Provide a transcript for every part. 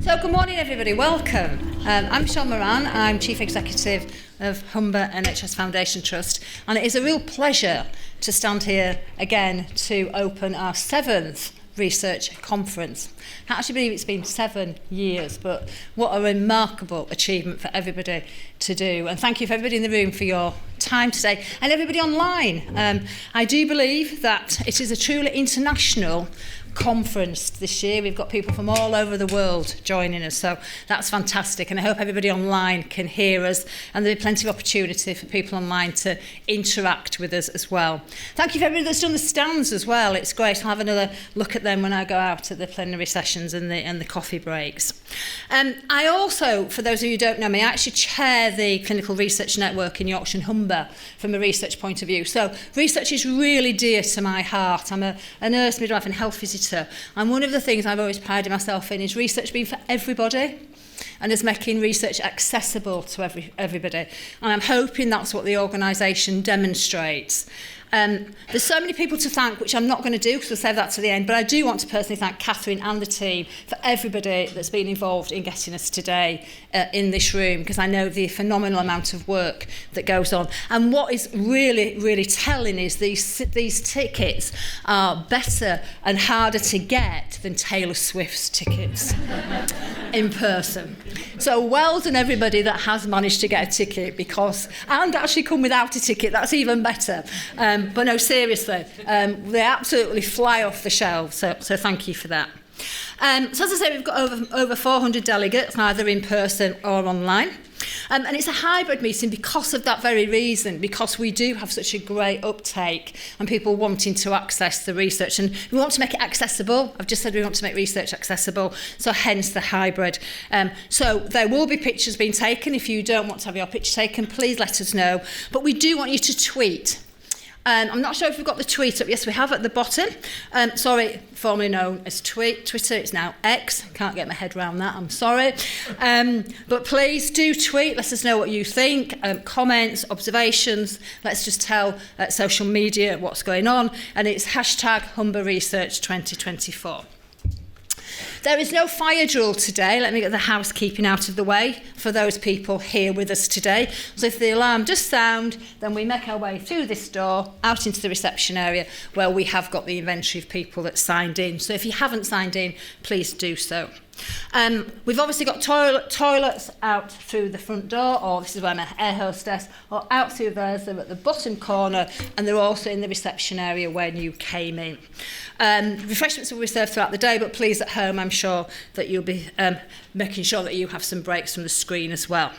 So good morning everybody, welcome. I'm Michelle Moran, I'm Chief Executive of Humber NHS Foundation Trust, and it is a real pleasure to stand here again to open our 7th research conference. I can't actually believe it's been 7 years, but what a remarkable achievement for everybody to do. And thank you for everybody in the room for your time today, and everybody online. I do believe that it is a truly international conference this year. We've got people from all over the world joining us, so that's fantastic, and I hope everybody online can hear us, and there'll be plenty of opportunity for people online to interact with us as well. Thank you for everybody that's done the stands as well. It's great. I'll have another look at them when I go out at the plenary sessions and the coffee breaks. I also, for those of you who don't know me, I actually chair the Clinical Research Network in Yorkshire and Humber from a research point of view. So research is really dear to my heart. I'm a nurse, midwife and health visitor, and one of the things I've always prided myself in is research being for everybody and is making research accessible to everybody. And I'm hoping that's what the organisation demonstrates. There's so many people to thank, which I'm not going to do because we'll save that to the end, but I do want to personally thank Catherine and the team for everybody that's been involved in getting us today in this room, because I know the phenomenal amount of work that goes on. And what is really, really telling is these tickets are better and harder to get than Taylor Swift's tickets in person. So well done everybody that has managed to get a ticket, and actually come without a ticket, that's even better. But no, seriously, they absolutely fly off the shelves, so thank you for that. So as I say, we've got over 400 delegates, either in person or online. And it's a hybrid meeting because of that very reason, because we do have such a great uptake and people wanting to access the research. And we want to make it accessible. I've just said we want to make research accessible, so hence the hybrid. So there will be pictures being taken. If you don't want to have your picture taken, please let us know. But we do want you to tweet. I'm not sure if we've got the tweet up. Yes, we have at the bottom. Sorry, formerly known as Twitter. It's now X. Can't get my head around that. I'm sorry. But please do tweet. Let us know what you think. Comments, observations. Let's just tell social media what's going on. And it's #HumberResearch 2024. There is no fire drill today. Let me get the housekeeping out of the way for those people here with us today. So if the alarm does sound, then we make our way through this door, out into the reception area, where we have got the inventory of people that signed in. So if you haven't signed in, please do so. We've obviously got toilets out through the front door, or this is where my air hostess, or out through there. They're at the bottom corner, and they're also in the reception area when you came in. Refreshments will be served throughout the day, but please at home, I'm sure that you'll be making sure that you have some breaks from the screen as well.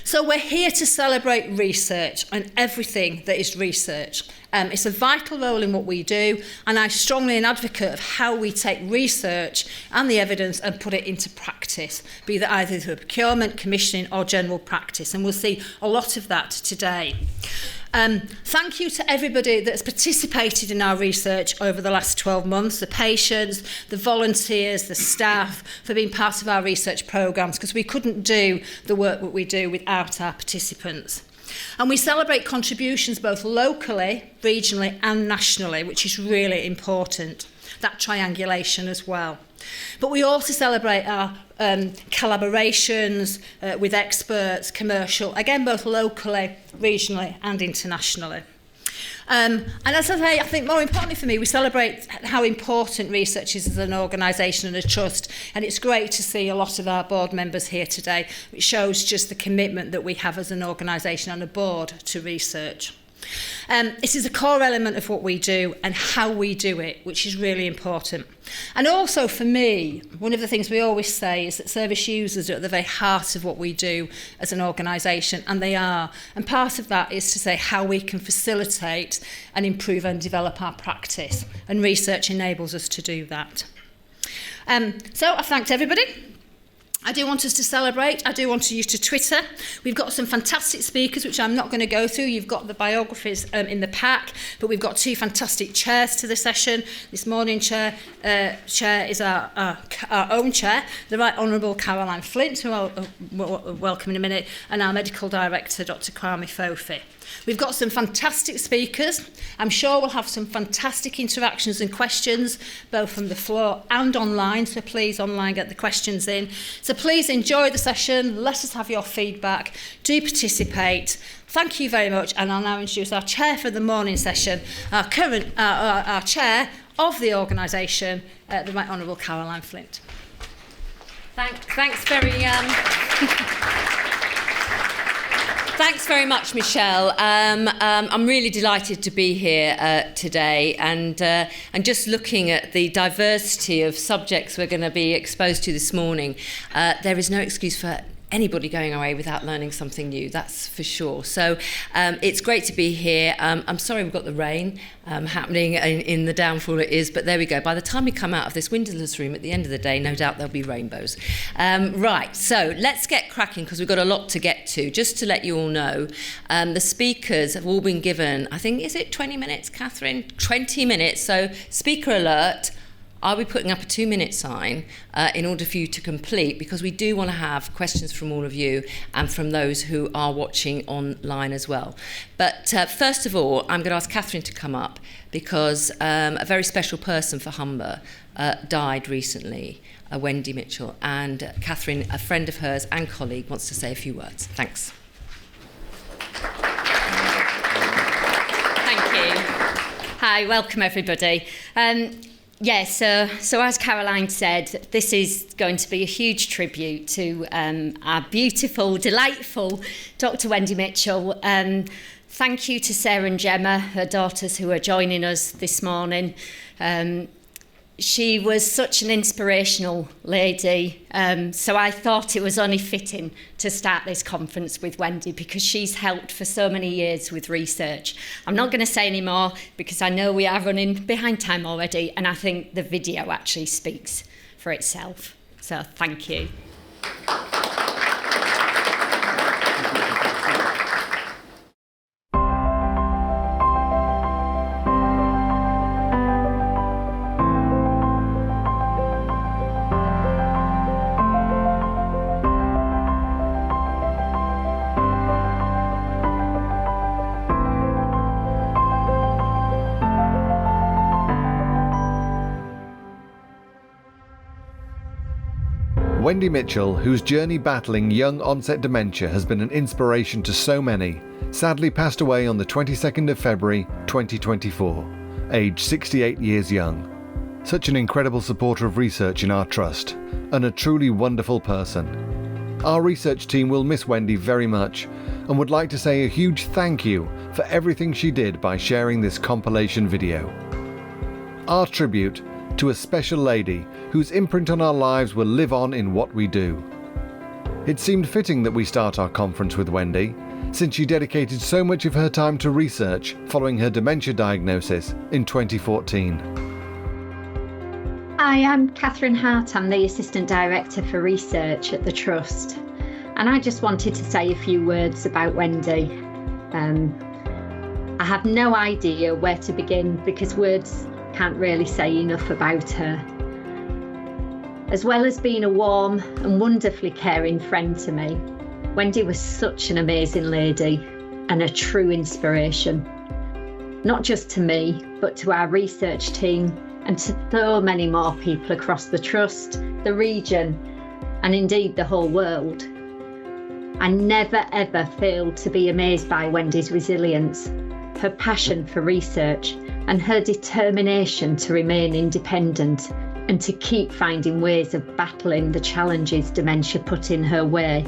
So we're here to celebrate research and everything that is research. It's a vital role in what we do, and I'm strongly an advocate of how we take research and the evidence and put it into practice, be that either through procurement, commissioning or general practice, and we'll see a lot of that today. Thank you to everybody that's participated in our research over the last 12 months, the patients, the volunteers, the staff, for being part of our research programmes, because we couldn't do the work that we do without our participants. And we celebrate contributions both locally, regionally and nationally, which is really important, that triangulation as well. But we also celebrate our collaborations with experts, commercial, again both locally, regionally and internationally. And as I say, I think more importantly for me, we celebrate how important research is as an organisation and a trust, and it's great to see a lot of our board members here today, which shows just the commitment that we have as an organisation and a board to research. It is a core element of what we do and how we do it, which is really important. And also for me, one of the things we always say is that service users are at the very heart of what we do as an organisation, and they are. And part of that is to say how we can facilitate and improve and develop our practice, and research enables us to do that. So I've thanked everybody. I do want us to celebrate. I do want you to Twitter. We've got some fantastic speakers, which I'm not going to go through. You've got the biographies in the pack, but we've got 2 fantastic chairs to the session. This morning chair is our own chair, the Right Honourable Caroline Flint, who I'll welcome in a minute, and our medical director, Dr. Kwame Fofi. We've got some fantastic speakers. I'm sure we'll have some fantastic interactions and questions, both from the floor and online. So please, online, get the questions in. So please enjoy the session. Let us have your feedback. Do participate. Thank you very much. And I'll now introduce our chair for the morning session, our chair of the organisation, the Right Honourable Caroline Flint. Thanks very much, Michelle. I'm really delighted to be here today, and just looking at the diversity of subjects we're going to be exposed to this morning, there is no excuse for anybody going away without learning something new, that's for sure. So it's great to be here. I'm sorry we've got the rain happening in the downfall it is, but there we go. By the time we come out of this windowless room at the end of the day, no doubt there'll be rainbows. Right, so let's get cracking because we've got a lot to get to. Just to let you all know, the speakers have all been given, I think, is it 20 minutes, Catherine? 20 minutes, so speaker alert. I'll be putting up a 2-minute sign in order for you to complete, because we do want to have questions from all of you and from those who are watching online as well. But first of all, I'm going to ask Catherine to come up, because a very special person for Humber died recently, Wendy Mitchell, and Catherine, a friend of hers and colleague, wants to say a few words. Thanks. Thank you. Hi, welcome everybody. So as Caroline said, this is going to be a huge tribute to our beautiful, delightful Dr. Wendy Mitchell. Thank you to Sarah and Gemma, her daughters, who are joining us this morning. She was such an inspirational lady, so I thought it was only fitting to start this conference with Wendy, because she's helped for so many years with research. I'm not going to say any more because I know we are running behind time already, and I think the video actually speaks for itself. So thank you. Wendy Mitchell, whose journey battling young onset dementia has been an inspiration to so many, sadly passed away on the 22nd of February 2024, aged 68 years young. Such an incredible supporter of research in our trust, and a truly wonderful person. Our research team will miss Wendy very much, and would like to say a huge thank you for everything she did by sharing this compilation video. Our tribute to a special lady whose imprint on our lives will live on in what we do. It seemed fitting that we start our conference with Wendy, since she dedicated so much of her time to research following her dementia diagnosis in 2014. Hi, I'm Catherine Hart. I'm the Assistant Director for Research at the Trust. And I just wanted to say a few words about Wendy. I have no idea where to begin, because words can't really say enough about her. As well as being a warm and wonderfully caring friend to me, Wendy was such an amazing lady and a true inspiration, not just to me, but to our research team and to so many more people across the Trust, the region, and indeed the whole world. I never ever failed to be amazed by Wendy's resilience, her passion for research, and her determination to remain independent and to keep finding ways of battling the challenges dementia put in her way.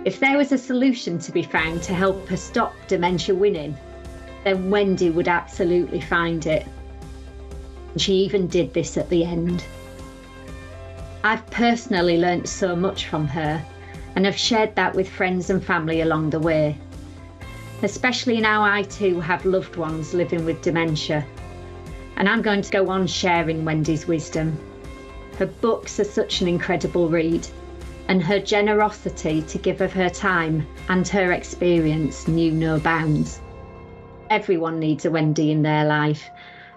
If there was a solution to be found to help her stop dementia winning, then Wendy would absolutely find it. And she even did this at the end. I've personally learnt so much from her, and have shared that with friends and family along the way. Especially now I too have loved ones living with dementia. And I'm going to go on sharing Wendy's wisdom. Her books are such an incredible read, and her generosity to give of her time and her experience knew no bounds. Everyone needs a Wendy in their life,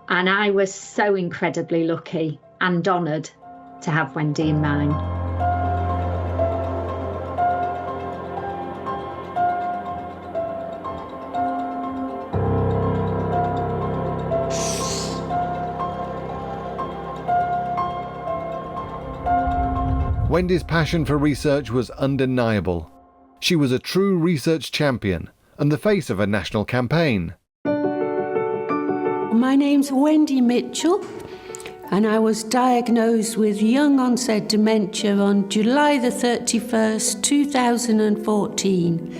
and I was so incredibly lucky and honoured to have Wendy in mine. Wendy's passion for research was undeniable. She was a true research champion and the face of a national campaign. My name's Wendy Mitchell, and I was diagnosed with young onset dementia on July the 31st, 2014.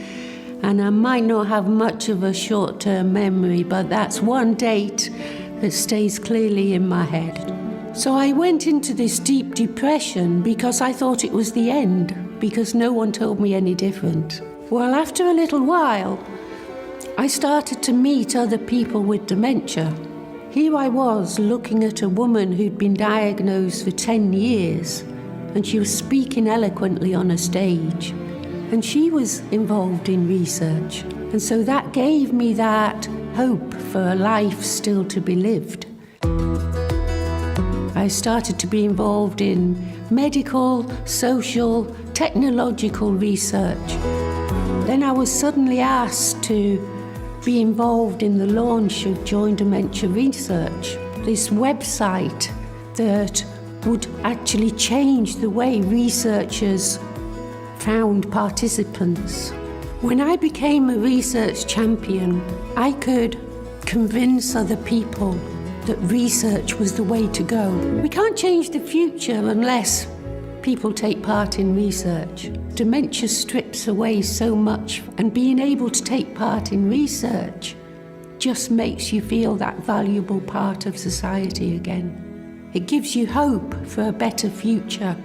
And I might not have much of a short-term memory, but that's one date that stays clearly in my head. So I went into this deep depression because I thought it was the end, because no one told me any different. Well, after a little while, I started to meet other people with dementia. Here I was looking at a woman who'd been diagnosed for 10 years, and she was speaking eloquently on a stage. And she was involved in research. And so that gave me that hope for a life still to be lived. I started to be involved in medical, social, technological research. Then I was suddenly asked to be involved in the launch of Join Dementia Research, this website that would actually change the way researchers found participants. When I became a research champion, I could convince other people that research was the way to go. We can't change the future unless people take part in research. Dementia strips away so much, and being able to take part in research just makes you feel that valuable part of society again. It gives you hope for a better future.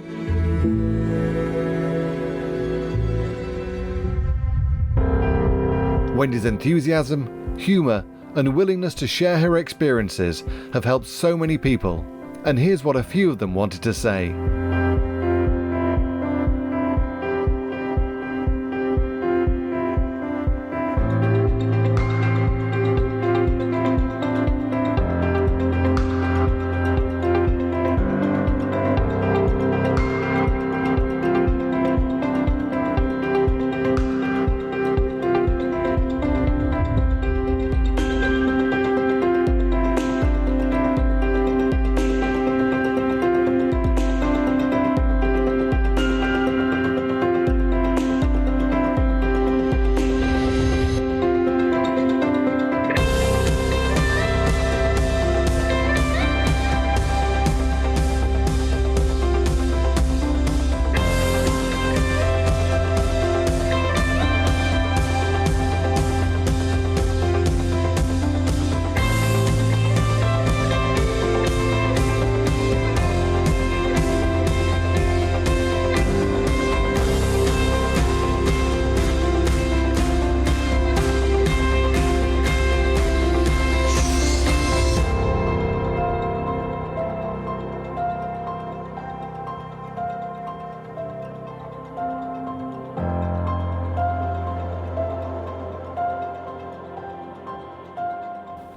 Wendy's enthusiasm, humour and willingness to share her experiences have helped so many people, and here's what a few of them wanted to say.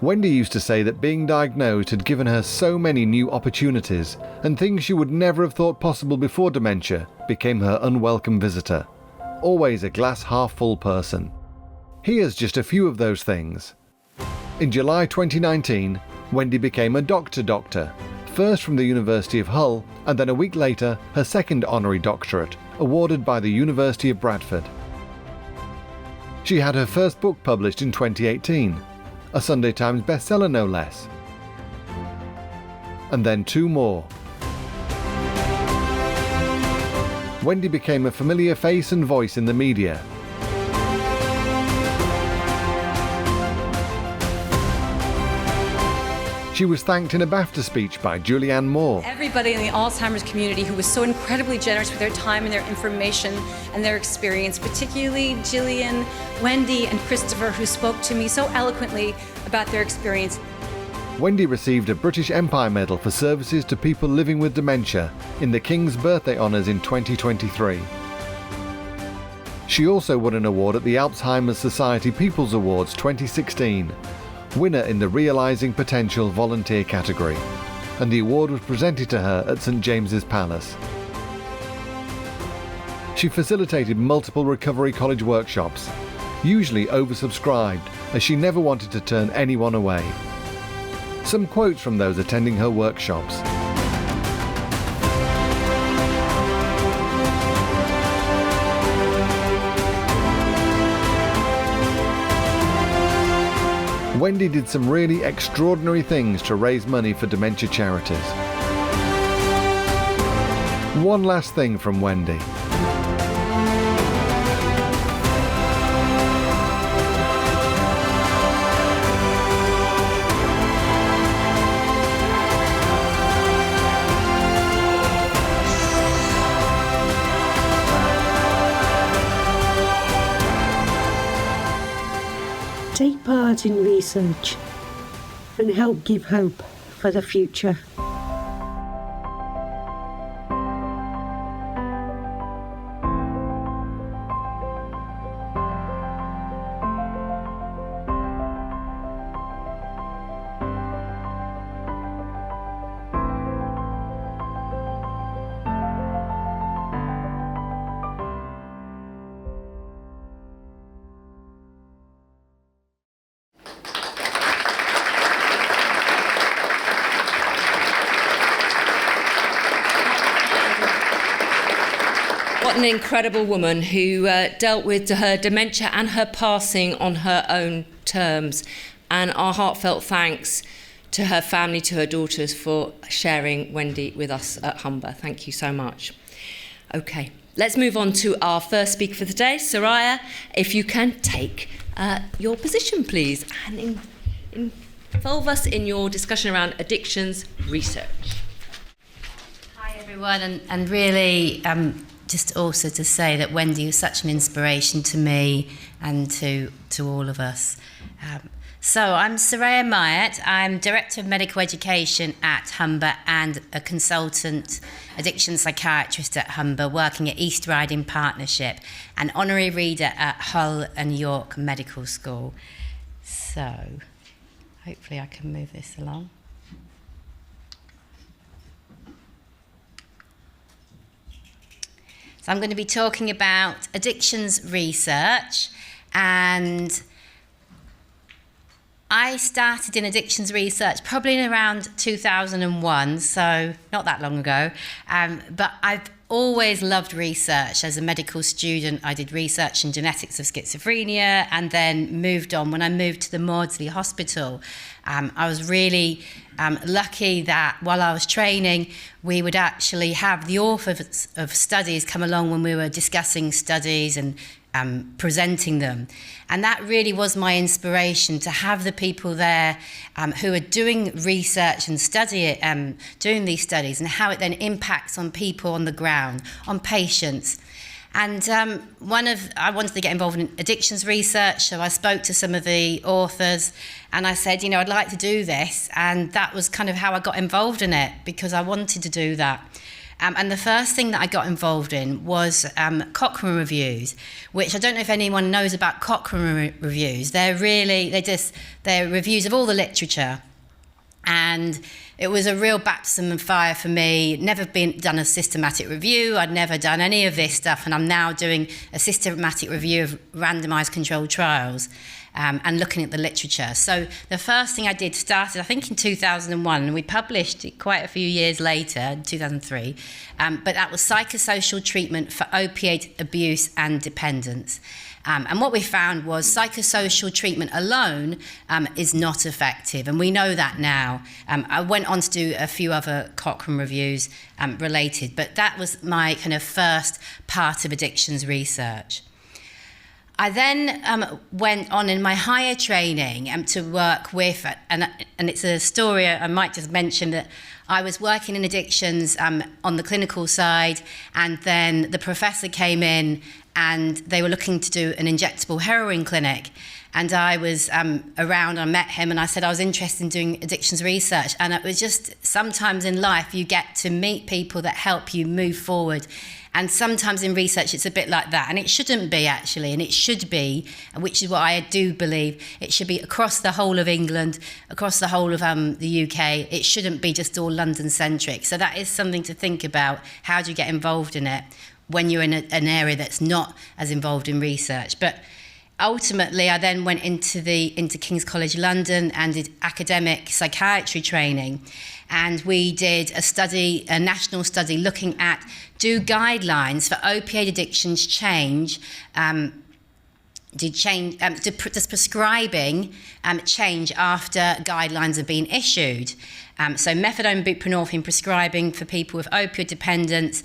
Wendy used to say that being diagnosed had given her so many new opportunities, and things she would never have thought possible before dementia became her unwelcome visitor. Always a glass half full person. Here's just a few of those things. In July 2019, Wendy became a doctor, first from the University of Hull, and then a week later her second honorary doctorate, awarded by the University of Bradford. She had her first book published in 2018, a Sunday Times bestseller no less. And then two more. Wendy became a familiar face and voice in the media. She was thanked in a BAFTA speech by Julianne Moore. Everybody in the Alzheimer's community who was so incredibly generous with their time and their information and their experience, particularly Gillian, Wendy, and Christopher, who spoke to me so eloquently about their experience. Wendy received a British Empire Medal for services to people living with dementia in the King's Birthday Honours in 2023. She also won an award at the Alzheimer's Society People's Awards 2016, winner in the Realising Potential volunteer category, and the award was presented to her at St James's Palace. She facilitated multiple Recovery College workshops, usually oversubscribed, as she never wanted to turn anyone away. Some quotes from those attending her workshops. Wendy did some really extraordinary things to raise money for dementia charities. One last thing from Wendy. Take part in research and help give hope for the future. What an incredible woman who dealt with her dementia and her passing on her own terms. And our heartfelt thanks to her family, to her daughters, for sharing Wendy with us at Humber. Thank you so much. Okay, let's move on to our first speaker for the day. Soraya, if you can take your position, please, and involve us in your discussion around addictions research. Hi, everyone, and really just also to say that Wendy was such an inspiration to me and to all of us. So I'm Soraya Myatt. I'm Director of Medical Education at Humber and a consultant addiction psychiatrist at Humber, working at East Riding Partnership, and honorary reader at Hull and York Medical School. So hopefully I can move this along. So I'm going to be talking about addictions research, and I started in addictions research probably in around 2001, so not that long ago, but I've always loved research. As a medical student, I did research in genetics of schizophrenia and then moved on. When I moved to the Maudsley Hospital, I was really lucky that while I was training, we would actually have the authors of studies come along when we were discussing studies and presenting them. And that really was my inspiration, to have the people there who are doing research and doing these studies, and how it then impacts on people on the ground, on patients. And I wanted to get involved in addictions research, so I spoke to some of the authors and I said, I'd like to do this. And that was kind of how I got involved in it, because I wanted to do that. And the first thing that I got involved in was Cochrane reviews, which I don't know if anyone knows about Cochrane reviews. They're reviews of all the literature. And it was a real baptism of fire for me. Never done a systematic review. I'd never done any of this stuff. And I'm now doing a systematic review of randomized controlled trials and looking at the literature. So the first thing I did started, I think, in 2001, and we published it quite a few years later, in 2003, but that was psychosocial treatment for opioid abuse and dependence. And what we found was psychosocial treatment alone is not effective, and we know that now. I went on to do a few other Cochrane reviews related, but that was my kind of first part of addictions research. I then went on in my higher training to work with, and it's a story I might just mention, that I was working in addictions on the clinical side, and then the professor came in and they were looking to do an injectable heroin clinic. And I was around, I met him, and I said I was interested in doing addictions research. And it was just, sometimes in life you get to meet people that help you move forward. And sometimes in research it's a bit like that, and it shouldn't be, actually, and it should be, which is what I do believe, it should be across the whole of England, across the whole of the UK. It shouldn't be just all London-centric. So that is something to think about. How do you get involved in it when you're in an area that's not as involved in research? But ultimately, I then went into King's College London and did academic psychiatry training. And we did a national study looking at, do guidelines for opioid addictions change does prescribing change after guidelines have been issued? So methadone and buprenorphine prescribing for people with opioid dependence,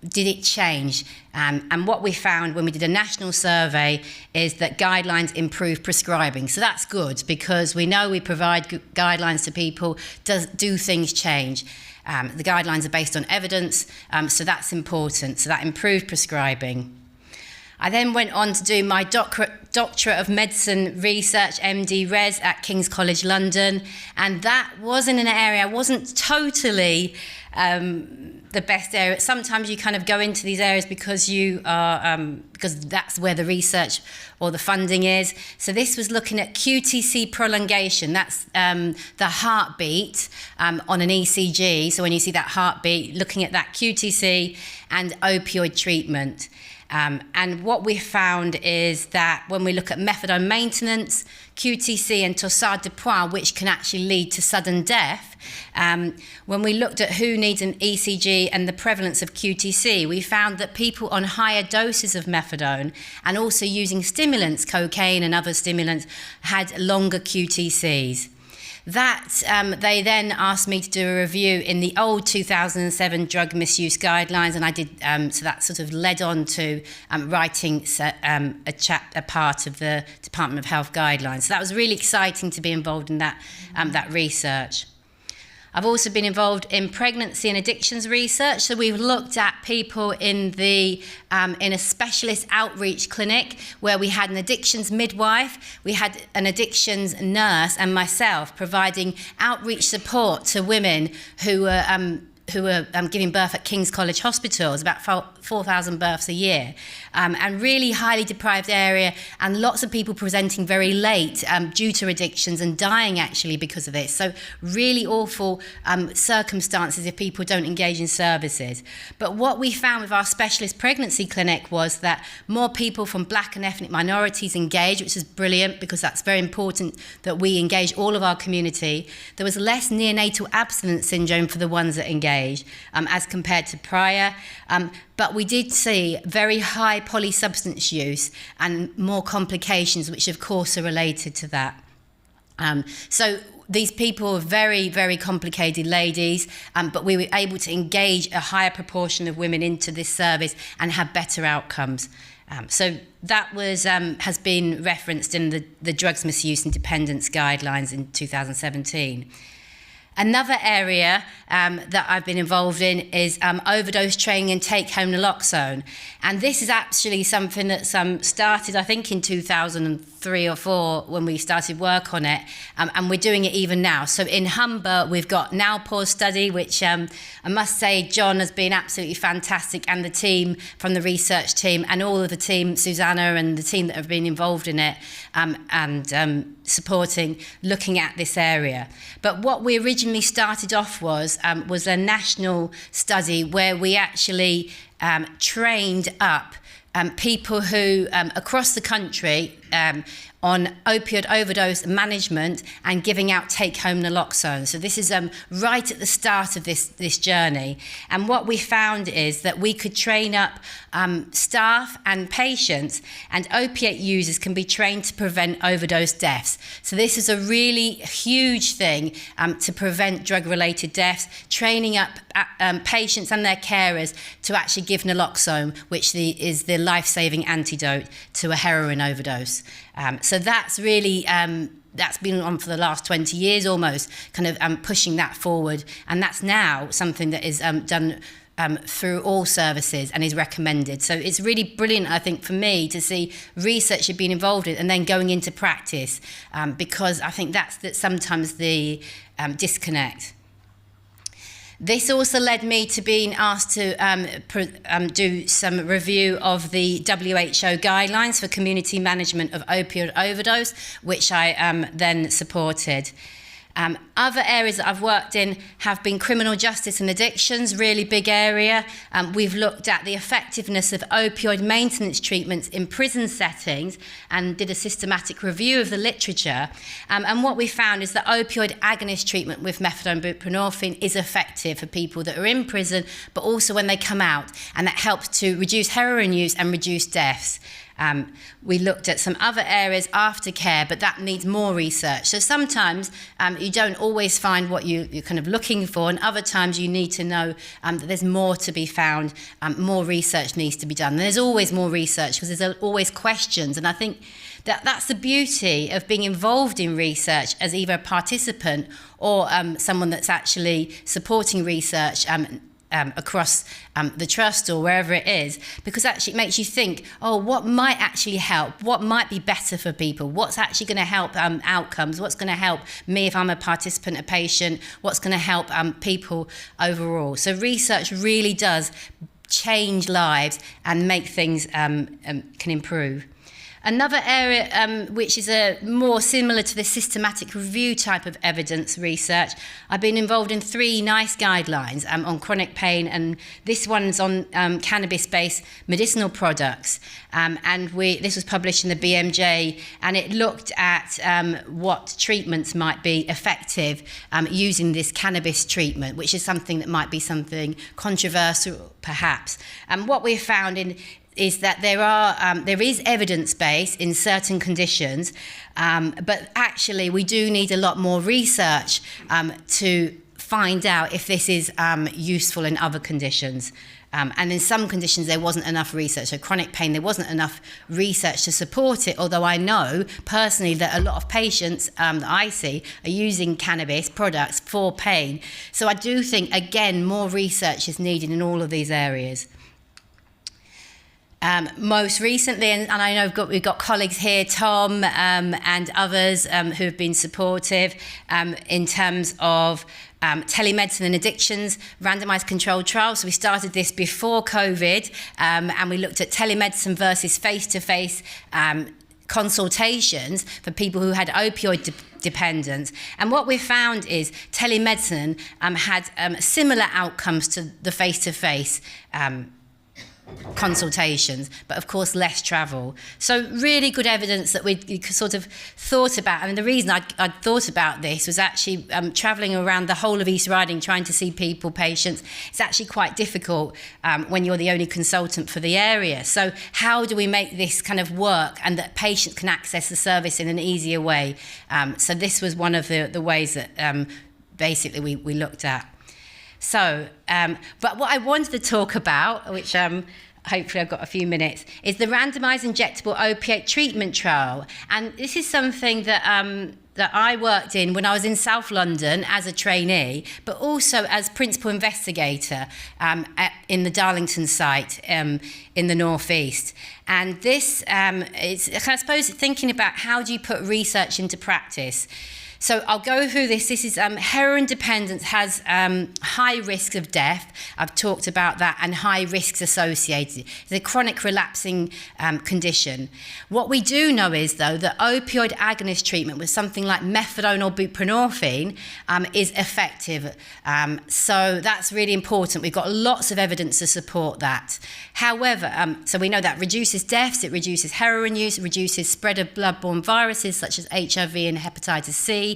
did it change? And what we found when we did a national survey is that guidelines improve prescribing. So that's good, because we know we provide guidelines to people. Do things change? The guidelines are based on evidence, so that's important. So that improved prescribing. I then went on to do my Doctorate of Medicine Research, MD Res, at King's College London, and that was in an area, wasn't totally the best area. Sometimes you kind of go into these areas because you are, because that's where the research or the funding is. So this was looking at QTC prolongation. That's the heartbeat on an ECG. So when you see that heartbeat, looking at that QTC and opioid treatment. And what we found is that when we look at methadone maintenance, QTC and torsades de pointes, which can actually lead to sudden death, when we looked at who needs an ECG and the prevalence of QTC, we found that people on higher doses of methadone and also using stimulants, cocaine and other stimulants, had longer QTCs. That they then asked me to do a review in the old 2007 drug misuse guidelines, and I did. So that sort of led on to writing a part of the Department of Health guidelines. So that was really exciting to be involved in that research. I've also been involved in pregnancy and addictions research. So we've looked at people in a specialist outreach clinic where we had an addictions midwife, we had an addictions nurse, and myself providing outreach support to women who were giving birth at King's College Hospitals, about 4,000 births a year, and really highly deprived area, and lots of people presenting very late due to addictions and dying actually because of this. So really awful circumstances if people don't engage in services. But what we found with our specialist pregnancy clinic was that more people from Black and ethnic minorities engaged, which is brilliant because that's very important that we engage all of our community. There was less neonatal abstinence syndrome for the ones that engaged as compared to prior. But we did see very high polysubstance use and more complications, which of course are related to that. So these people were very, very complicated ladies, but we were able to engage a higher proportion of women into this service and have better outcomes. So that was has been referenced in the Drugs Misuse and Dependence Guidelines in 2017. Another area that I've been involved in is overdose training and take-home naloxone. And this is actually something that started, I think, in 2003 or 4 when we started work on it, and we're doing it even now. So in Humber, we've got Now Pause study, which I must say John has been absolutely fantastic, and the team from the research team and all of the team, Susanna and the team that have been involved in it, and supporting, looking at this area. But what we originally started off was a national study where we actually trained up people who across the country on opioid overdose management and giving out take-home naloxone. So this is right at the start of this journey. And what we found is that we could train up staff and patients, and opiate users can be trained to prevent overdose deaths. So this is a really huge thing to prevent drug-related deaths, training up patients and their carers to actually give naloxone, which is the life-saving antidote to a heroin overdose. So that's really, that's been on for the last 20 years almost, kind of pushing that forward. And that's now something that is done through all services and is recommended. So it's really brilliant, I think, for me to see research you've been involved in and then going into practice, because I think that's sometimes the disconnect. This also led me to being asked to do some review of the WHO guidelines for community management of opioid overdose, which I then supported. Other areas that I've worked in have been criminal justice and addictions, really big area. We've looked at the effectiveness of opioid maintenance treatments in prison settings and did a systematic review of the literature. And what we found is that opioid agonist treatment with methadone buprenorphine is effective for people that are in prison, but also when they come out, and that helps to reduce heroin use and reduce deaths. We looked at some other areas, aftercare, but that needs more research. So sometimes you don't always find what you're kind of looking for, and other times you need to know that there's more to be found, more research needs to be done. And there's always more research because there's always questions, and I think that's the beauty of being involved in research as either a participant or someone that's actually supporting research across the trust or wherever it is, because actually it makes you think, oh, what might actually help? What might be better for people? What's actually going to help outcomes? What's going to help me if I'm a participant, a patient? What's going to help people overall? So research really does change lives and make things can improve. Another area which is more similar to the systematic review type of evidence research, I've been involved in 3 NICE guidelines on chronic pain, and this one's on cannabis-based medicinal products. This was published in the BMJ, and it looked at what treatments might be effective using this cannabis treatment, which is something that might be something controversial, perhaps. And what we found is that there is evidence base in certain conditions, but actually we do need a lot more research to find out if this is useful in other conditions. And in some conditions there wasn't enough research. So chronic pain, there wasn't enough research to support it, although I know personally that a lot of patients that I see are using cannabis products for pain. So I do think, again, more research is needed in all of these areas. Most recently, and I know we've got colleagues here, Tom and others who have been supportive in terms of telemedicine and addictions, randomised controlled trials. So we started this before COVID, and we looked at telemedicine versus face-to-face consultations for people who had opioid dependence. And what we found is telemedicine had similar outcomes to the face-to-face consultations, but of course less travel. So really good evidence that we sort of thought about. I mean, the reason I'd thought about this was actually travelling around the whole of East Riding trying to see people, patients. It's actually quite difficult when you're the only consultant for the area. So how do we make this kind of work and that patients can access the service in an easier way? So this was one of the ways that basically we looked at. So, but what I wanted to talk about, which hopefully I've got a few minutes, is the randomised injectable opiate treatment trial. And this is something that that I worked in when I was in South London as a trainee, but also as principal investigator in the Darlington site in the northeast. And this is, I suppose, thinking about how do you put research into practice. So I'll go through this. This is heroin dependence has high risk of death. I've talked about that, and high risks associated. It's a chronic relapsing condition. What we do know is, though, that opioid agonist treatment with something like methadone or buprenorphine is effective. So that's really important. We've got lots of evidence to support that. However, so we know that reduces deaths, it reduces heroin use, it reduces spread of bloodborne viruses such as HIV and hepatitis C,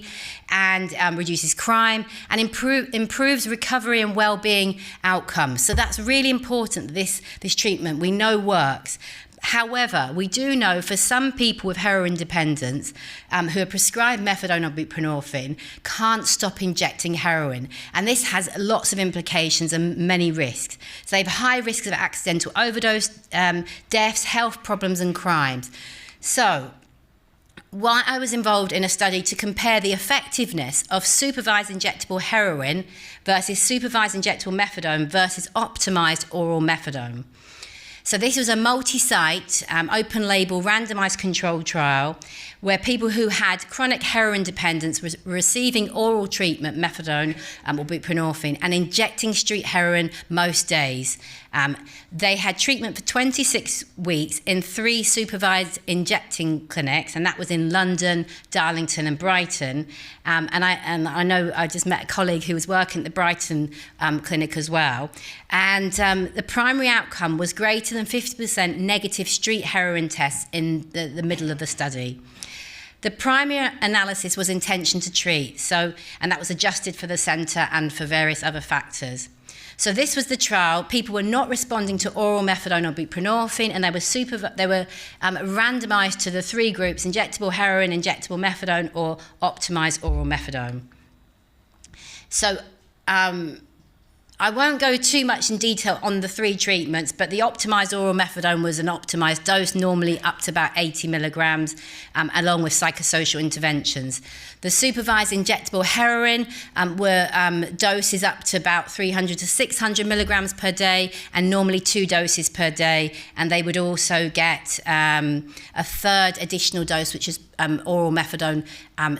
and reduces crime, and improves recovery and well-being outcomes. So that's really important. This treatment we know works. However, we do know for some people with heroin dependence who are prescribed methadone or buprenorphine can't stop injecting heroin. And this has lots of implications and many risks. So they have high risks of accidental overdose, deaths, health problems and crimes. So why I was involved in a study to compare the effectiveness of supervised injectable heroin versus supervised injectable methadone versus optimized oral methadone. So this was a multi-site, open-label, randomised controlled trial where people who had chronic heroin dependence were receiving oral treatment, methadone or buprenorphine, and injecting street heroin most days. They had treatment for 26 weeks in 3 supervised injecting clinics, and that was in London, Darlington and Brighton. And I know I just met a colleague who was working at the Brighton clinic as well. And the primary outcome was greater than 50% negative street heroin tests in the middle of the study. The primary analysis was intention to treat, and that was adjusted for the centre and for various other factors. So this was the trial. People were not responding to oral methadone or buprenorphine, and they were randomised to the 3 groups: injectable heroin, injectable methadone, or optimised oral methadone. So I won't go too much in detail on the 3 treatments, but the optimised oral methadone was an optimised dose, normally up to about 80 milligrams, along with psychosocial interventions. The supervised injectable heroin were doses up to about 300 to 600 milligrams per day, and normally 2 doses per day. And they would also get a third additional dose, which is oral methadone,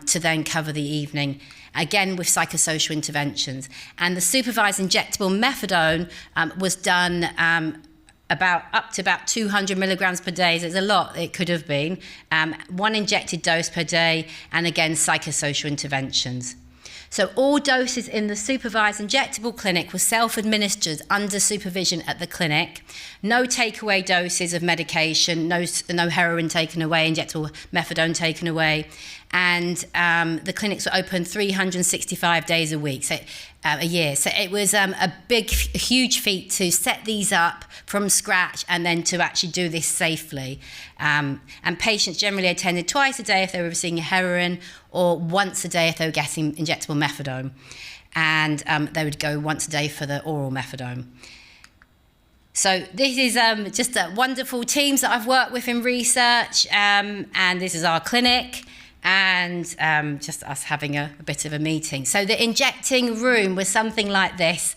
to then cover the evening, again with psychosocial interventions. And the supervised injectable methadone was done up to about 200 milligrams per day. So it's a lot, it could have been. 1 injected dose per day, and again, psychosocial interventions. So all doses in the supervised injectable clinic were self-administered under supervision at the clinic. No takeaway doses of medication, no heroin taken away, injectable methadone taken away. And the clinics were open 365 days a week, so a year. So it was a huge feat to set these up from scratch and then to actually do this safely. And patients generally attended twice a day if they were receiving heroin, or once a day if they were getting injectable methadone. And they would go once a day for the oral methadone. So this is just wonderful teams that I've worked with in research, and this is our clinic. And just us having a bit of a meeting. So the injecting room was something like this.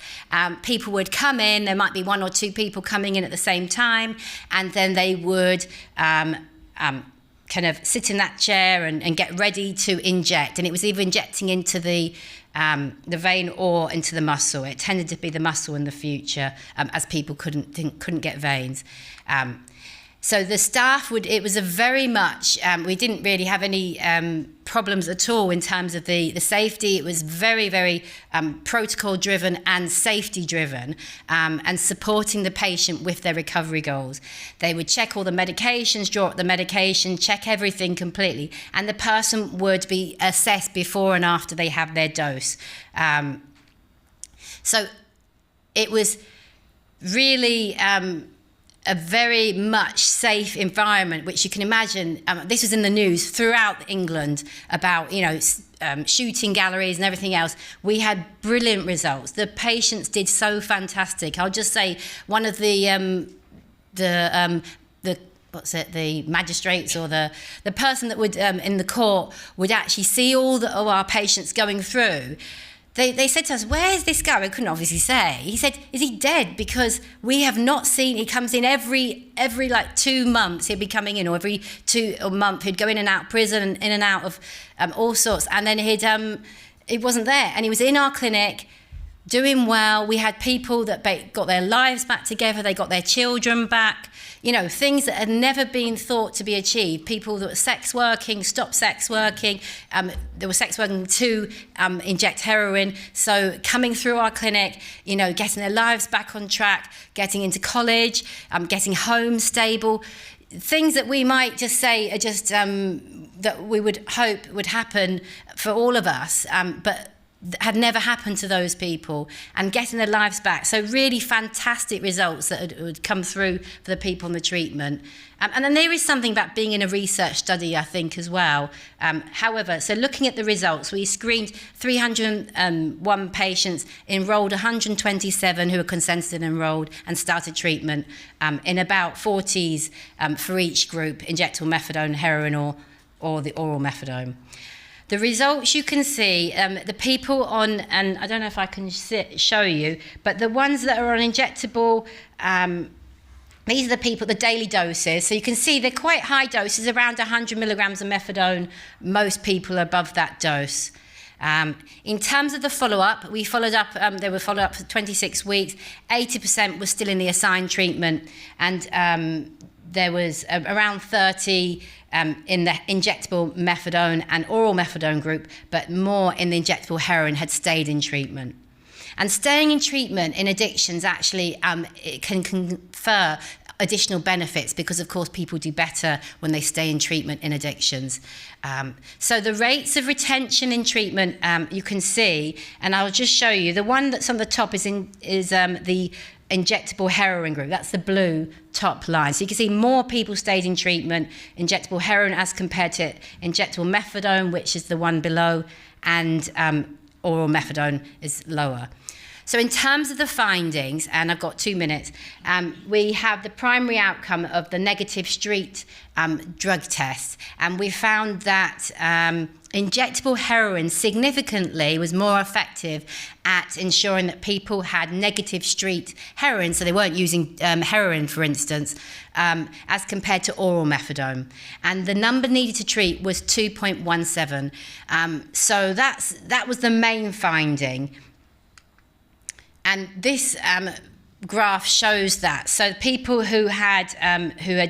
People would come in, there might be 1 or 2 people coming in at the same time, and then they would kind of sit in that chair and get ready to inject. And it was either injecting into the vein or into the muscle. It tended to be the muscle in the future, as people couldn't get veins. So the staff it was a very much, we didn't really have any problems at all in terms of the safety. It was very, very protocol driven and safety driven, and supporting the patient with their recovery goals. They would check all the medications, draw up the medication, check everything completely, and the person would be assessed before and after they have their dose. So it was really a very much safe environment, which you can imagine. This was in the news throughout England about, shooting galleries and everything else. We had brilliant results. The patients did so fantastic. I'll just say one of the magistrates or the person that would in the court would actually see all of our patients going through. They said to us, "Where's this guy?" I couldn't obviously say. He said, "Is he dead?" Because we have not seen. He comes in every like 2 months. He'd be coming in, or every 2 month he'd go in and out of prison, in and out of all sorts. And then he wasn't there, and he was in our clinic, doing well. We had people that got their lives back together. They got their children back. Things that had never been thought to be achieved. People that were sex working, stopped sex working. They were sex working to inject heroin. So coming through our clinic, getting their lives back on track, getting into college, getting home stable. Things that we might just say are just that we would hope would happen for all of us, but had never happened to those people, and getting their lives back. So really fantastic results that would come through for the people in the treatment. And then there is something about being in a research study, I think, as well. However, so looking at the results, we screened 301 patients, enrolled 127 who were consented and enrolled, and started treatment in about 40s for each group, injectable methadone, heroin, or the oral methadone. The results you can see, the people on, and I don't know if I can show you, but the ones that are on injectable, these are the people, the daily doses. So you can see they're quite high doses, around 100 milligrams of methadone. Most people are above that dose. In terms of the follow-up, we followed up, they were followed up for 26 weeks. 80% was still in the assigned treatment, and there was around 30 in the injectable methadone and oral methadone group, but more in the injectable heroin had stayed in treatment. And staying in treatment in addictions actually it can confer additional benefits, because of course people do better when they stay in treatment in addictions. So the rates of retention in treatment, you can see, and I'll just show you. The one that's on the top is the injectable heroin group. That's the blue top line. So you can see more people stayed in treatment, injectable heroin as compared to injectable methadone, which is the one below, and oral methadone is lower. So in terms of the findings, and I've got 2 minutes, we have the primary outcome of the negative street drug test, and we found that injectable heroin significantly was more effective at ensuring that people had negative street heroin, so they weren't using heroin, for instance, as compared to oral methadone. And the number needed to treat was 2.17. So that was the main finding. And this graph shows that. So people who had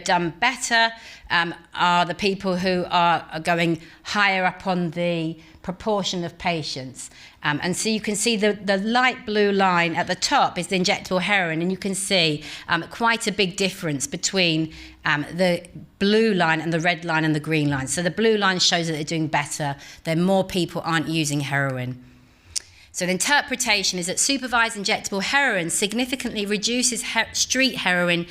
done better are the people who are going higher up on the proportion of patients. And so you can see the light blue line at the top is the injectable heroin, and you can see quite a big difference between the blue line and the red line and the green line. So the blue line shows that they're doing better, then more people aren't using heroin. So the interpretation is that supervised injectable heroin significantly reduces street heroin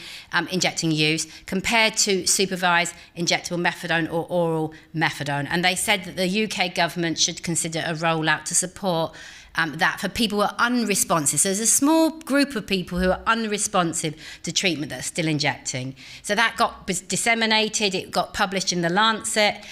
injecting use compared to supervised injectable methadone or oral methadone. And they said that the UK government should consider a rollout to support that for people who are unresponsive. So there's a small group of people who are unresponsive to treatment that are still injecting. So that got disseminated, it got published in The Lancet,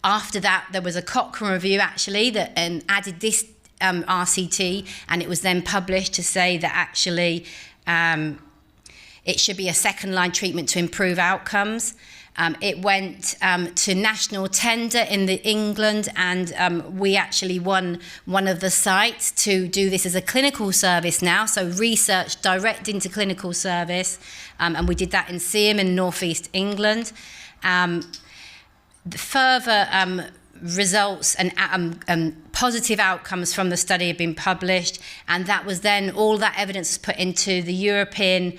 after that, there was a Cochrane review, actually, that added this RCT, and it was then published to say that actually it should be a second-line treatment to improve outcomes. It went to national tender in England, and we actually won one of the sites to do this as a clinical service now, so research direct into clinical service, and we did that in Seaham in North East England. The further results and positive outcomes from the study have been published, and that was then all that evidence was put into the European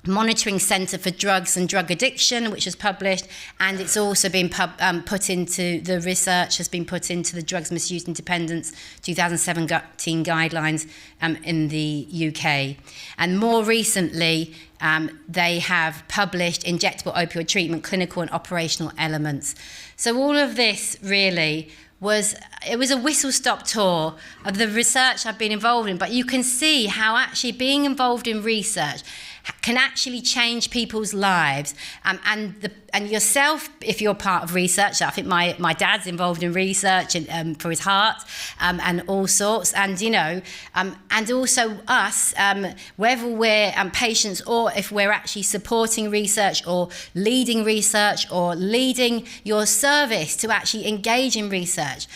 Monitoring Centre for Drugs and Drug Addiction, which was published, and it's also been put into the research has been put into the Drugs Misuse and Dependence 2017 guidelines in the UK. And more recently, they have published injectable opioid treatment, clinical and operational elements. So all of this really was a whistle-stop tour of the research I've been involved in, but you can see how actually being involved in research can actually change people's lives, and yourself, if you're part of research. I think my dad's involved in research for his heart and all sorts, and and also us, whether we're patients or if we're actually supporting research or leading your service to actually engage in research.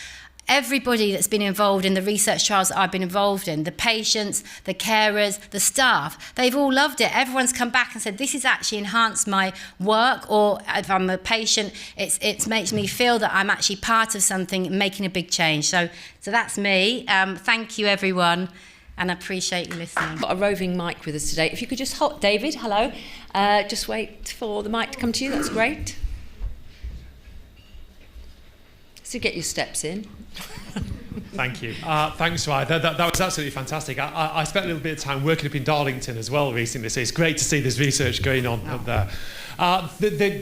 Everybody that's been involved in the research trials that I've been involved in, the patients, the carers, the staff, they've all loved it. Everyone's come back and said, this has actually enhanced my work, or if I'm a patient, it makes me feel that I'm actually part of something, making a big change. So that's me. Thank you, everyone, and I appreciate you listening. We've got a roving mic with us today. If you could just hold, David, hello. Just wait for the mic to come to you, that's great. So get your steps in. Thank you. Thanks, Ryan. That was absolutely fantastic. I spent a little bit of time working up in Darlington as well recently, so it's great to see this research going on up there.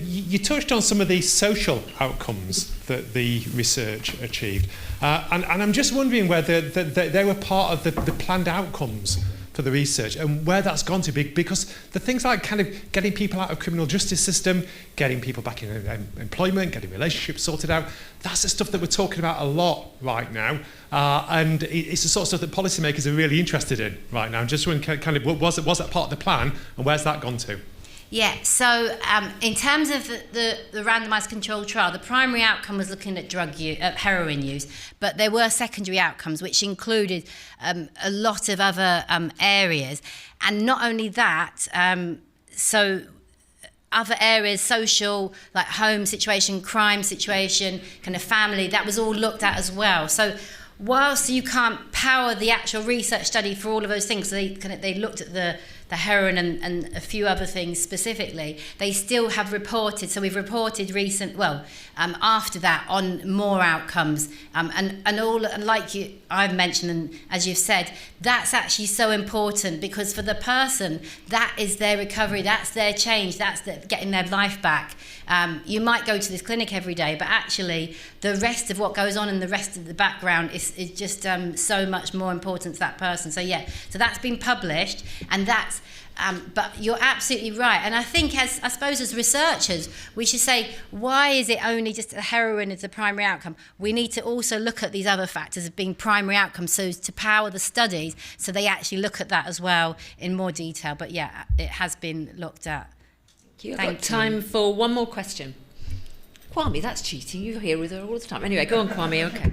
You touched on some of the social outcomes that the research achieved, and I'm just wondering whether they were part of the planned outcomes for the research and where that's gone to, because the things like kind of getting people out of criminal justice system, getting people back in employment, getting relationships sorted out, that's the stuff that we're talking about a lot right now, and it's the sort of stuff that policymakers are really interested in right now. I'm just wondering kind of was that part of the plan, and where's that gone to? Yeah, so in terms of the randomised controlled trial, the primary outcome was looking at heroin use, but there were secondary outcomes which included a lot of other areas. And not only that, so other areas, social, like home situation, crime situation, kind of family, that was all looked at as well. So whilst you can't power the actual research study for all of those things, so they looked at the heroin and a few other things specifically, they still have reported, so we've reported after that on more outcomes, and like I've mentioned, and as you've said, that's actually so important, because for the person, that is their recovery, that's their change, that's getting their life back. You might go to this clinic every day, but actually the rest of what goes on in the rest of the background is just so much more important to that person. So that's been published, and that's but you're absolutely right. And I think I suppose as researchers, we should say, why is it only just heroin as the primary outcome? We need to also look at these other factors as being primary outcomes, so to power the studies, so they actually look at that as well in more detail. But yeah, it has been looked at. I've got time for one more question. Kwame, that's cheating. You're here with her all the time. Anyway, go on, Kwame. Okay.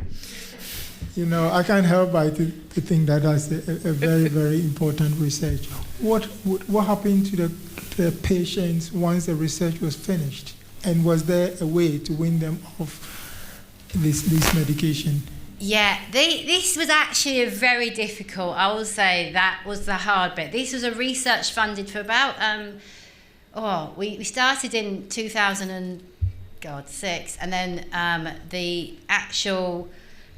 You know, I can't help but to think that that's a very, very important research. What happened to the patients once the research was finished? And was there a way to wean them off this medication? Yeah, this was actually a very difficult, I will say that was the hard bit. This was a research funded for about, we started in 2006, and then the actual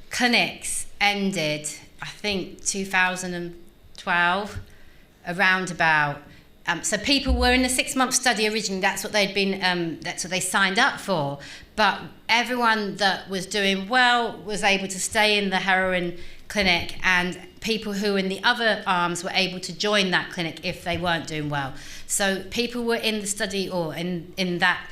clinics ended, I think, 2012, around about. So people were in a 6-month study originally. That's what they'd been. That's what they signed up for. But everyone that was doing well was able to stay in the heroin clinic, and people who in the other arms were able to join that clinic if they weren't doing well. So people were in the study or in that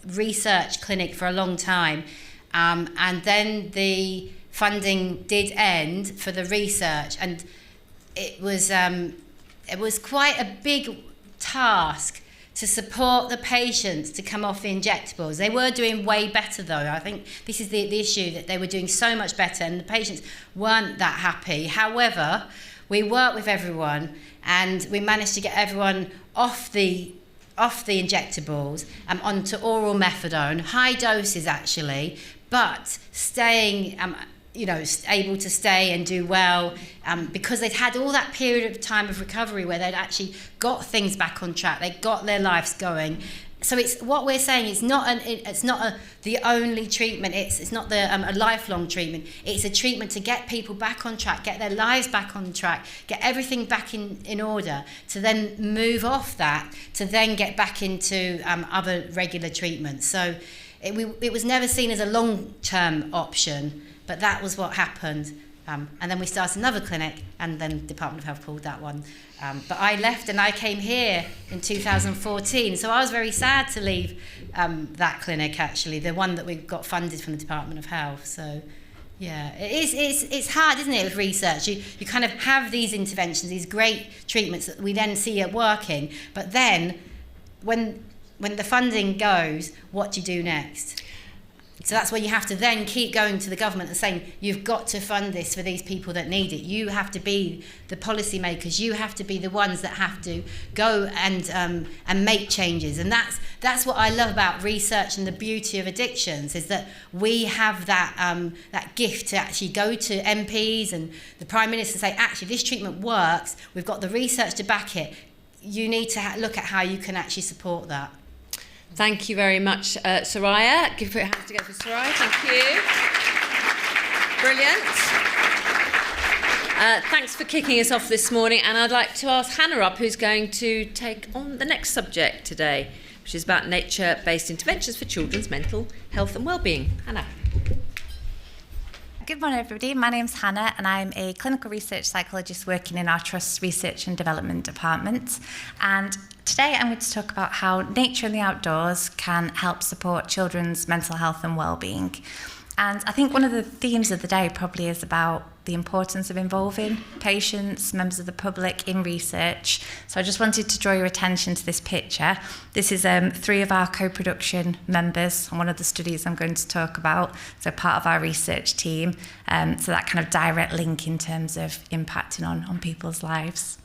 research clinic for a long time, and then the funding did end for the research, and it was quite a big task to support the patients to come off the injectables. They were doing way better though. I think this is the issue, that they were doing so much better and the patients weren't that happy. However, we worked with everyone and we managed to get everyone off the injectables onto oral methadone, high doses actually, but staying able to stay and do well, because they'd had all that period of time of recovery where they'd actually got things back on track, they got their lives going. So it's what we're saying. It's not the only treatment. It's not a lifelong treatment. It's a treatment to get people back on track, get their lives back on track, get everything back in order, to then move off that, to then get back into other regular treatments. So it was never seen as a long-term option. But that was what happened. And then we started another clinic, and then the Department of Health pulled that one. But I left and I came here in 2014. So I was very sad to leave that clinic, actually, the one that we got funded from the Department of Health. So, yeah, it's hard, isn't it, with research? You kind of have these interventions, these great treatments that we then see are working. But then when the funding goes, what do you do next? So that's when you have to then keep going to the government and saying, you've got to fund this for these people that need it. You have to be the policymakers. You have to be the ones that have to go and make changes. And that's what I love about research and the beauty of addictions, is that we have that gift to actually go to MPs and the Prime Minister and say, actually, this treatment works. We've got the research to back it. You need to look at how you can actually support that. Thank you very much, Soraya. Give your hands together for Soraya. Thank you. Brilliant. Thanks for kicking us off this morning. And I'd like to ask Hannah up, who's going to take on the next subject today, which is about nature-based interventions for children's mental health and well-being. Hannah. Good morning, everybody. My name's Hannah, and I'm a clinical research psychologist working in our Trust's Research and Development Department. And today I'm going to talk about how nature and the outdoors can help support children's mental health and well-being. And I think one of the themes of the day probably is about the importance of involving patients, members of the public in research. So I just wanted to draw your attention to this picture. This is 3 of our co-production members on one of the studies I'm going to talk about, so part of our research team. So that kind of direct link in terms of impacting on people's lives.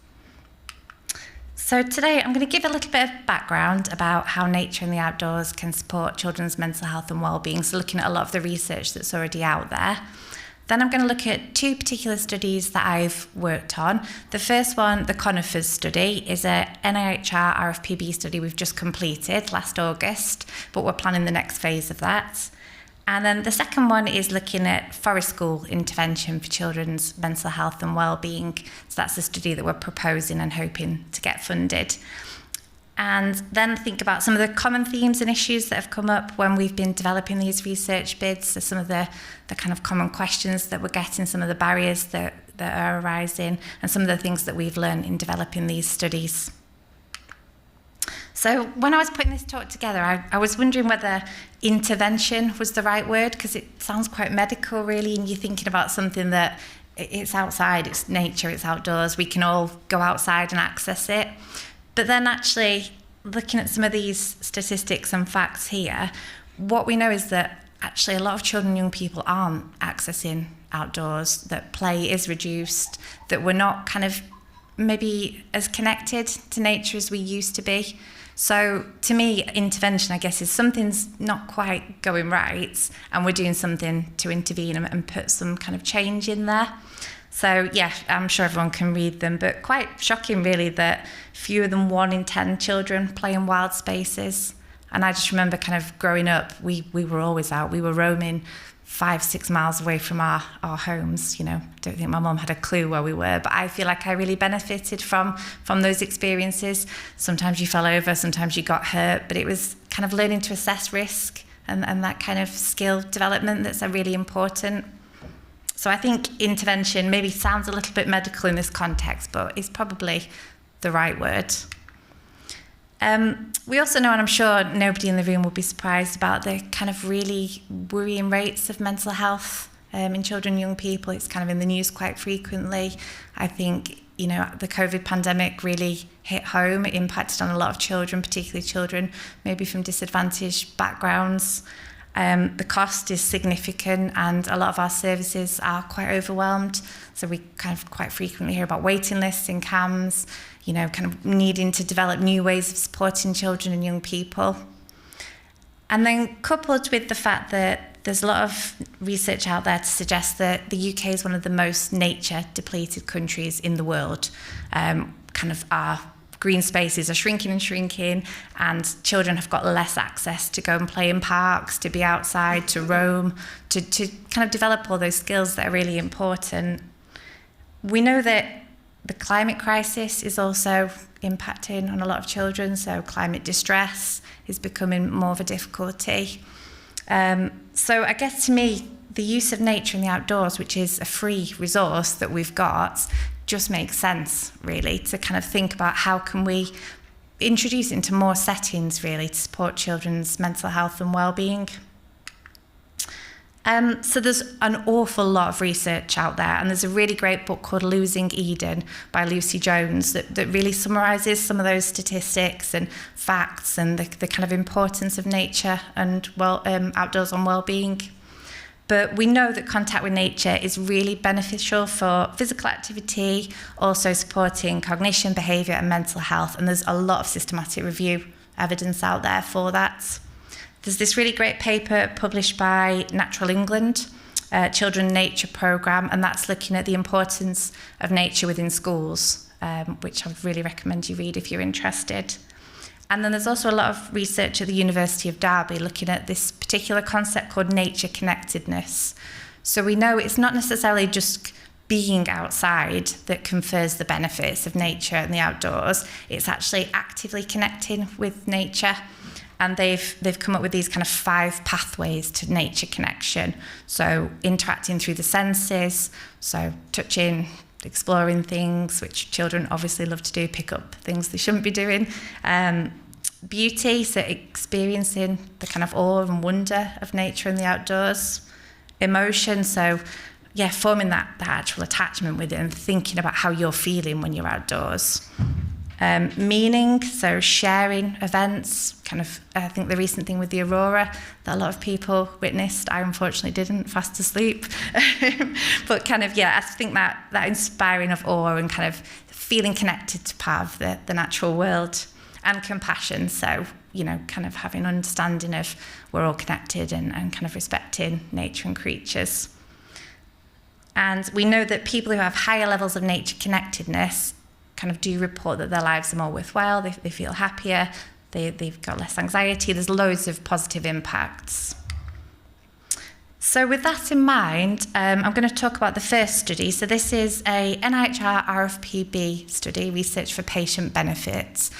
So today I'm going to give a little bit of background about how nature and the outdoors can support children's mental health and well-being, so looking at a lot of the research that's already out there. Then I'm going to look at two particular studies that I've worked on. The first one, the Conifers study, is a NIHR RFPB study we've just completed last August, but we're planning the next phase of that. And then the second one is looking at Forest School intervention for children's mental health and wellbeing. So that's a study that we're proposing and hoping to get funded. And then think about some of the common themes and issues that have come up when we've been developing these research bids. So some of the kind of common questions that we're getting, some of the barriers that are arising, and some of the things that we've learned in developing these studies. So when I was putting this talk together, I was wondering whether intervention was the right word, because it sounds quite medical, really, and you're thinking about something that it's outside, it's nature, it's outdoors, we can all go outside and access it. But then actually, looking at some of these statistics and facts here, what we know is that actually a lot of children and young people aren't accessing outdoors, that play is reduced, that we're not kind of maybe as connected to nature as we used to be. So to me, intervention, I guess, is something's not quite going right, and we're doing something to intervene and put some kind of change in there. So yeah, I'm sure everyone can read them, but quite shocking really that fewer than 1 in 10 children play in wild spaces. And I just remember kind of growing up, we were always out. We were roaming 5-6 miles away from our homes. You know, I don't think my mum had a clue where we were, but I feel like I really benefited from those experiences. Sometimes you fell over, sometimes you got hurt, but it was kind of learning to assess risk and that kind of skill development that's really important. So I think intervention maybe sounds a little bit medical in this context, but it's probably the right word. We also know, and I'm sure nobody in the room will be surprised about the kind of really worrying rates of mental health in children and young people. It's kind of in the news quite frequently. I think, you know, the COVID pandemic really hit home. It impacted on a lot of children, particularly children maybe from disadvantaged backgrounds. The cost is significant, and a lot of our services are quite overwhelmed. So we kind of quite frequently hear about waiting lists in CAMHS, you know, kind of needing to develop new ways of supporting children and young people. And then coupled with the fact that there's a lot of research out there to suggest that the UK is one of the most nature-depleted countries in the world. Kind of our green spaces are shrinking and shrinking, and children have got less access to go and play in parks, to be outside, to roam, to kind of develop all those skills that are really important. We know that the climate crisis is also impacting on a lot of children, so climate distress is becoming more of a difficulty. So I guess to me, the use of nature in the outdoors, which is a free resource that we've got, just makes sense, really, to kind of think about how can we introduce it into more settings, really, to support children's mental health and well-being. So there's an awful lot of research out there, and there's a really great book called Losing Eden by Lucy Jones that really summarises some of those statistics and facts and the kind of importance of nature and outdoors and well-being. But we know that contact with nature is really beneficial for physical activity, also supporting cognition, behaviour and mental health, and there's a lot of systematic review evidence out there for that. There's this really great paper published by Natural England, Children Nature Programme, and that's looking at the importance of nature within schools, which I would really recommend you read if you're interested. And then there's also a lot of research at the University of Derby looking at this particular concept called nature connectedness. So we know it's not necessarily just being outside that confers the benefits of nature and the outdoors. It's actually actively connecting with nature. And they've come up with these kind of 5 pathways to nature connection. So interacting through the senses, so touching, exploring things, which children obviously love to do, pick up things they shouldn't be doing. Beauty, so experiencing the kind of awe and wonder of nature and the outdoors. Emotion, so yeah, forming that actual attachment with it and thinking about how you're feeling when you're outdoors. Meaning, so sharing events, kind of, I think the recent thing with the Aurora that a lot of people witnessed, I unfortunately didn't, fast asleep. But kind of, yeah, I think that inspiring of awe and kind of feeling connected to part of the natural world. And compassion, so, you know, kind of having an understanding of we're all connected and kind of respecting nature and creatures. And we know that people who have higher levels of nature connectedness kind of do report that their lives are more worthwhile, they feel happier, they've got less anxiety, there's loads of positive impacts. So with that in mind, I'm going to talk about the first study. So this is a NIHR RFPB study, Research for Patient Benefits,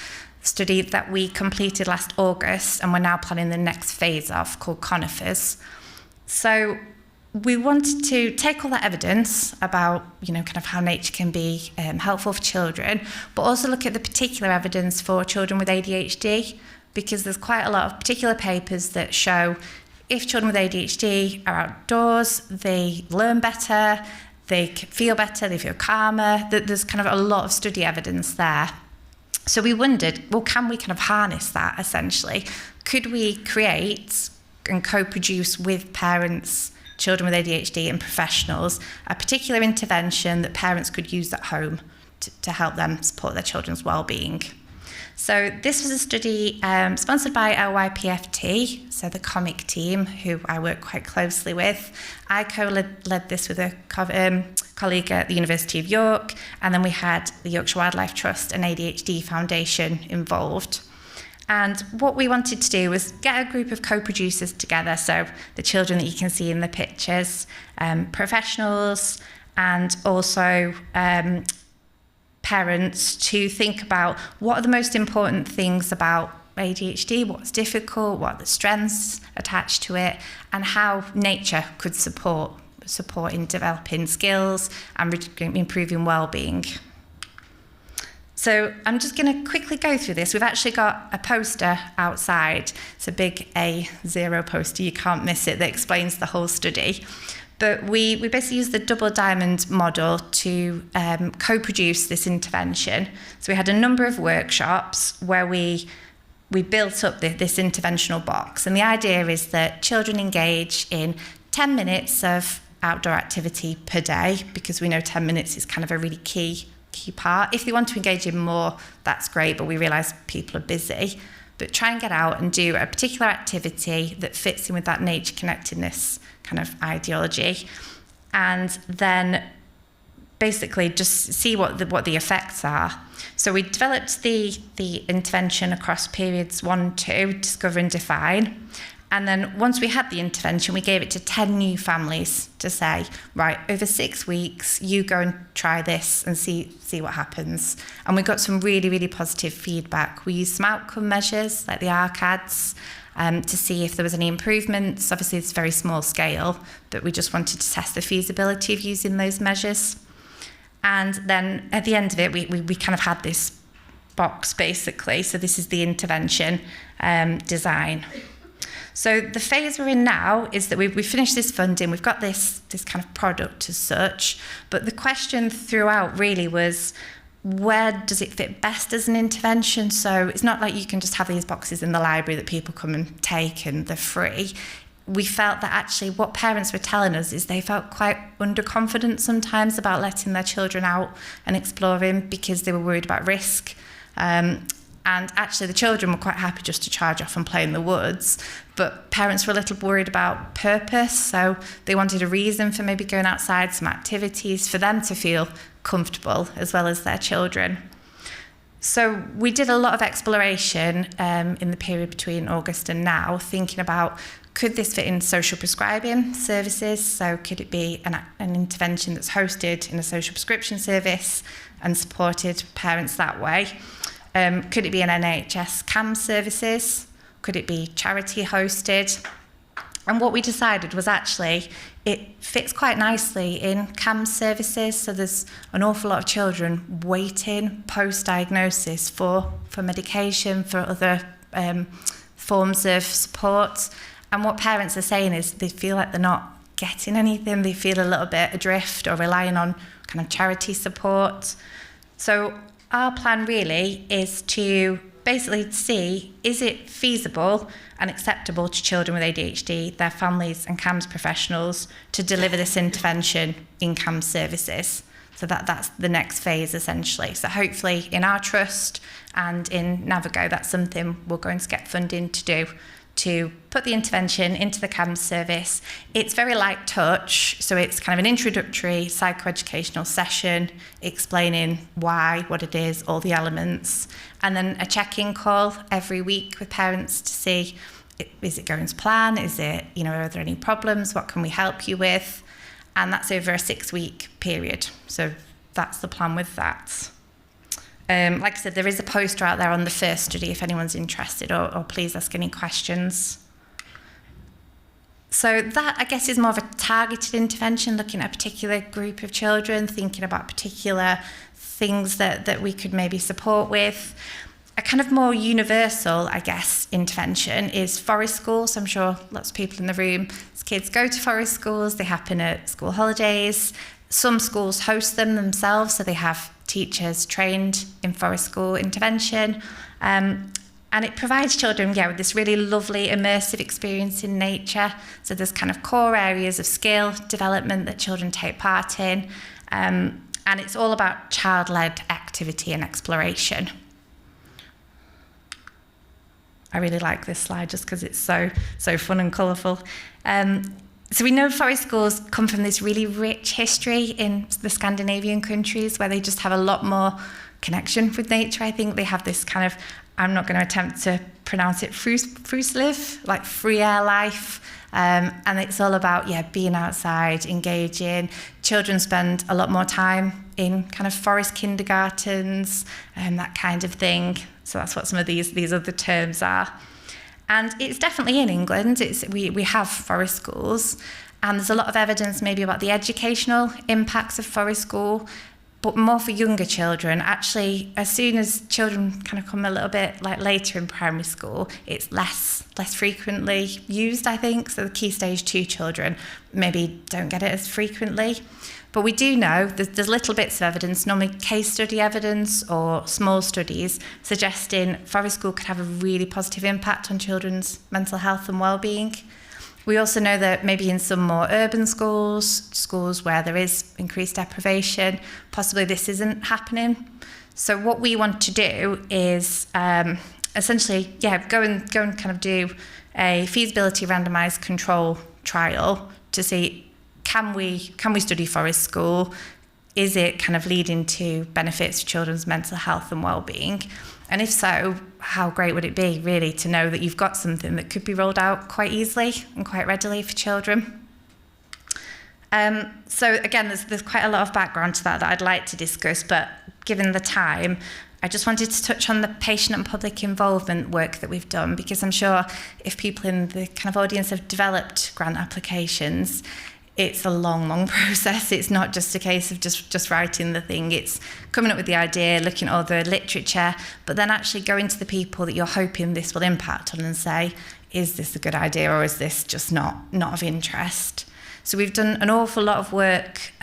study that we completed last August and we're now planning the next phase of, called Conifers. So we wanted to take all that evidence about, kind of how nature can be helpful for children, but also look at the particular evidence for children with ADHD, because there's quite a lot of particular papers that show if children with ADHD are outdoors, they learn better, they feel better, they feel calmer. There's kind of a lot of study evidence there. So we wondered, well, can we kind of harness that essentially? Could we create and co-produce with parents, children with ADHD and professionals, a particular intervention that parents could use at home to help them support their children's well-being? So this was a study sponsored by LYPFT, so the comic team, who I work quite closely with. I co-led this with a colleague at the University of York, and then we had the Yorkshire Wildlife Trust and ADHD Foundation involved. And what we wanted to do was get a group of co-producers together, so the children that you can see in the pictures, professionals, and also parents, to think about what are the most important things about ADHD, what's difficult, what are the strengths attached to it, and how nature could support in developing skills and improving well-being. So I'm just going to quickly go through this. We've actually got a poster outside. It's a big A0 poster, you can't miss it, that explains the whole study. But we basically used the double diamond model to co-produce this intervention. So we had a number of workshops where we built up this interventional box. And the idea is that children engage in 10 minutes of outdoor activity per day, because we know 10 minutes is kind of a really key part. If they want to engage in more, that's great, but we realise people are busy. But try and get out and do a particular activity that fits in with that nature connectedness kind of ideology, and then basically just see what the effects are. So we developed the intervention across periods 1, 2, discover and define. And then once we had the intervention, we gave it to 10 new families to say, right, over 6 weeks, you go and try this and see what happens. And we got some really, really positive feedback. We used some outcome measures like the ARCADS to see if there was any improvements. Obviously, it's very small scale, but we just wanted to test the feasibility of using those measures. And then at the end of it, we kind of had this box, basically. So this is the intervention design. So the phase we're in now is that we've finished this funding, we've got this kind of product as such, but the question throughout really was, where does it fit best as an intervention? So it's not like you can just have these boxes in the library that people come and take and they're free. We felt that actually what parents were telling us is they felt quite underconfident sometimes about letting their children out and exploring because they were worried about risk. And actually the children were quite happy just to charge off and play in the woods, but parents were a little worried about purpose, so they wanted a reason for maybe going outside, some activities for them to feel comfortable as well as their children. So we did a lot of exploration in the period between August and now, thinking about, could this fit in social prescribing services? So could it be an intervention that's hosted in a social prescription service and supported parents that way? Could it be an NHS CAM services? Could it be charity hosted? And what we decided was actually it fits quite nicely in CAM services. So there's an awful lot of children waiting post-diagnosis for medication, for other forms of support. And what parents are saying is they feel like they're not getting anything. They feel a little bit adrift or relying on kind of charity support. So our plan really is to basically see, is it feasible and acceptable to children with ADHD, their families and CAMHS professionals to deliver this intervention in CAMHS services? So that's the next phase essentially. So hopefully in our trust and in Navigo, that's something we're going to get funding to do, to put the intervention into the CAMHS service. It's very light touch, so it's kind of an introductory psychoeducational session explaining why, what it is, all the elements, and then a check-in call every week with parents to see, is it going to plan? Is it, are there any problems? What can we help you with? And that's over a 6-week period. So that's the plan with that. Like I said, there is a poster out there on the first study if anyone's interested, or please ask any questions. So that, I guess, is more of a targeted intervention, looking at a particular group of children, thinking about particular things that we could maybe support with. A kind of more universal, I guess, intervention is forest schools. I'm sure lots of people in the room, as kids go to forest schools, they happen at school holidays. Some schools host them themselves, so they have teachers trained in forest school intervention. And it provides children, with this really lovely immersive experience in nature. So there's kind of core areas of skill development that children take part in. And it's all about child-led activity and exploration. I really like this slide just because it's so fun and colourful. So we know forest schools come from this really rich history in the Scandinavian countries where they just have a lot more connection with nature. I think they have this kind of, I'm not going to attempt to pronounce it, frusliv, like free air life. And it's all about, being outside, engaging. Children spend a lot more time in kind of forest kindergartens and that kind of thing. So that's what some of these other terms are. And it's definitely in England. We have forest schools, and there's a lot of evidence maybe about the educational impacts of forest school, but more for younger children. Actually, as soon as children kind of come a little bit like later in primary school, it's less frequently used, I think. So the Key Stage 2 children maybe don't get it as frequently. But we do know there's little bits of evidence, normally case study evidence or small studies, suggesting forest school could have a really positive impact on children's mental health and well-being. We also know that maybe in some more urban schools where there is increased deprivation, possibly this isn't happening. So what we want to do is essentially, go and kind of do a feasibility randomised control trial to see, can we study forest school? Is it kind of leading to benefits for children's mental health and well-being? And if so, how great would it be really to know that you've got something that could be rolled out quite easily and quite readily for children? So again, there's quite a lot of background to that I'd like to discuss, but given the time, I just wanted to touch on the patient and public involvement work that we've done, because I'm sure if people in the kind of audience have developed grant applications, it's a long process. It's not just a case of just writing the thing. It's coming up with the idea, looking at all the literature, but then actually going to the people that you're hoping this will impact on and say, is this a good idea or is this just not of interest? So we've done an awful lot of work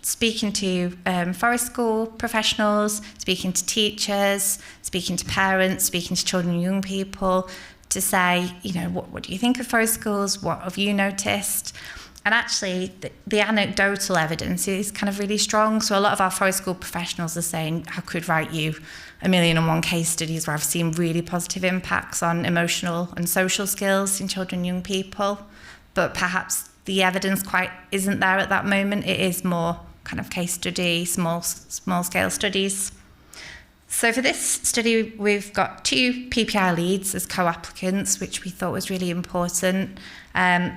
speaking to forest school professionals, speaking to teachers, speaking to parents, speaking to children and young people to say, what do you think of forest schools? What have you noticed? And actually, the anecdotal evidence is kind of really strong. So a lot of our forest school professionals are saying, I could write you 1,001 case studies where I've seen really positive impacts on emotional and social skills in children and young people. But perhaps the evidence quite isn't there at that moment. It is more kind of case study, small scale studies. So for this study, we've got 2 PPI leads as co-applicants, which we thought was really important.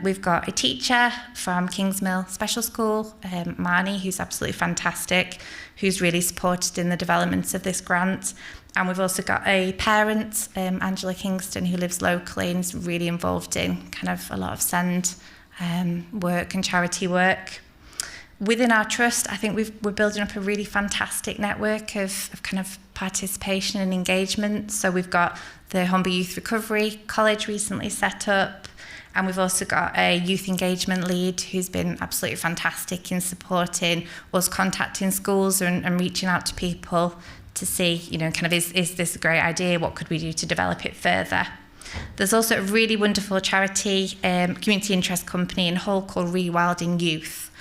We've got a teacher from Kingsmill Special School, Marnie, who's absolutely fantastic, who's really supported in the development of this grant. And we've also got a parent, Angela Kingston, who lives locally and is really involved in kind of a lot of SEND work and charity work. Within our trust, I think we're building up a really fantastic network of kind of participation and engagement. So we've got the Humber Youth Recovery College recently set up, and we've also got a youth engagement lead who's been absolutely fantastic in supporting us contacting schools and reaching out to people to see, kind of is this a great idea? What could we do to develop it further? There's also a really wonderful charity, community interest company in Hull called Rewilding Youth.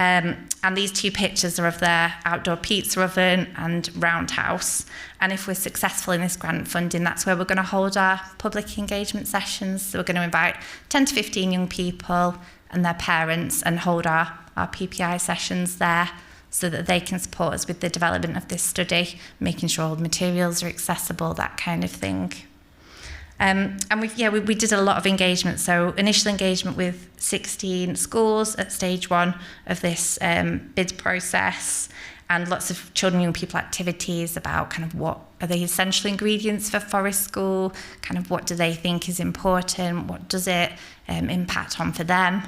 And these two pictures are of their outdoor pizza oven and roundhouse. And if we're successful in this grant funding, that's where we're going to hold our public engagement sessions. So we're going to invite 10 to 15 young people and their parents and hold our PPI sessions there so that they can support us with the development of this study, making sure all the materials are accessible, that kind of thing. And we did a lot of engagement. So initial engagement with 16 schools at stage 1 of this bid process, and lots of children and young people activities about kind of what are the essential ingredients for Forest School, kind of what do they think is important, what does it impact on for them.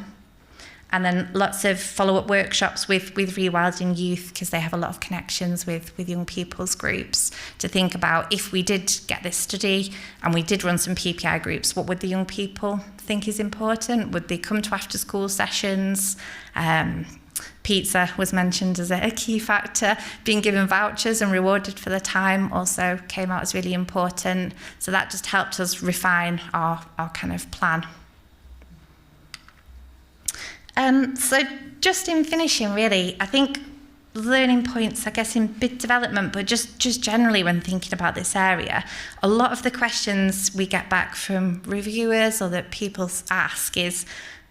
And then lots of follow-up workshops with Rewilding Youth, because they have a lot of connections with young people's groups, to think about if we did get this study and we did run some PPI groups, what would the young people think is important? Would they come to after-school sessions? Pizza was mentioned as a key factor. Being given vouchers and rewarded for the time also came out as really important. So that just helped us refine our kind of plan. So just in finishing, really, I think learning points, I guess, in bid development, but just generally when thinking about this area, a lot of the questions we get back from reviewers or that people ask is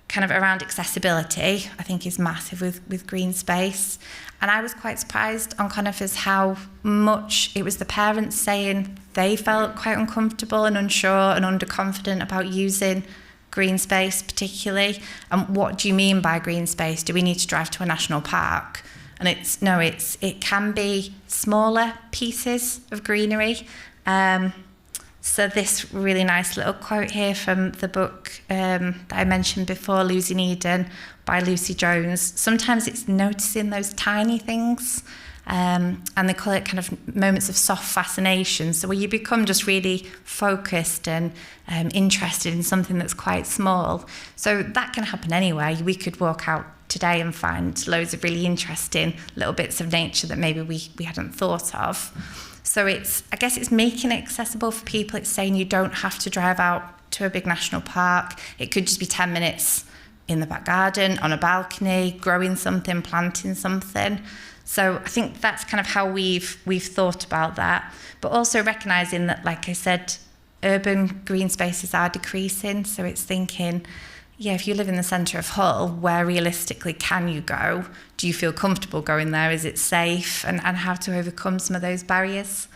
kind of around accessibility, I think is massive with green space. And I was quite surprised on Conifers how much it was the parents saying they felt quite uncomfortable and unsure and underconfident about using green space particularly. And what do you mean by green space? Do we need to drive to a national park? And it can be smaller pieces of greenery. So this really nice little quote here from the book that I mentioned before, Losing Eden by Lucy Jones. Sometimes it's noticing those tiny things, and they call it kind of moments of soft fascination. So where you become just really focused and interested in something that's quite small. So that can happen anywhere. We could walk out today and find loads of really interesting little bits of nature that maybe we hadn't thought of. So I guess it's making it accessible for people. It's saying you don't have to drive out to a big national park. It could just be 10 minutes in the back garden, on a balcony, growing something, planting something. So I think that's kind of how we've thought about that. But also recognising that, like I said, urban green spaces are decreasing. So it's thinking, if you live in the centre of Hull, where realistically can you go? Do you feel comfortable going there? Is it safe? And how to overcome some of those barriers.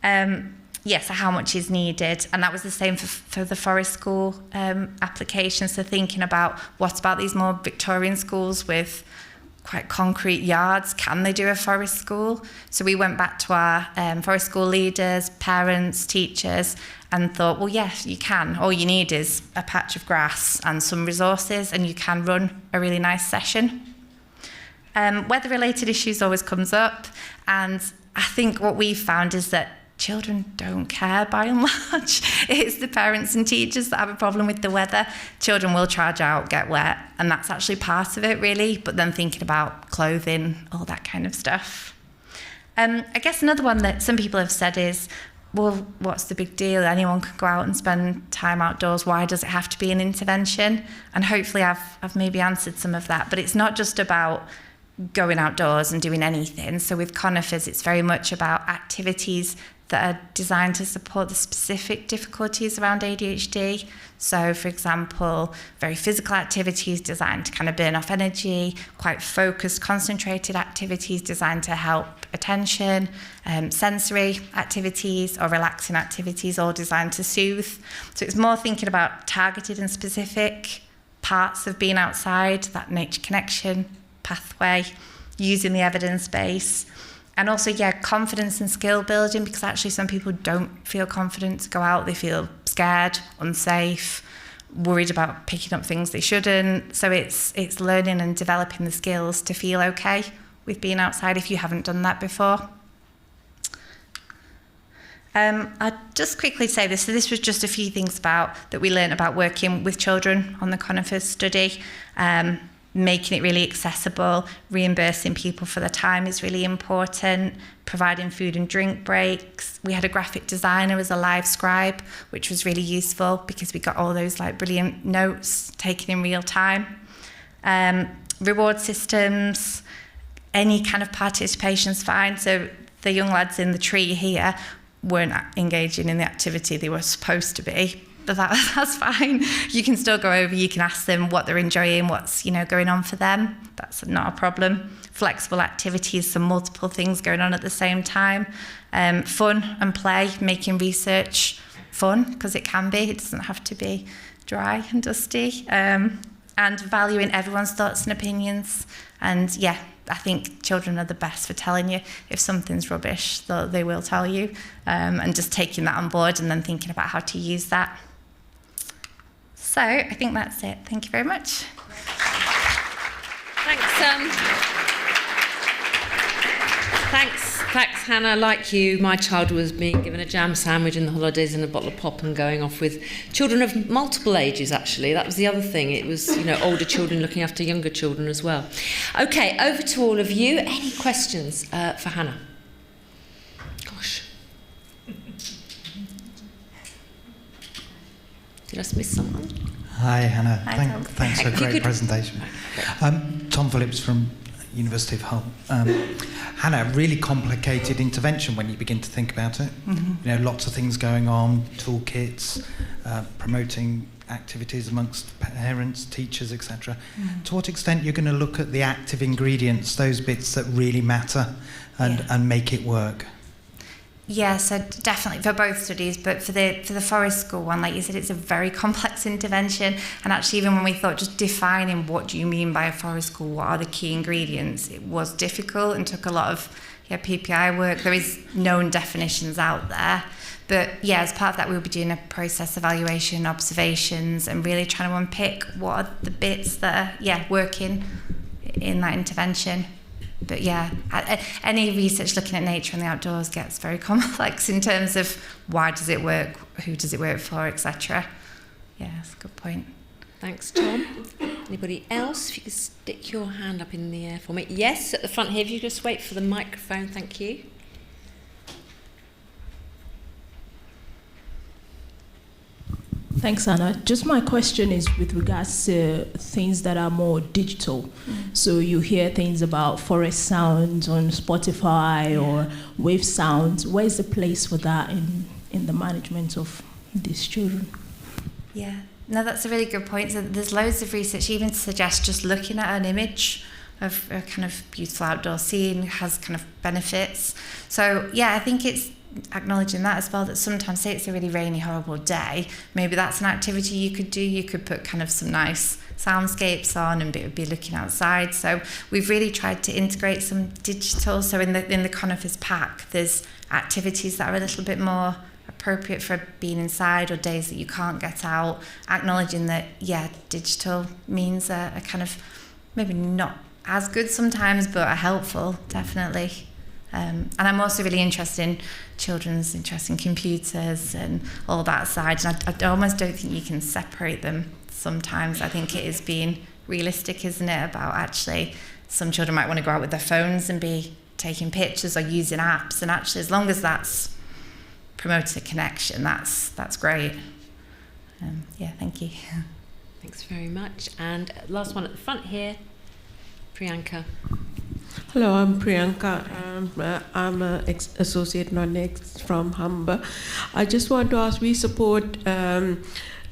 So how much is needed? And that was the same for the Forest School application. So thinking about what about these more Victorian schools with quite concrete yards? Can they do a forest school? So we went back to our forest school leaders, parents, teachers, and thought, well, yes, you can. All you need is a patch of grass and some resources, and you can run a really nice session. Weather-related issues always comes up, and I think what we've found is that children don't care by and large. It's the parents and teachers that have a problem with the weather. Children will charge out, get wet, and that's actually part of it, really. But then thinking about clothing, all that kind of stuff. I guess another one that some people have said is, well, what's the big deal? Anyone can go out and spend time outdoors. Why does it have to be an intervention? And hopefully I've maybe answered some of that. But it's not just about going outdoors and doing anything. So with Conifers, it's very much about activities that are designed to support the specific difficulties around ADHD. So, for example, very physical activities designed to kind of burn off energy, quite focused, concentrated activities designed to help attention, sensory activities or relaxing activities, all designed to soothe. So it's more thinking about targeted and specific parts of being outside, that nature connection pathway, using the evidence base. And also, confidence and skill building, because actually some people don't feel confident to go out. They feel scared, unsafe, worried about picking up things they shouldn't. So it's learning and developing the skills to feel okay with being outside if you haven't done that before. I'll just quickly say this. So this was just a few things that we learned about working with children on the Conifers study. Making it really accessible, reimbursing people for their time is really important, providing food and drink breaks. We had a graphic designer as a live scribe, which was really useful because we got all those brilliant notes taken in real time. reward systems, any kind of participation's fine. So the young lads in the tree here weren't engaging in the activity they were supposed to be, but that's fine. You can still go over, you can ask them what they're enjoying, what's going on for them. That's not a problem. Flexible activities, so multiple things going on at the same time. Fun and play, making research fun, because it can be. It doesn't have to be dry and dusty. And valuing everyone's thoughts and opinions. And yeah, I think children are the best for telling you if something's rubbish, they will tell you. And just taking that on board and then thinking about how to use that. So I think that's it. Thank you very much. Thanks, Hannah. Like you, my child was being given a jam sandwich in the holidays and a bottle of pop and going off with children of multiple ages, actually. That was the other thing. It was, older children looking after younger children as well. Okay, over to all of you. Any questions for Hannah? Gosh. Did I miss someone? Hi, Hannah. Hi, Thanks for a great presentation. Tom Phillips from University of Hull. Hannah, really complicated intervention when you begin to think about it. Mm-hmm. Lots of things going on, toolkits, promoting activities amongst parents, teachers, etc. Mm-hmm. To what extent you're going to look at the active ingredients, those bits that really matter, and make it work? Yeah, so definitely for both studies, but for the Forest School one, like you said, it's a very complex intervention. And actually, even when we thought just defining what do you mean by a Forest School, what are the key ingredients, it was difficult and took a lot of PPI work. There is known definitions out there. But yeah, as part of that, we'll be doing a process evaluation, observations, and really trying to unpick what are the bits that are working in that intervention. But yeah, any research looking at nature and the outdoors gets very complex in terms of why does it work, who does it work for, etc. Yeah, that's a good point. Thanks, Tom. Anybody else? If you could stick your hand up in the air for me. Yes, at the front here. If you just wait for the microphone, thank you. Thanks, Anna. Just my question is with regards to things that are more digital. So you hear things about forest sounds on Spotify or wave sounds. Where's the place for that in the management of these children? Yeah, no, that's a really good point. So there's loads of research even to suggest just looking at an image of a kind of beautiful outdoor scene has kind of benefits. So yeah, I think it's acknowledging that as well, that sometimes, say it's a really rainy, horrible day, maybe that's an activity you could do. You could put kind of some nice soundscapes on and be looking outside. So we've really tried to integrate some digital. So in the Conifers pack, there's activities that are a little bit more appropriate for being inside or days that you can't get out, acknowledging that, digital means are kind of maybe not as good sometimes, but are helpful, definitely. And I'm also really interested in children's interest in computers and all that side. And I almost don't think you can separate them sometimes. I think it is being realistic, isn't it, about actually some children might want to go out with their phones and be taking pictures or using apps. And actually, as long as that's promoting a connection, that's great. Thank you. Thanks very much. And last one at the front here, Priyanka. Hello, I'm Priyanka. I'm an associate non-ex from Humber. I just want to ask, we support a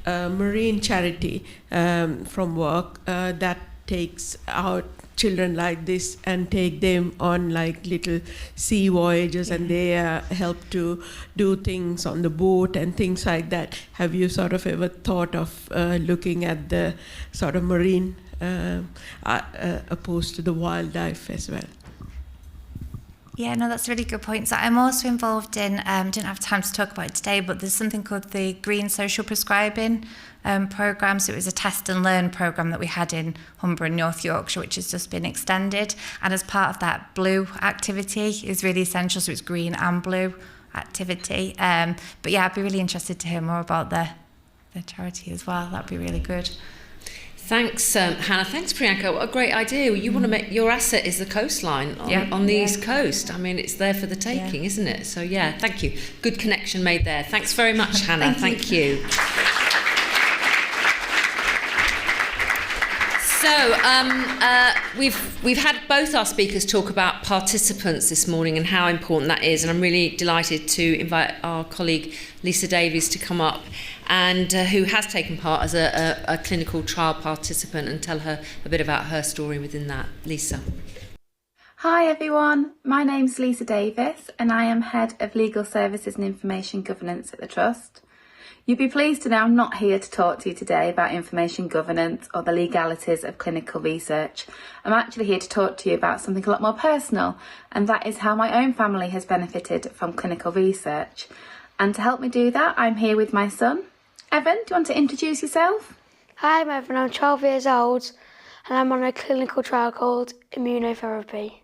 marine charity from work that takes out children like this and take them on like little sea voyages, and they help to do things on the boat and things like that. Have you sort of ever thought of looking at the sort of marine opposed to the wildlife as well? Yeah, no, that's a really good point. So I'm also involved in, didn't have time to talk about it today, but there's something called the Green Social Prescribing programme. So it was a test and learn programme that we had in Humber and North Yorkshire, which has just been extended. And as part of that, blue activity is really essential. So it's green and blue activity. But yeah, I'd be really interested to hear more about the charity as well. That'd be really good. Thanks, Hannah. Thanks, Priyanka. What a great idea. You want to make your asset is the coastline on the East Coast. I mean, it's there for the taking, isn't it? So, yeah, thank you. Good connection made there. Thanks very much, Hannah. Thank you. We've had both our speakers talk about participants this morning and how important that is, and I'm really delighted to invite our colleague Lisa Davies to come up, and who has taken part as a clinical trial participant, and tell her a bit about her story within that. Lisa. Hi everyone, my name's Lisa Davis and I am Head of Legal Services and Information Governance at the Trust. You'll be pleased to know I'm not here to talk to you today about information governance or the legalities of clinical research. I'm actually here to talk to you about something a lot more personal, and that is how my own family has benefited from clinical research. And to help me do that, I'm here with my son. Evan, do you want to introduce yourself? Hi, I'm Evan, I'm 12 years old and I'm on a clinical trial called immunotherapy.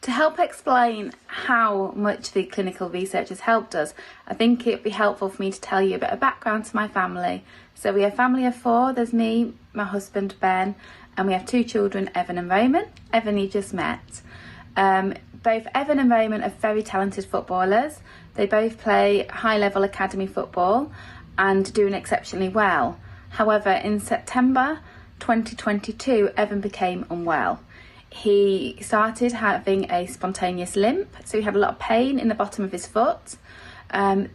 To help explain how much the clinical research has helped us, I think it'd be helpful for me to tell you a bit of background to my family. So we are a family of 4. There's me, my husband Ben, and we have 2 children, Evan and Roman. Evan you just met. Both Evan and Roman are very talented footballers. They both play high-level academy football and doing exceptionally well. However, in September 2022, Evan became unwell. He started having a spontaneous limp, so he had a lot of pain in the bottom of his foot. Over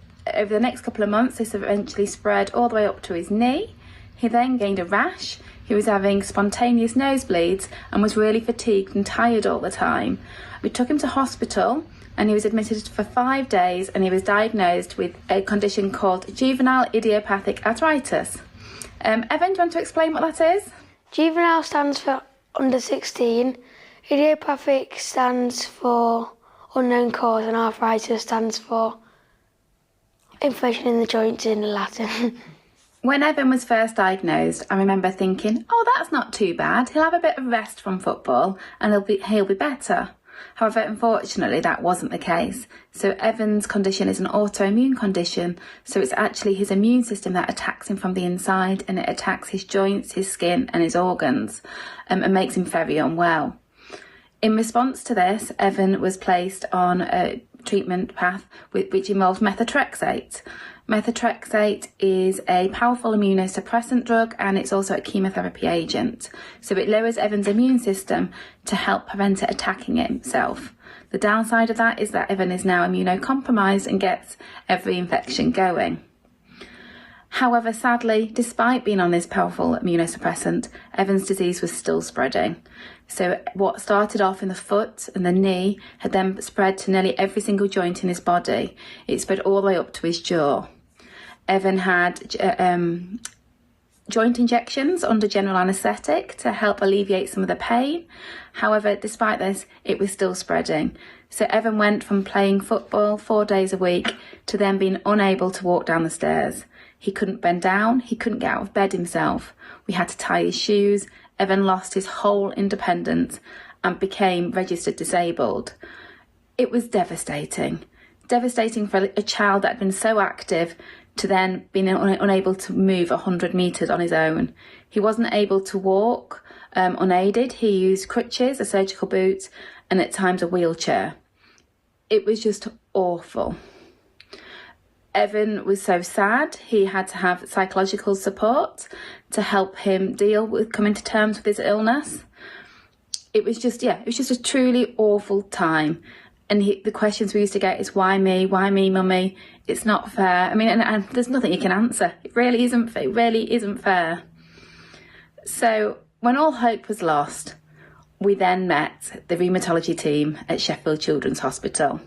the next couple of months, this eventually spread all the way up to his knee. He then gained a rash. He was having spontaneous nosebleeds and was really fatigued and tired all the time. We took him to hospital and he was admitted for 5 days, and he was diagnosed with a condition called juvenile idiopathic arthritis. Evan, do you want to explain what that is? Juvenile stands for under 16, idiopathic stands for unknown cause, and arthritis stands for inflammation in the joints in Latin. When Evan was first diagnosed, I remember thinking, oh, that's not too bad. He'll have a bit of rest from football and he'll be better. However, unfortunately, that wasn't the case. So Evan's condition is an autoimmune condition, so it's actually his immune system that attacks him from the inside, and it attacks his joints, his skin and his organs, and makes him very unwell. In response to this, Evan was placed on a treatment path which involved methotrexate. Methotrexate is a powerful immunosuppressant drug, and it's also a chemotherapy agent. So it lowers Evan's immune system to help prevent it attacking himself. The downside of that is that Evan is now immunocompromised and gets every infection going. However, sadly, despite being on this powerful immunosuppressant, Evan's disease was still spreading. So what started off in the foot and the knee had then spread to nearly every single joint in his body. It spread all the way up to his jaw. Evan had joint injections under general anaesthetic to help alleviate some of the pain. However, despite this, it was still spreading. So Evan went from playing football 4 days a week to then being unable to walk down the stairs. He couldn't bend down, he couldn't get out of bed himself. We had to tie his shoes. Evan lost his whole independence and became registered disabled. It was devastating. Devastating for a child that had been so active to then being unable to move 100 metres on his own. He wasn't able to walk unaided. He used crutches, a surgical boot, and at times a wheelchair. It was just awful. Evan was so sad. He had to have psychological support to help him deal with coming to terms with his illness. It was just a truly awful time. And the questions we used to get is, why me, mummy? It's not fair. I mean, and there's nothing you can answer. It really isn't fair. So when all hope was lost, we then met the rheumatology team at Sheffield Children's Hospital.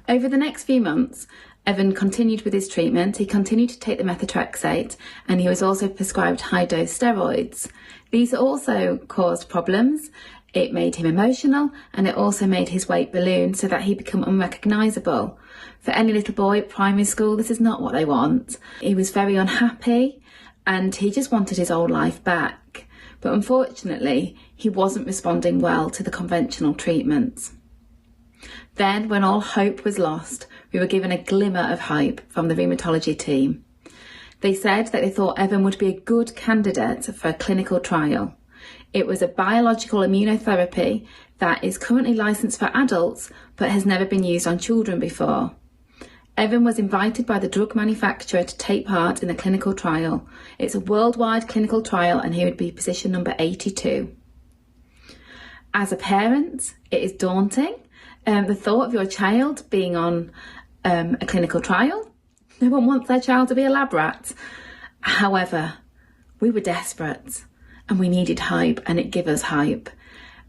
Over the next few months, Evan continued with his treatment. He continued to take the methotrexate, and he was also prescribed high-dose steroids. These also caused problems. It made him emotional, and it also made his weight balloon so that he became unrecognisable. For any little boy at primary school, this is not what they want. He was very unhappy, and he just wanted his old life back. But unfortunately, he wasn't responding well to the conventional treatments. Then, when all hope was lost, we were given a glimmer of hope from the rheumatology team. They said that they thought Evan would be a good candidate for a clinical trial. It was a biological immunotherapy that is currently licensed for adults but has never been used on children before. Evan was invited by the drug manufacturer to take part in the clinical trial. It's a worldwide clinical trial, and he would be position number 82. As a parent, it is daunting. The thought of your child being on a clinical trial. No one wants their child to be a lab rat. However, we were desperate and we needed hype, and it gave us hype.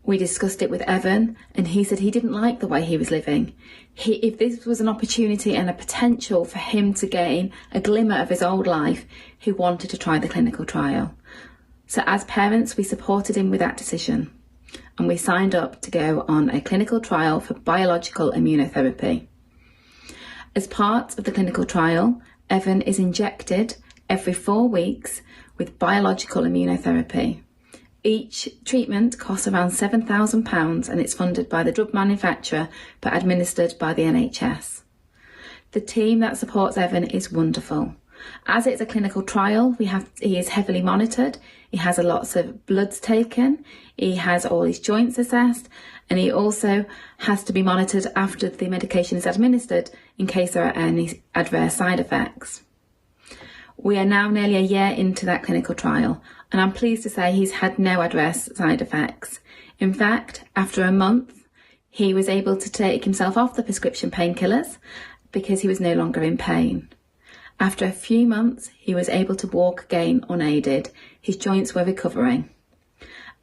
We discussed it with Evan, and he said he didn't like the way he was living. If this was an opportunity and a potential for him to gain a glimmer of his old life, he wanted to try the clinical trial. So as parents, we supported him with that decision, and we signed up to go on a clinical trial for biological immunotherapy. As part of the clinical trial, Evan is injected every 4 weeks with biological immunotherapy. Each treatment costs around £7,000 and it's funded by the drug manufacturer but administered by the NHS. The team that supports Evan is wonderful. As it's a clinical trial, he is heavily monitored. He has lots of bloods taken. He has all his joints assessed, and he also has to be monitored after the medication is administered in case there are any adverse side effects. We are now nearly a year into that clinical trial, and I'm pleased to say he's had no adverse side effects. In fact, after a month, he was able to take himself off the prescription painkillers because he was no longer in pain. After a few months, he was able to walk again unaided. His joints were recovering.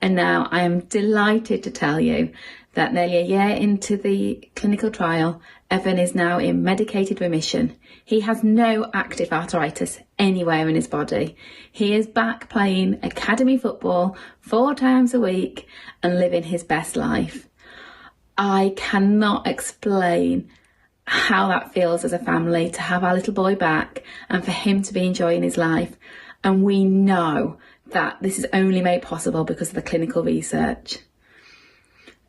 And now I am delighted to tell you that nearly a year into the clinical trial, Evan is now in medicated remission. He has no active arthritis anywhere in his body. He is back playing academy football 4 times a week and living his best life. I cannot explain how that feels as a family to have our little boy back and for him to be enjoying his life. And we know that this is only made possible because of the clinical research.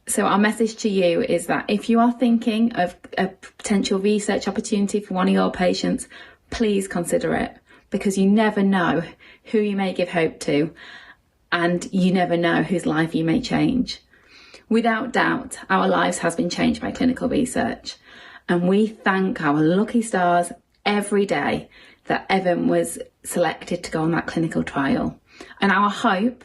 So our message to you is that if you are thinking of a potential research opportunity for one of your patients, please consider it, because you never know who you may give hope to, and you never know whose life you may change. Without doubt, our lives has been changed by clinical research. And we thank our lucky stars every day that Evan was selected to go on that clinical trial. And our hope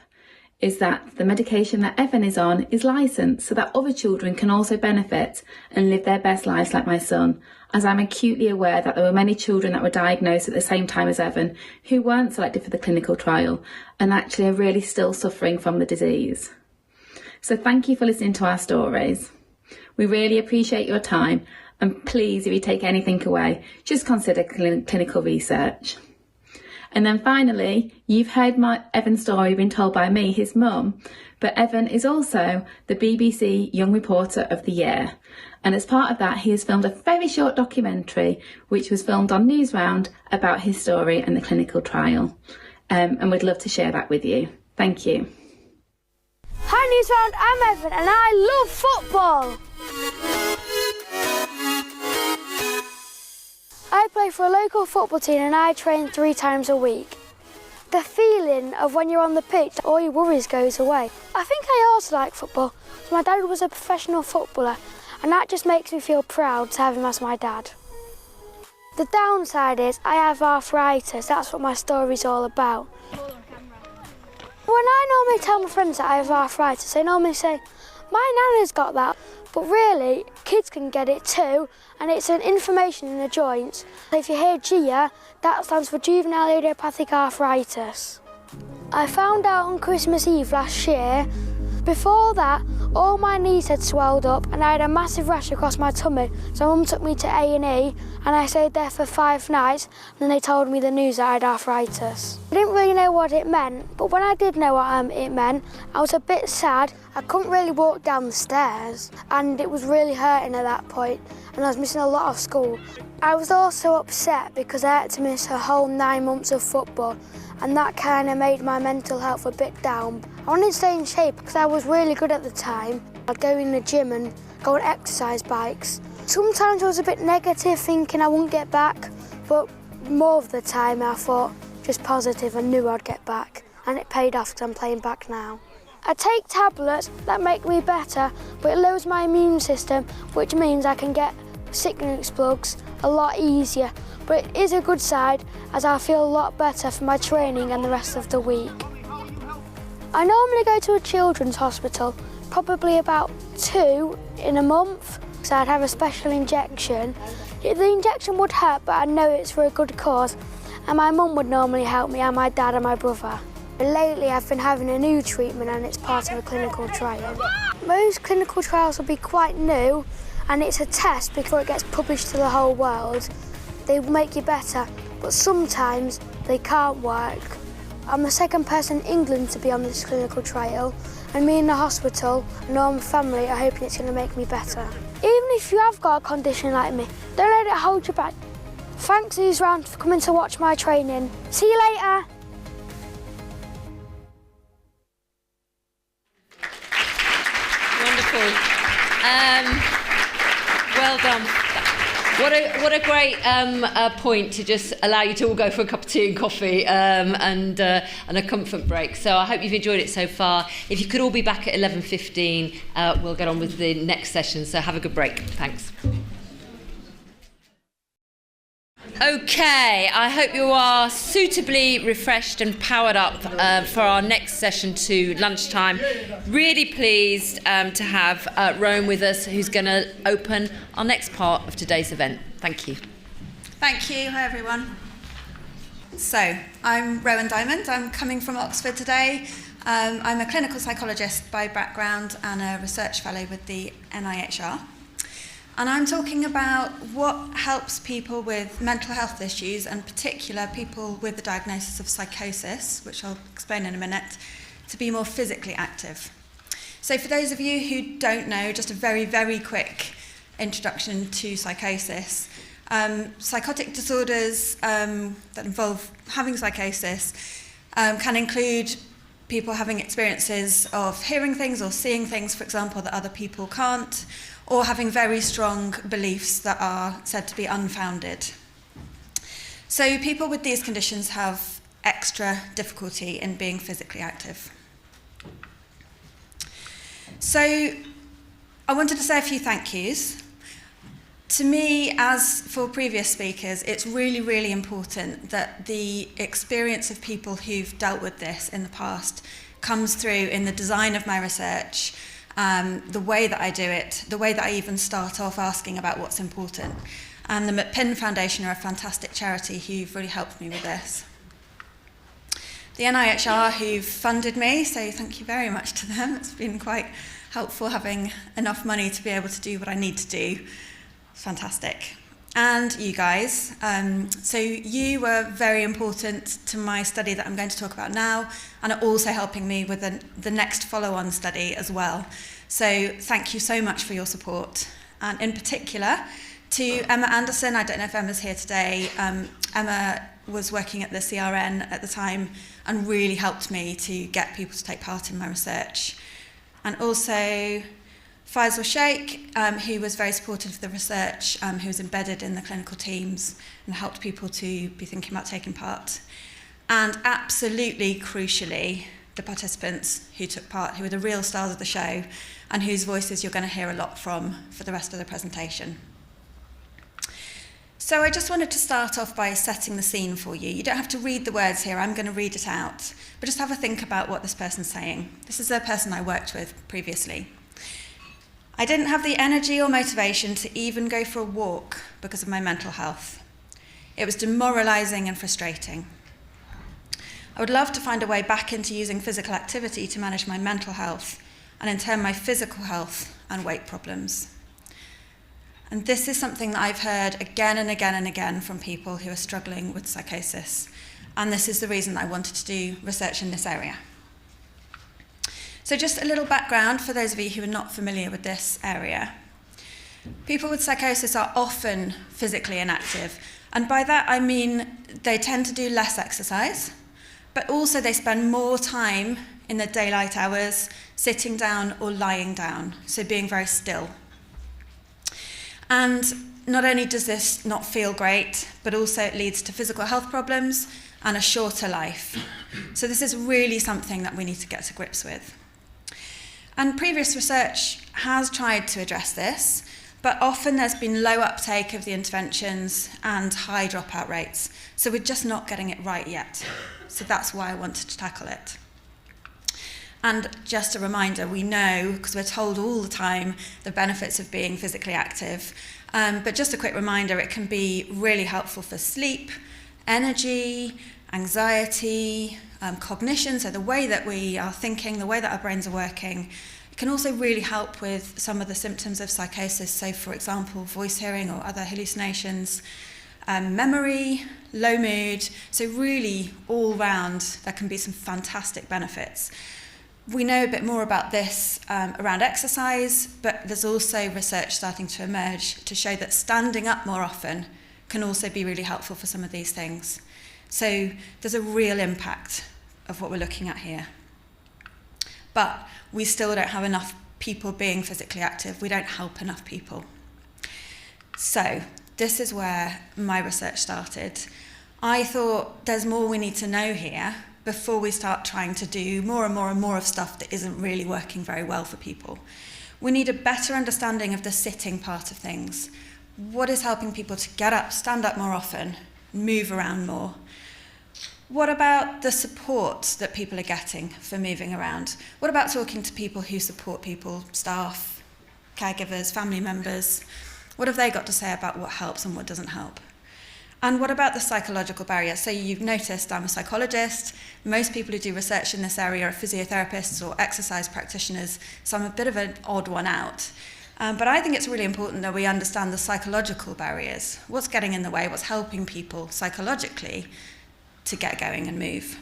is that the medication that Evan is on is licensed so that other children can also benefit and live their best lives like my son, as I'm acutely aware that there were many children that were diagnosed at the same time as Evan who weren't selected for the clinical trial and actually are really still suffering from the disease. So thank you for listening to our stories. We really appreciate your time. And please, if you take anything away, just consider clinical research. And then finally, you've heard Evan's story being told by me, his mum, but Evan is also the BBC Young Reporter of the Year. And as part of that, he has filmed a very short documentary, which was filmed on Newsround, about his story and the clinical trial. And we'd love to share that with you. Thank you. Hi Newsround, I'm Evan and I love football. I play for a local football team and I train 3 times a week. The feeling of when you're on the pitch, all your worries goes away. I think I also like football. My dad was a professional footballer and that just makes me feel proud to have him as my dad. The downside is I have arthritis, that's what my story's all about. When I normally tell my friends that I have arthritis, they normally say, my nana's got that. But really, kids can get it too, and it's an inflammation in the joints. If you hear GIA, that stands for juvenile idiopathic arthritis. I found out on Christmas Eve last year. Before that, all my knees had swelled up and I had a massive rash across my tummy, so Mum took me to A&E and I stayed there for 5 nights and then they told me the news that I had arthritis. I didn't really know what it meant, but when I did know what it meant, I was a bit sad. I couldn't really walk down the stairs and it was really hurting at that point and I was missing a lot of school. I was also upset because I had to miss a whole 9 months of football and that kind of made my mental health a bit down. I wanted to stay in shape because I was really good at the time. I'd go in the gym and go on exercise bikes. Sometimes I was a bit negative thinking I wouldn't get back, but more of the time I thought just positive and knew I'd get back. And it paid off because I'm playing back now. I take tablets that make me better, but it lowers my immune system, which means I can get sickness bugs a lot easier. But it is a good side as I feel a lot better for my training and the rest of the week. I normally go to a children's hospital, probably about 2 in a month. So I'd have a special injection. The injection would hurt, but I know it's for a good cause. And my mum would normally help me, and my dad and my brother. And lately I've been having a new treatment, and it's part of a clinical trial. Most clinical trials will be quite new, and it's a test before it gets published to the whole world. They make you better, but sometimes they can't work. I'm the second person in England to be on this clinical trial, and me in the hospital and all my family are hoping it's going to make me better. Even if you have got a condition like me, don't let it hold you back. Thanks, Who's Round, for coming to watch my training. See you later. Wonderful. Well done. What a great point to just allow you to all go for a cup of tea and coffee and a comfort break. So I hope you've enjoyed it so far. If you could all be back at 11:15, we'll get on with the next session. So have a good break. Thanks. Okay, I hope you are suitably refreshed and powered up for our next session to lunchtime. Really pleased to have Rowan with us, who's going to open our next part of today's event. Thank you. Thank you. Hi, everyone. So, I'm Rowan Diamond. I'm coming from Oxford today. I'm a clinical psychologist by background and a research fellow with the NIHR. And I'm talking about what helps people with mental health issues, and in particular people with the diagnosis of psychosis, which I'll explain in a minute, to be more physically active. So for those of you who don't know, just a very, very quick introduction to psychosis. Psychotic disorders that involve having psychosis can include people having experiences of hearing things or seeing things, for example, that other people can't, or having very strong beliefs that are said to be unfounded. So people with these conditions have extra difficulty in being physically active. So I wanted to say a few thank yous. To me, as for previous speakers, it's really, really important that the experience of people who've dealt with this in the past comes through in the design of my research, the way that I do it, the way that I even start off asking about what's important. And the McPinn Foundation are a fantastic charity who've really helped me with this. The NIHR who've funded me, so thank you very much to them. It's been quite helpful having enough money to be able to do what I need to do. It's fantastic. And you guys. So you were very important to my study that I'm going to talk about now, and are also helping me with the next follow-on study as well. So thank you so much for your support. And in particular, to Emma Anderson, I don't know if Emma's here today. Emma was working at the CRN at the time and really helped me to get people to take part in my research. And also Faisal Sheikh, who was very supportive of the research, who was embedded in the clinical teams and helped people to be thinking about taking part. And absolutely crucially, the participants who took part, who were the real stars of the show, and whose voices you're going to hear a lot from for the rest of the presentation. So I just wanted to start off by setting the scene for you. You don't have to read the words here, I'm going to read it out, but just have a think about what this person's saying. This is a person I worked with previously. I didn't have the energy or motivation to even go for a walk because of my mental health. It was demoralising and frustrating. I would love to find a way back into using physical activity to manage my mental health, and in turn my physical health and weight problems. And this is something that I've heard again and again and again from people who are struggling with psychosis. And this is the reason I wanted to do research in this area. So just a little background for those of you who are not familiar with this area. People with psychosis are often physically inactive. And by that I mean they tend to do less exercise, but also they spend more time in the daylight hours sitting down or lying down, so being very still. And not only does this not feel great, but also it leads to physical health problems and a shorter life. So this is really something that we need to get to grips with. And previous research has tried to address this, but often there's been low uptake of the interventions and high dropout rates. So we're just not getting it right yet. So that's why I wanted to tackle it. And just a reminder, we know, because we're told all the time, the benefits of being physically active. But just a quick reminder, it can be really helpful for sleep, energy, anxiety, cognition, so the way that we are thinking, the way that our brains are working. It can also really help with some of the symptoms of psychosis, so for example, voice hearing or other hallucinations, memory, low mood. So really, all round, there can be some fantastic benefits. We know a bit more about this around exercise, but there's also research starting to emerge to show that standing up more often can also be really helpful for some of these things. So there's a real impact of what we're looking at here. But we still don't have enough people being physically active. We don't help enough people. So this is where my research started. I thought there's more we need to know here before we start trying to do more and more and more of stuff that isn't really working very well for people. We need a better understanding of the sitting part of things. What is helping people to get up, stand up more often, move around more? What about the support that people are getting for moving around? What about talking to people who support people, staff, caregivers, family members? What have they got to say about what helps and what doesn't help? And what about the psychological barrier? So you've noticed I'm a psychologist. Most people who do research in this area are physiotherapists or exercise practitioners, so I'm a bit of an odd one out. But I think it's really important that we understand the psychological barriers. What's getting in the way? What's helping people psychologically to get going and move?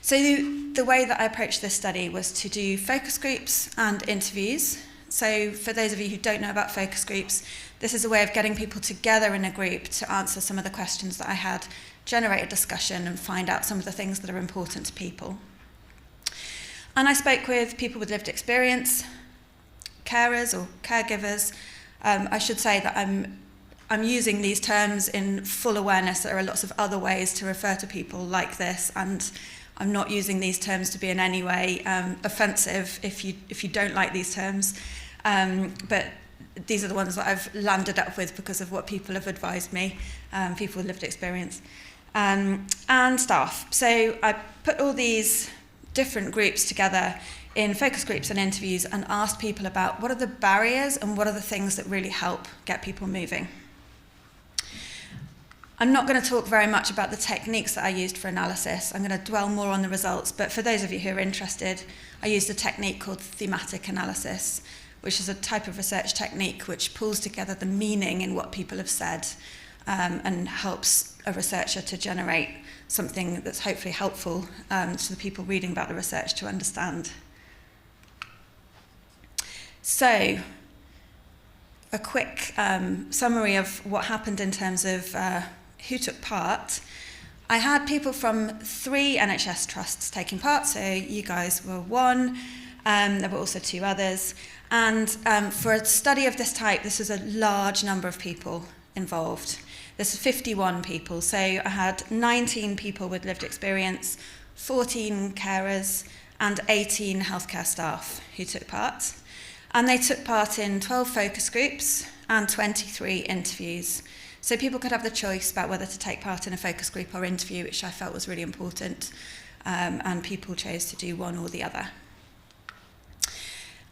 So the way that I approached this study was to do focus groups and interviews. So for those of you who don't know about focus groups, this is a way of getting people together in a group to answer some of the questions that I had, generate a discussion and find out some of the things that are important to people. And I spoke with people with lived experience, carers or caregivers. I should say that I'm using these terms in full awareness. There are lots of other ways to refer to people like this, and I'm not using these terms to be in any way offensive if you don't like these terms. But these are the ones that I've landed up with because of what people have advised me, people with lived experience, and staff. So I put all these different groups together in focus groups and interviews and asked people about what are the barriers and what are the things that really help get people moving. I'm not going to talk very much about the techniques that I used for analysis. I'm going to dwell more on the results, but for those of you who are interested, I used a technique called thematic analysis, which is a type of research technique which pulls together the meaning in what people have said and helps a researcher to generate something that's hopefully helpful to the people reading about the research to understand. So, a quick summary of what happened in terms of who took part. I had people from 3 NHS trusts taking part, so you guys were one, there were also 2 others. And for a study of this type, this was a large number of people involved. This is 51 people, so I had 19 people with lived experience, 14 carers, and 18 healthcare staff who took part. And they took part in 12 focus groups and 23 interviews. So people could have the choice about whether to take part in a focus group or interview, which I felt was really important, and people chose to do one or the other.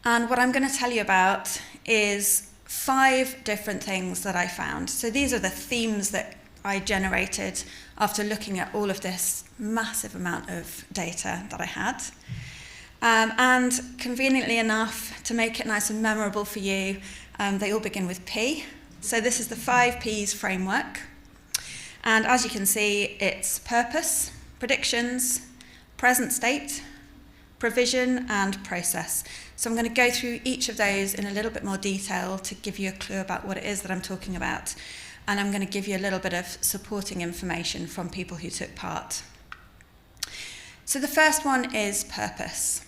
And what I'm going to tell you about is 5 different things that I found. So these are the themes that I generated after looking at all of this massive amount of data that I had. And conveniently enough, to make it nice and memorable for you, they all begin with P. So this is the 5 Ps framework. And as you can see, it's purpose, predictions, present state, provision, and process. So I'm going to go through each of those in a little bit more detail to give you a clue about what it is that I'm talking about. And I'm going to give you a little bit of supporting information from people who took part. So the first one is purpose.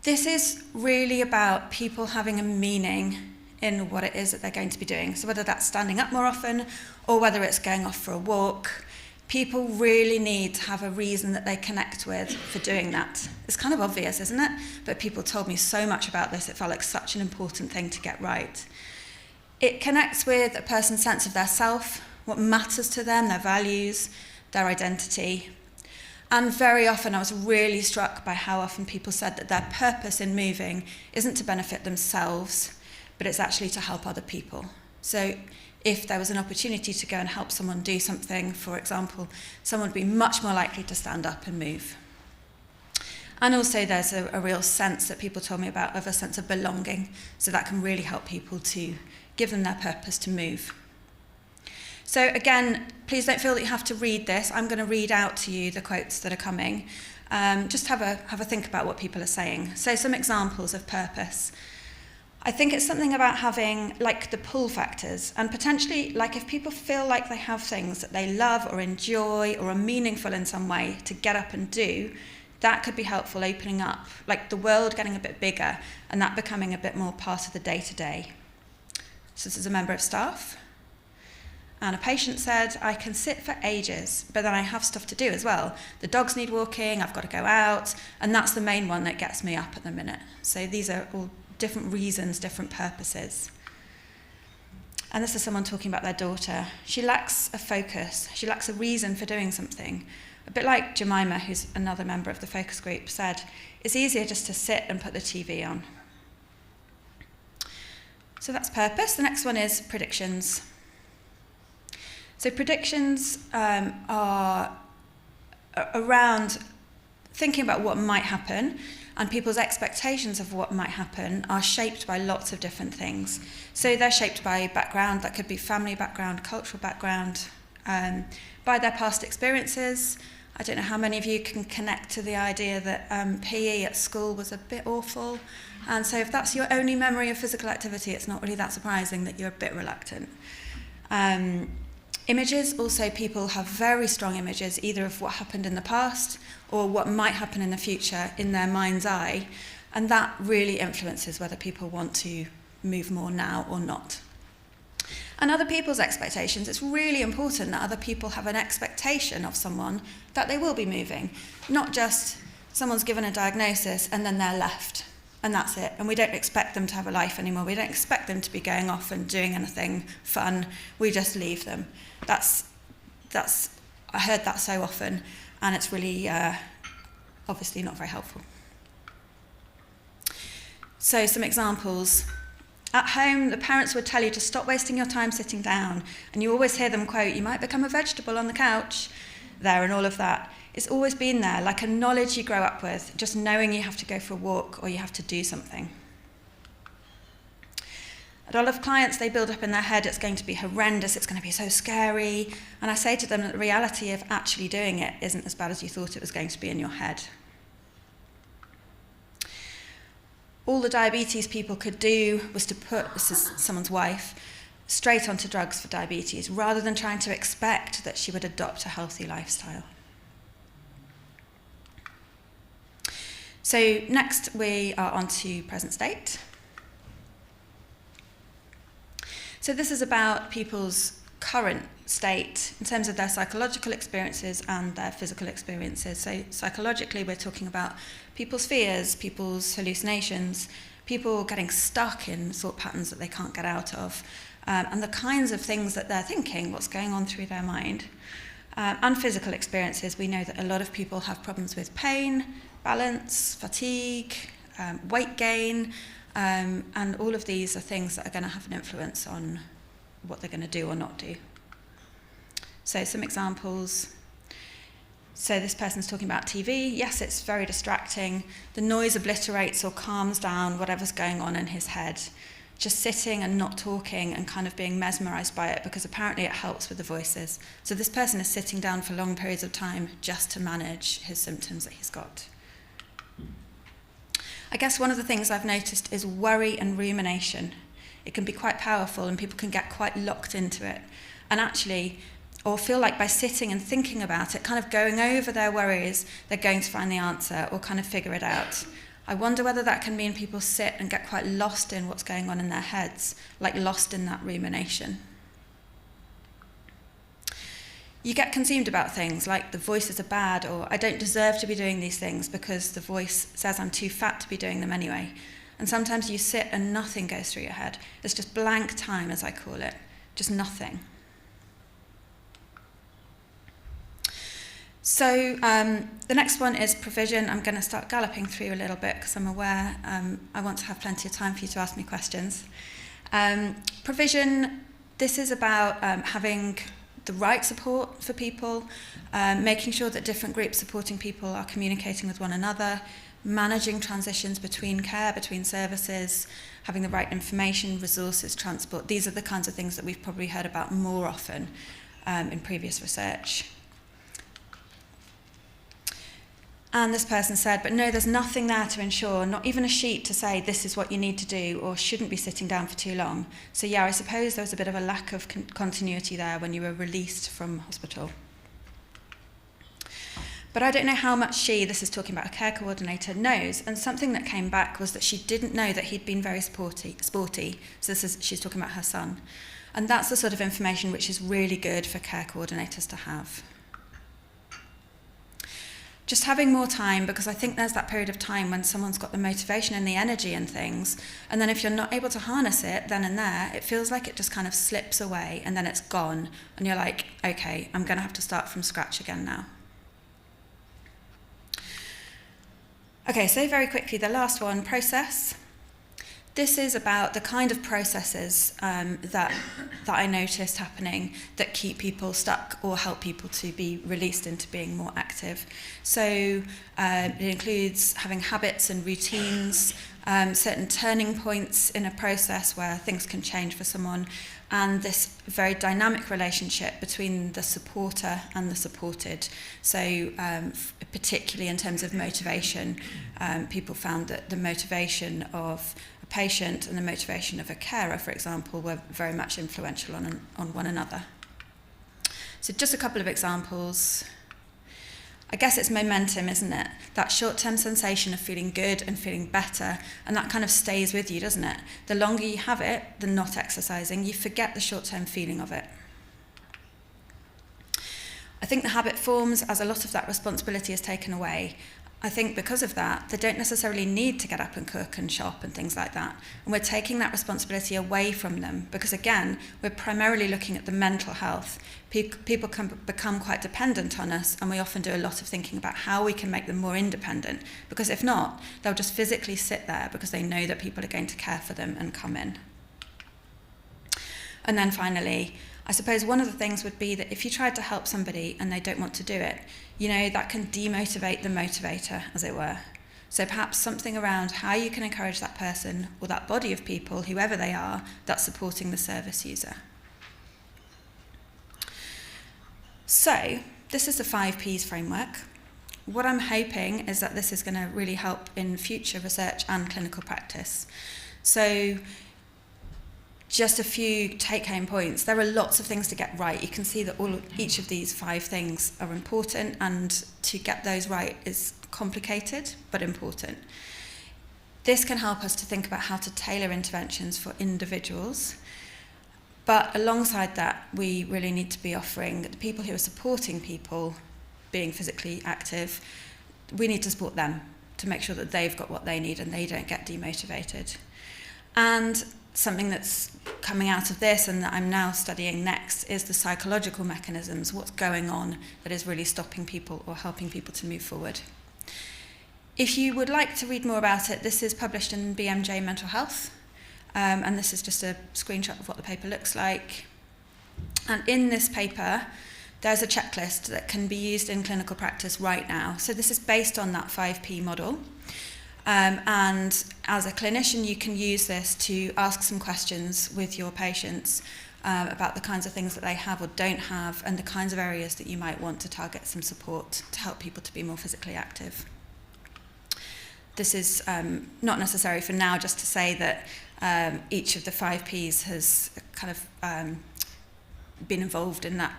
This is really about people having a meaning in what it is that they're going to be doing. So whether that's standing up more often or whether it's going off for a walk, people really need to have a reason that they connect with for doing that. It's kind of obvious, isn't it? But people told me so much about this, it felt like such an important thing to get right. It connects with a person's sense of their self, what matters to them, their values, their identity. And very often I was really struck by how often people said that their purpose in moving isn't to benefit themselves, but it's actually to help other people. So if there was an opportunity to go and help someone do something, for example, someone would be much more likely to stand up and move. And also there's a real sense that people told me about of a sense of belonging, so that can really help people to give them their purpose to move. So again, please don't feel that you have to read this. I'm going to read out to you the quotes that are coming. Just have a think about what people are saying. So some examples of purpose. I think it's something about having like the pull factors, and potentially like if people feel like they have things that they love or enjoy or are meaningful in some way to get up and do, that could be helpful, opening up, like the world getting a bit bigger and that becoming a bit more part of the day-to-day. So this is a member of staff. And a patient said, I can sit for ages, but then I have stuff to do as well. The dogs need walking, I've got to go out, and that's the main one that gets me up at the minute. So these are all different reasons, different purposes. And this is someone talking about their daughter. She lacks a focus, she lacks a reason for doing something. A bit like Jemima, who's another member of the focus group, said, it's easier just to sit and put the TV on. So that's purpose. The next one is predictions. So predictions are around thinking about what might happen, and people's expectations of what might happen are shaped by lots of different things. So they're shaped by background, that could be family background, cultural background, by their past experiences. I don't know how many of you can connect to the idea that PE at school was a bit awful. And so if that's your only memory of physical activity, it's not really that surprising that you're a bit reluctant. Images, also people have very strong images, either of what happened in the past or what might happen in the future in their mind's eye. And that really influences whether people want to move more now or not. And other people's expectations, it's really important that other people have an expectation of someone that they will be moving, not just someone's given a diagnosis and then they're left and that's it. And we don't expect them to have a life anymore. We don't expect them to be going off and doing anything fun. We just leave them. That's I heard that so often, and it's really obviously not very helpful. So some examples. At home, the parents would tell you to stop wasting your time sitting down, and you always hear them quote, you might become a vegetable on the couch there, and all of that. It's always been there, like a knowledge you grow up with, just knowing you have to go for a walk or you have to do something. A lot of clients, they build up in their head, it's going to be horrendous, it's going to be so scary, and I say to them that the reality of actually doing it isn't as bad as you thought it was going to be in your head. All the diabetes people could do was to put, this is someone's wife, straight onto drugs for diabetes, rather than trying to expect that she would adopt a healthy lifestyle. So next we are on to present state. So this is about people's current state in terms of their psychological experiences and their physical experiences. So psychologically, we're talking about people's fears, people's hallucinations, people getting stuck in thought patterns that they can't get out of, and the kinds of things that they're thinking, what's going on through their mind. And physical experiences, we know that a lot of people have problems with pain, balance, fatigue, weight gain, and all of these are things that are going to have an influence on what they're going to do or not do. So some examples. So this person's talking about TV. Yes, it's very distracting. The noise obliterates or calms down whatever's going on in his head. Just sitting and not talking and kind of being mesmerized by it, because apparently it helps with the voices. So this person is sitting down for long periods of time just to manage his symptoms that he's got. I guess one of the things I've noticed is worry and rumination. It can be quite powerful and people can get quite locked into it. And actually, or feel like by sitting and thinking about it, kind of going over their worries, they're going to find the answer or kind of figure it out. I wonder whether that can mean people sit and get quite lost in what's going on in their heads, like lost in that rumination. You get consumed about things like the voices are bad, or I don't deserve to be doing these things because the voice says I'm too fat to be doing them anyway. And sometimes you sit and nothing goes through your head. It's just blank time, as I call it, just nothing. So the next one is provision. I'm going to start galloping through a little bit because I'm aware I want to have plenty of time for you to ask me questions. Provision, this is about having the right support for people, making sure that different groups supporting people are communicating with one another, managing transitions between care, between services, having the right information, resources, transport. These are the kinds of things that we've probably heard about more often in previous research. And this person said, but no, there's nothing there to ensure, not even a sheet to say this is what you need to do or shouldn't be sitting down for too long. So yeah, I suppose there was a bit of a lack of continuity there when you were released from hospital. But I don't know how much this is talking about a care coordinator, knows. And something that came back was that she didn't know that he'd been very sporty. So she's talking about her son. And that's the sort of information which is really good for care coordinators to have. Just having more time, because I think there's that period of time when someone's got the motivation and the energy and things, and then if you're not able to harness it then and there, it feels like it just kind of slips away and then it's gone, and you're like, okay, I'm going to have to start from scratch again now. Okay, so very quickly, the last one, process. This is about the kind of processes that I noticed happening that keep people stuck or help people to be released into being more active. So it includes having habits and routines, certain turning points in a process where things can change for someone, and this very dynamic relationship between the supporter and the supported. So particularly in terms of motivation, people found that the motivation of a patient and the motivation of a carer, for example, were very much influential on one another. So just a couple of examples. I guess it's momentum, isn't it? That short-term sensation of feeling good and feeling better, and that kind of stays with you, doesn't it? The longer you have it than not exercising, you forget the short-term feeling of it. I think the habit forms as a lot of that responsibility is taken away. I think because of that, they don't necessarily need to get up and cook and shop and things like that. And we're taking that responsibility away from them because, again, we're primarily looking at the mental health. People can become quite dependent on us, and we often do a lot of thinking about how we can make them more independent, because if not, they'll just physically sit there because they know that people are going to care for them and come in. And then finally, I suppose one of the things would be that if you tried to help somebody and they don't want to do it, you know, that can demotivate the motivator, as it were. So perhaps something around how you can encourage that person or that body of people, whoever they are, that's supporting the service user. So this is the 5 Ps framework. What I'm hoping is that this is going to really help in future research and clinical practice. So just a few take-home points. There are lots of things to get right. You can see that each of these 5 things are important, and to get those right is complicated but important. This can help us to think about how to tailor interventions for individuals. But alongside that, we really need to be offering the people who are supporting people being physically active, we need to support them to make sure that they've got what they need and they don't get demotivated. And something that's coming out of this and that I'm now studying next is the psychological mechanisms, what's going on that is really stopping people or helping people to move forward. If you would like to read more about it, this is published in BMJ Mental Health, and this is just a screenshot of what the paper looks like. And in this paper, there's a checklist that can be used in clinical practice right now. So this is based on that 5P model. And as a clinician, you can use this to ask some questions with your patients about the kinds of things that they have or don't have, and the kinds of areas that you might want to target some support to help people to be more physically active. This is not necessary for now, just to say that each of the 5 Ps has kind of been involved in that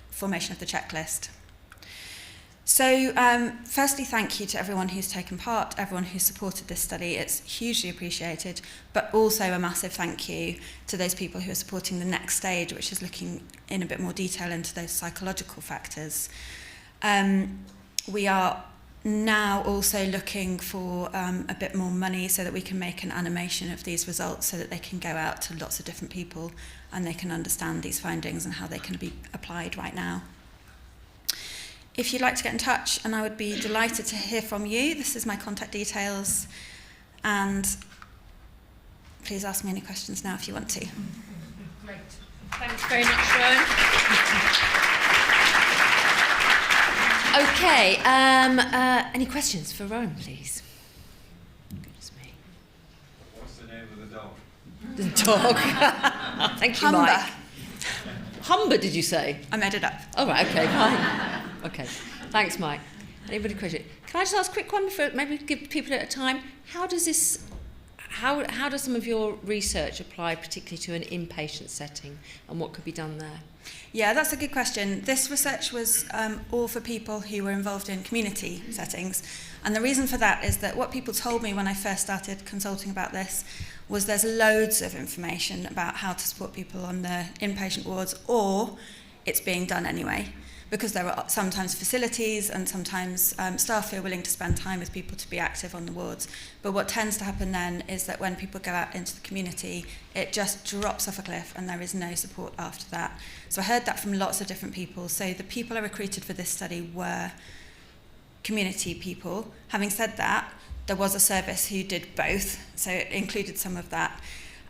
formation of the checklist. So firstly, thank you to everyone who's taken part, everyone who's supported this study. It's hugely appreciated, but also a massive thank you to those people who are supporting the next stage, which is looking in a bit more detail into those psychological factors. We are now also looking for a bit more money so that we can make an animation of these results so that they can go out to lots of different people and they can understand these findings and how they can be applied right now. if you'd like to get in touch, and I would be delighted to hear from you, this is my contact details, and please ask me any questions now if you want to. Great. Thanks very much, Rowan. Okay, any questions for Rowan, please? Goodness me. What's the name of the dog? The dog. Thank you, Humber. Mike. Humber, did you say? I made it up. Oh, right, okay, fine. Okay, thanks, Mike. Anybody question? Can I just ask a quick one before maybe give people at a time? How does this, how does some of your research apply particularly to an inpatient setting, and what could be done there? Yeah, that's a good question. This research was all for people who were involved in community settings. And the reason for that is that what people told me when I first started consulting about this was there's loads of information about how to support people on the inpatient wards, or it's being done anyway, because there are sometimes facilities and sometimes staff who are willing to spend time with people to be active on the wards. But what tends to happen then is that when people go out into the community, it just drops off a cliff and there is no support after that. So I heard that from lots of different people. So the people I recruited for this study were community people. Having said that, there was a service who did both, so it included some of that.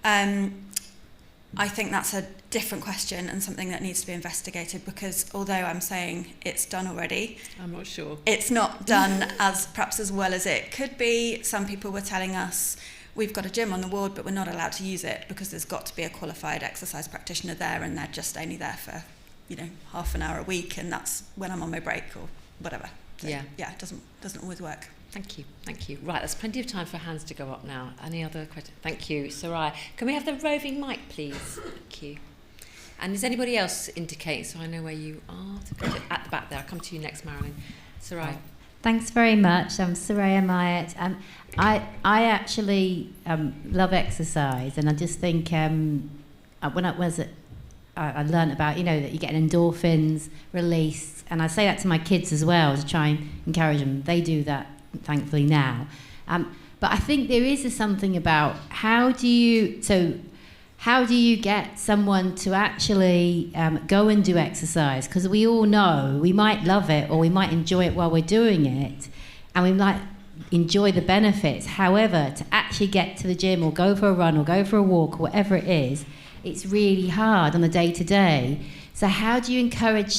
I think that's a different question and something that needs to be investigated, because although I'm saying it's done already, I'm not sure. It's not done perhaps as well as it could be. Some people were telling us we've got a gym on the ward, but we're not allowed to use it because there's got to be a qualified exercise practitioner there, and they're just only there for, half an hour a week, and that's when I'm on my break or whatever. So, yeah, it doesn't always work. Thank you. Right, there's plenty of time for hands to go up now. Any other questions? Thank you, Sarai. Can we have the roving mic, please? Thank you. And does anybody else indicate, so I know where you are? At the back there. I'll come to you next, Marilyn. Sarai. Thanks very much. I'm Soraya Myatt. I actually love exercise, and I just think when I learned about, that you get endorphins released, and I say that to my kids as well to try and encourage them. They do that, thankfully, now. But I think there is something about how do you get someone to actually go and do exercise? Because we all know we might love it or we might enjoy it while we're doing it, and we might enjoy the benefits. However, to actually get to the gym or go for a run or go for a walk or whatever it is, it's really hard on the day-to-day. So how do you encourage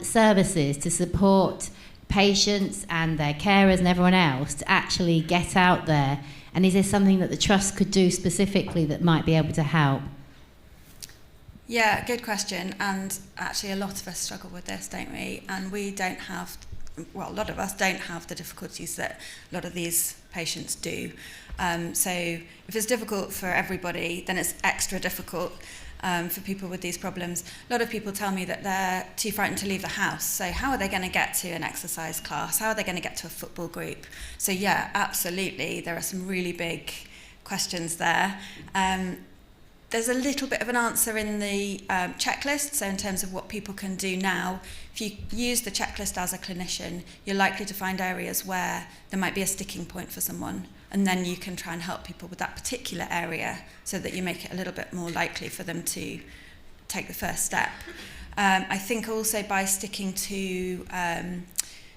services to support patients and their carers and everyone else to actually get out there? And is there something that the Trust could do specifically that might be able to help? Yeah, good question. And actually a lot of us struggle with this, don't we? And we don't have, a lot of us don't have the difficulties that a lot of these patients do. So if it's difficult for everybody, then it's extra difficult for people with these problems. A lot of people tell me that they're too frightened to leave the house. So how are they going to get to an exercise class? How are they going to get to a football group? So yeah, absolutely, there are some really big questions there. There's a little bit of an answer in the checklist. So in terms of what people can do now, if you use the checklist as a clinician, you're likely to find areas where there might be a sticking point for someone, and then you can try and help people with that particular area so that you make it a little bit more likely for them to take the first step. I think also by sticking to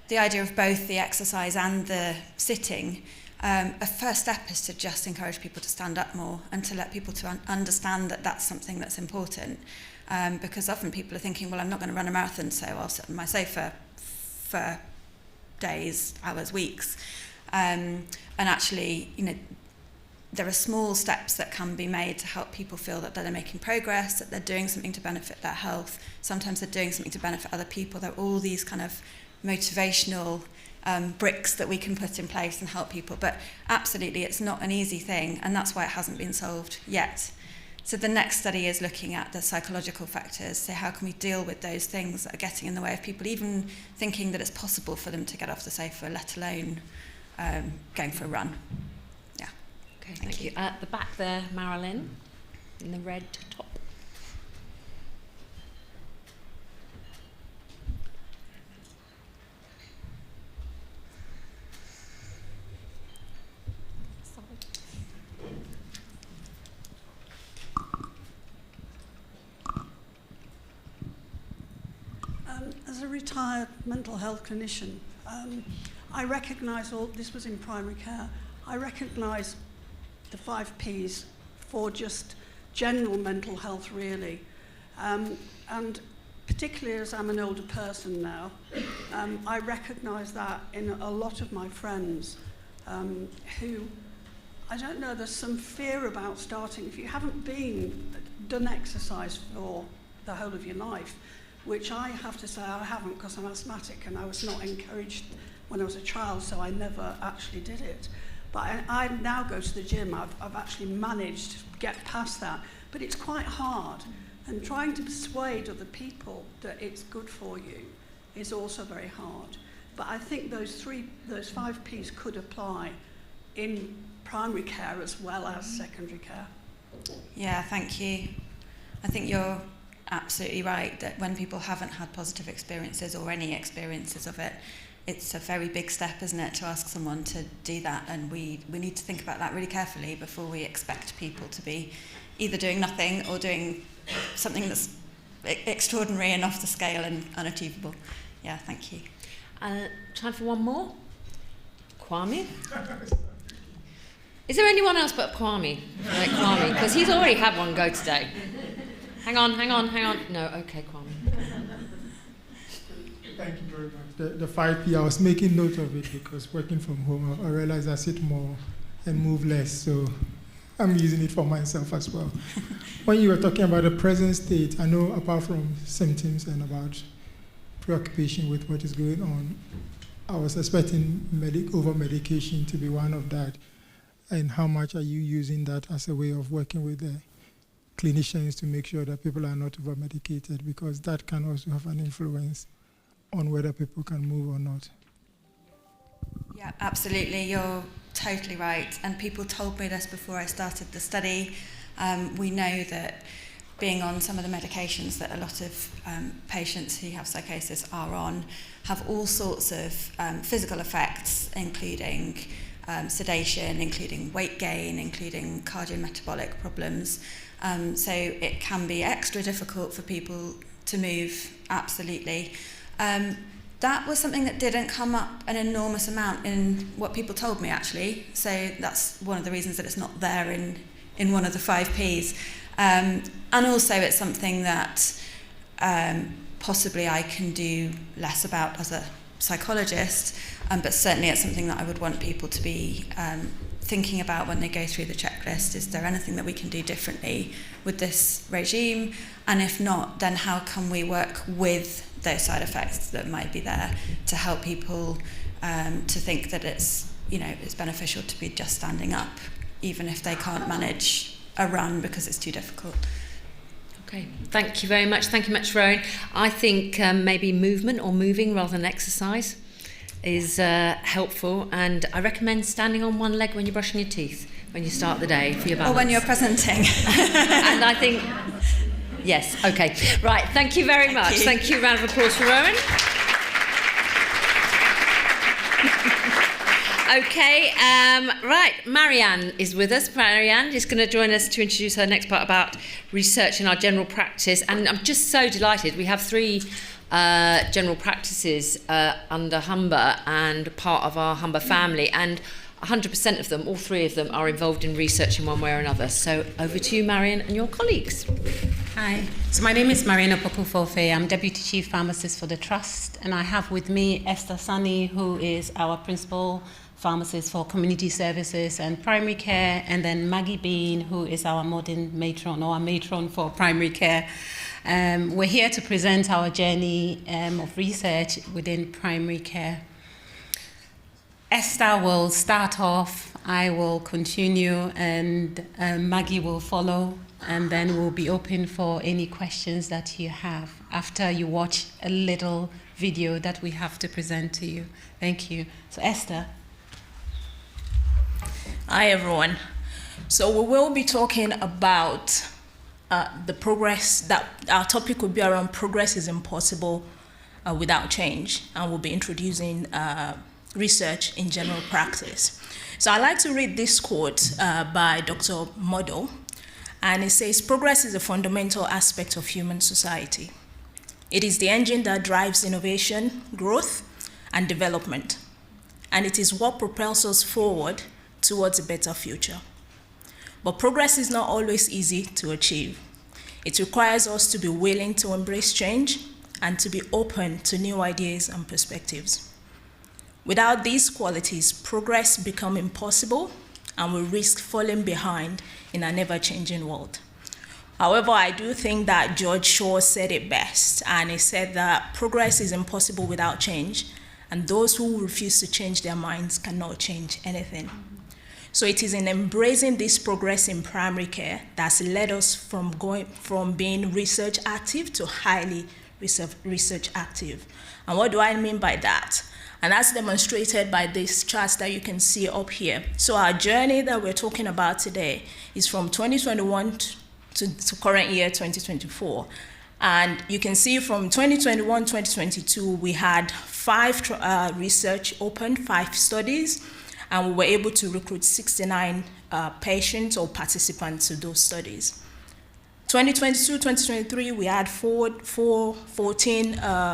the idea of both the exercise and the sitting, a first step is to just encourage people to stand up more and to let people to understand that that's something that's important. Because often people are thinking, well, I'm not going to run a marathon, so I'll sit on my sofa for days, hours, weeks. And actually, there are small steps that can be made to help people feel that they're making progress, that they're doing something to benefit their health. Sometimes they're doing something to benefit other people. There are all these kind of motivational bricks that we can put in place and help people. But absolutely, it's not an easy thing, and that's why it hasn't been solved yet. So the next study is looking at the psychological factors. So how can we deal with those things that are getting in the way of people even thinking that it's possible for them to get off the sofa, let alone going for a run. Yeah. Okay, thank you. At the back there, Marilyn, in the red top. As a retired mental health clinician, I recognise this was in primary care, I recognise the 5 Ps for just general mental health really. And particularly as I'm an older person now, I recognise that in a lot of my friends who, I don't know, there's some fear about starting. If you haven't done exercise for the whole of your life, which I have to say I haven't because I'm asthmatic and I was not encouraged when I was a child, so I never actually did it. But I now go to the gym. I've actually managed to get past that, but it's quite hard. And trying to persuade other people that it's good for you is also very hard. But I think those 5 Ps could apply in primary care as well as secondary care. Yeah, thank you. I think you're absolutely right that when people haven't had positive experiences or any experiences of it, it's a very big step, isn't it, to ask someone to do that, and we need to think about that really carefully before we expect people to be either doing nothing or doing something that's extraordinary and off the scale and unachievable. Yeah, thank you. Time for one more? Kwame? Is there anyone else but Kwame? Like Kwame, because he's already had one go today. Hang on. No, okay, Kwame. Thank you very much. The 5P, I was making note of it because working from home, I realized I sit more and move less, so I'm using it for myself as well. When you were talking about the present state, I know apart from symptoms and about preoccupation with what is going on, I was expecting over-medication to be one of that. And how much are you using that as a way of working with the clinicians to make sure that people are not over-medicated? Because that can also have an influence on whether people can move or not. Yeah, absolutely. You're totally right. And people told me this before I started the study. We know that being on some of the medications that a lot of patients who have psychosis are on have all sorts of physical effects, including sedation, including weight gain, including cardiometabolic problems. So it can be extra difficult for people to move, absolutely. That was something that didn't come up an enormous amount in what people told me, actually. So that's one of the reasons that it's not there in one of the 5 Ps. And also it's something that possibly I can do less about as a psychologist, but certainly it's something that I would want people to be thinking about when they go through the checklist. Is there anything that we can do differently with this regime? And if not, then how can we work with those side effects that might be there to help people to think that it's beneficial to be just standing up, even if they can't manage a run because it's too difficult. Okay, thank you very much. Thank you much, Rowan. I think maybe movement or moving rather than exercise is helpful, and I recommend standing on one leg when you're brushing your teeth when you start the day for your balance. Or when you're presenting. And I think, yes, okay. Right, thank you very much. Thank you. Round of applause for Rowan. Okay, right, Marianne is with us. Marianne is going to join us to introduce her next part about research in our general practice. And I'm just so delighted. We have 3 general practices under Humber and part of our Humber family. And 100% of them, all 3 of them, are involved in research in one way or another. So over to you, Marianne, and your colleagues. Hi, so my name is Mariana Popofofe. I'm Deputy Chief Pharmacist for the Trust, and I have with me Esther Sani, who is our Principal Pharmacist for Community Services and Primary Care, and then Maggie Bean, who is our modern matron, or our matron for primary care. We're here to present our journey of research within primary care. Esther will start off, I will continue, and Maggie will follow, and then we'll be open for any questions that you have after you watch a little video that we have to present to you. Thank you. So Esther. Hi everyone. So we will be talking about the progress, that our topic will be around progress is impossible without change, and we'll be introducing research in general practice. So I'd like to read this quote by Dr. Model, and it says, "Progress is a fundamental aspect of human society. It is the engine that drives innovation, growth, and development. And it is what propels us forward towards a better future. But progress is not always easy to achieve. It requires us to be willing to embrace change and to be open to new ideas and perspectives. Without these qualities, progress becomes impossible and we risk falling behind in an ever-changing world. However, I do think that George Shaw said it best, and he said that progress is impossible without change, and those who refuse to change their minds cannot change anything. So it is in embracing this progress in primary care that's led us from being research active to highly research active. And what do I mean by that? And that's demonstrated by this chart that you can see up here. So our journey that we're talking about today is from 2021 to current year 2024. And you can see from 2021, 2022, we had 5 research open, 5 studies, and we were able to recruit 69 patients or participants to those studies. 2022, 2023, we had 14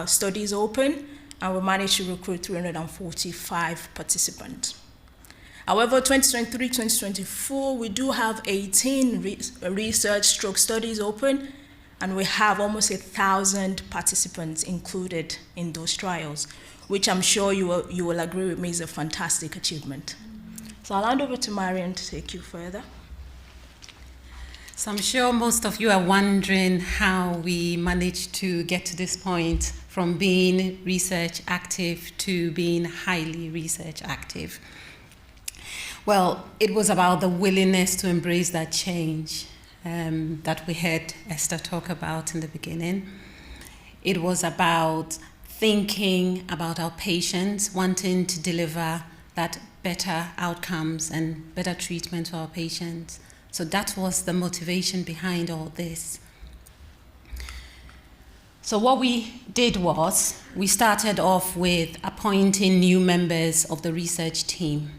studies open, and we managed to recruit 345 participants. However, 2023, 2024, we do have 18 research studies open, and we have almost 1,000 participants included in those trials, which I'm sure you will agree with me is a fantastic achievement. So I'll hand over to Marion to take you further. So I'm sure most of you are wondering how we managed to get to this point from being research active to being highly research active. Well, it was about the willingness to embrace that change that we heard Esther talk about in the beginning. It was about thinking about our patients, wanting to deliver that better outcomes and better treatment for our patients. So that was the motivation behind all this. So what we did was, we started off with appointing new members of the research team.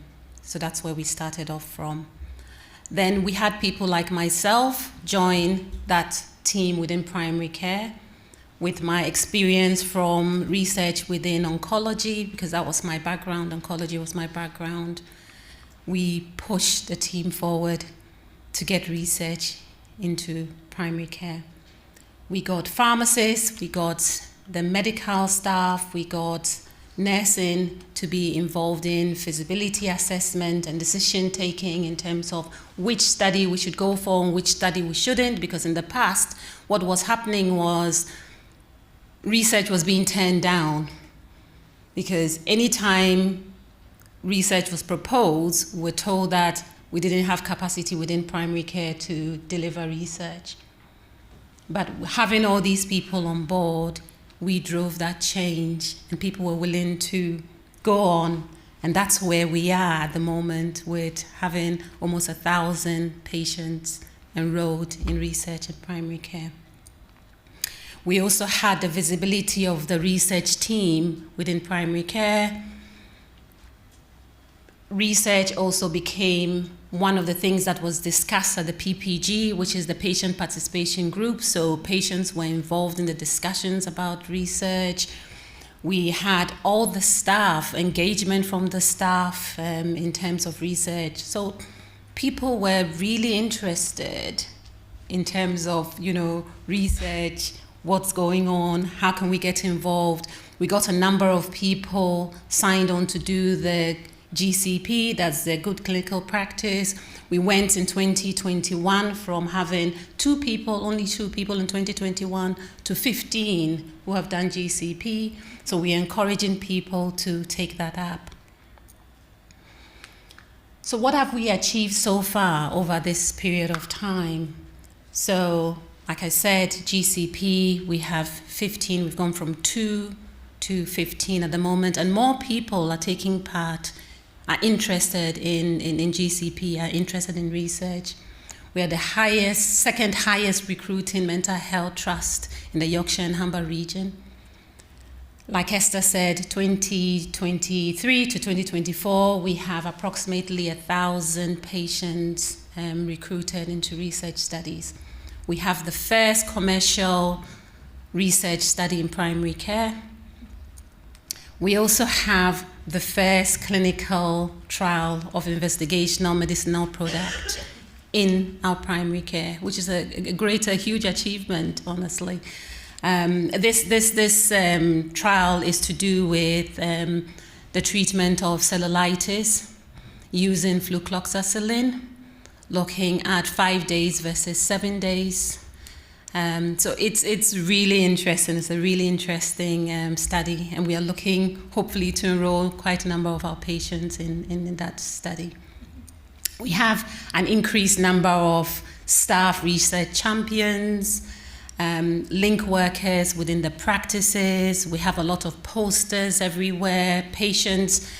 So that's where we started off from. Then we had people like myself join that team within primary care with my experience from research within oncology, because that was my background, oncology was my background. We pushed the team forward to get research into primary care. We got pharmacists, we got the medical staff, we got nursing to be involved in feasibility assessment and decision taking in terms of which study we should go for and which study we shouldn't, because in the past, what was happening was research was being turned down, because anytime research was proposed, we're told that we didn't have capacity within primary care to deliver research. But having all these people on board, we drove that change, and people were willing to go on. And that's where we are at the moment, with having almost 1,000 patients enrolled in research in primary care. We also had the visibility of the research team within primary care. Research also became one of the things that was discussed at the PPG, which is the patient participation group. So patients were involved in the discussions about research. We had all the staff, engagement from the staff in terms of research. So people were really interested in terms of, research, what's going on, how can we get involved. We got a number of people signed on to do the GCP, that's the Good Clinical Practice. We went in 2021 from having only two people in 2021 to 15 who have done GCP. So we're encouraging people to take that up. So what have we achieved so far over this period of time? So, like I said, GCP, we have 15. We've gone from 2 to 15 at the moment, and more people are taking part, are interested in GCP, are interested in research. We are the second highest recruiting mental health trust in the Yorkshire and Humber region. Like Esther said, 2023 to 2024, we have approximately 1,000 patients recruited into research studies. We have the first commercial research study in primary care. We also have the first clinical trial of investigational medicinal product in our primary care, which is a huge achievement, honestly. This trial is to do with the treatment of cellulitis using flucloxacillin, looking at 5 days versus 7 days. So it's really interesting. It's a really interesting study, and we are looking, hopefully, to enroll quite a number of our patients in that study. We have an increased number of staff research champions, link workers within the practices. We have a lot of posters everywhere. Patients,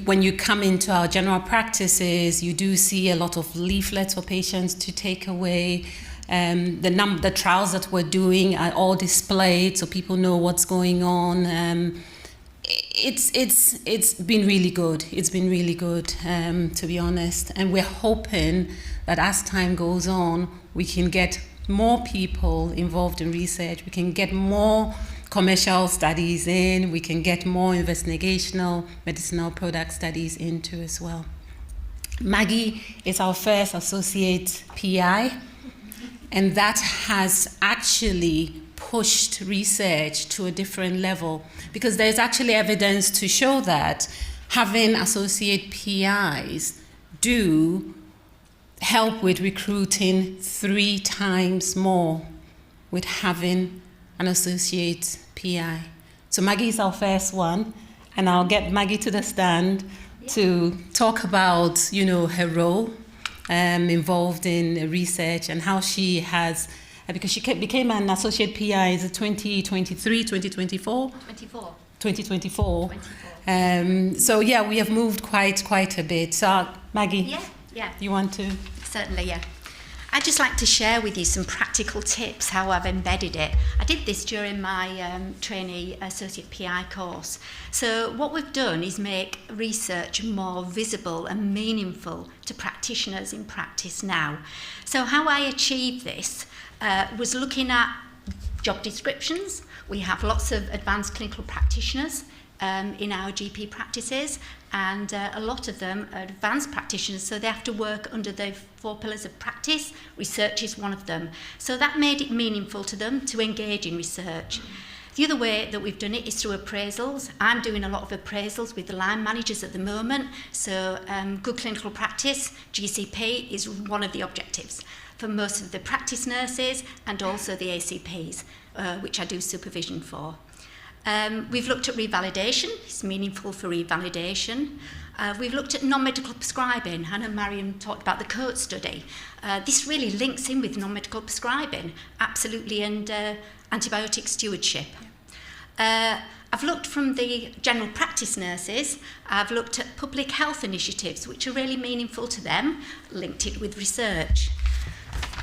when you come into our general practices, you do see a lot of leaflets for patients to take away. The trials that we're doing are all displayed so people know what's going on. It's been really good. It's been really good, to be honest. And we're hoping that as time goes on, we can get more people involved in research. We can get more commercial studies in. We can get more investigational medicinal product studies into as well. Maggie is our first associate PI. And that has actually pushed research to a different level, because there's actually evidence to show that having associate PIs do help with recruiting 3 times more with having an associate PI. So Maggie is our first one, and I'll get Maggie to the stand to talk about, her role involved in research and how she has, because she became an associate PI in 2023, 2024? 2024. So yeah, we have moved quite a bit. So Maggie, you want to? Certainly, yeah. I'd just like to share with you some practical tips how I've embedded it. I did this during my trainee associate PI course. So what we've done is make research more visible and meaningful to practitioners in practice now. So how I achieved this was looking at job descriptions. We have lots of advanced clinical practitioners in our GP practices, and a lot of them are advanced practitioners, so they have to work under the 4 pillars of practice. Research is one of them. So that made it meaningful to them to engage in research. The other way that we've done it is through appraisals. I'm doing a lot of appraisals with the line managers at the moment. So good clinical practice, GCP, is one of the objectives for most of the practice nurses and also the ACPs, which I do supervision for. We've looked at revalidation. It's meaningful for revalidation. We've looked at non-medical prescribing. Hannah and Mariam talked about the COAT study. This really links in with non-medical prescribing, absolutely, and antibiotic stewardship. I've looked from the general practice nurses. I've looked at public health initiatives, which are really meaningful to them, linked it with research.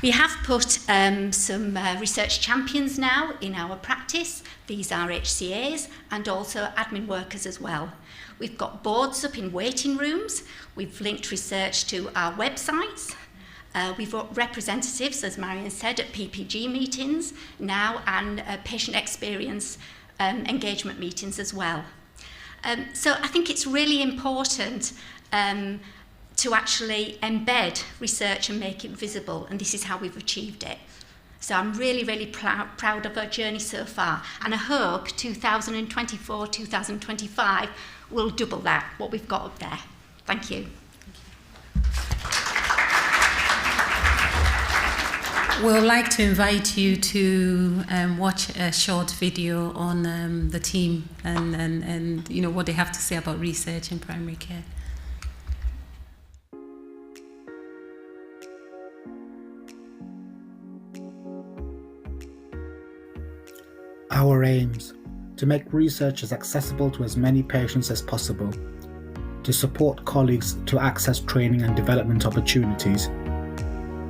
We have put some research champions now in our practice. These are HCAs and also admin workers as well. We've got boards up in waiting rooms. We've linked research to our websites. We've got representatives, as Marion said, at PPG meetings now, and patient experience engagement meetings as well. So I think it's really important to actually embed research and make it visible, and this is how we've achieved it. So I'm really, really proud of our journey so far, and I hope 2024, 2025 will double that, what we've got up there. Thank you. We'd like to invite you to watch a short video on the team and what they have to say about research in primary care. Our aims: to make research as accessible to as many patients as possible, to support colleagues to access training and development opportunities,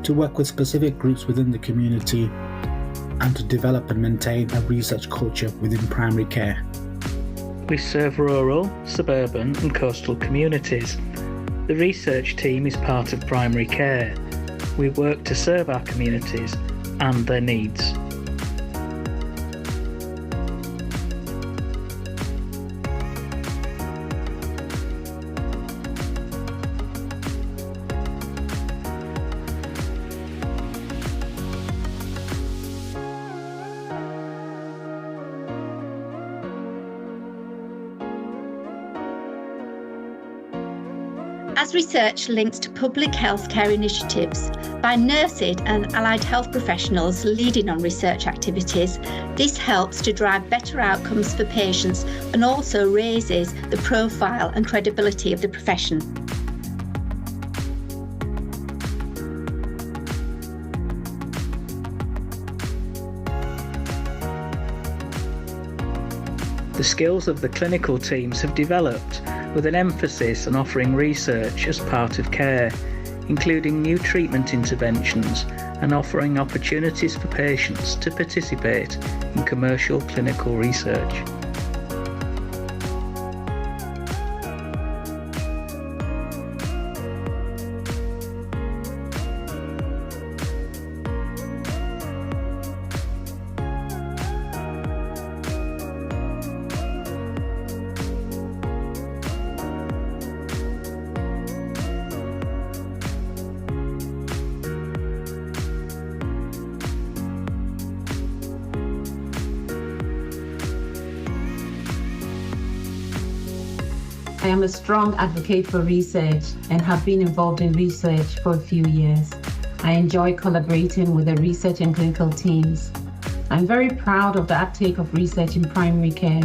to work with specific groups within the community, and to develop and maintain a research culture within primary care. We serve rural, suburban and coastal communities. The research team is part of primary care. We work to serve our communities and their needs. As research links to public healthcare initiatives by nurses and allied health professionals leading on research activities, this helps to drive better outcomes for patients and also raises the profile and credibility of the profession. The skills of the clinical teams have developed with an emphasis on offering research as part of care, including new treatment interventions and offering opportunities for patients to participate in commercial clinical research. I am a strong advocate for research and have been involved in research for a few years. I enjoy collaborating with the research and clinical teams. I'm very proud of the uptake of research in primary care.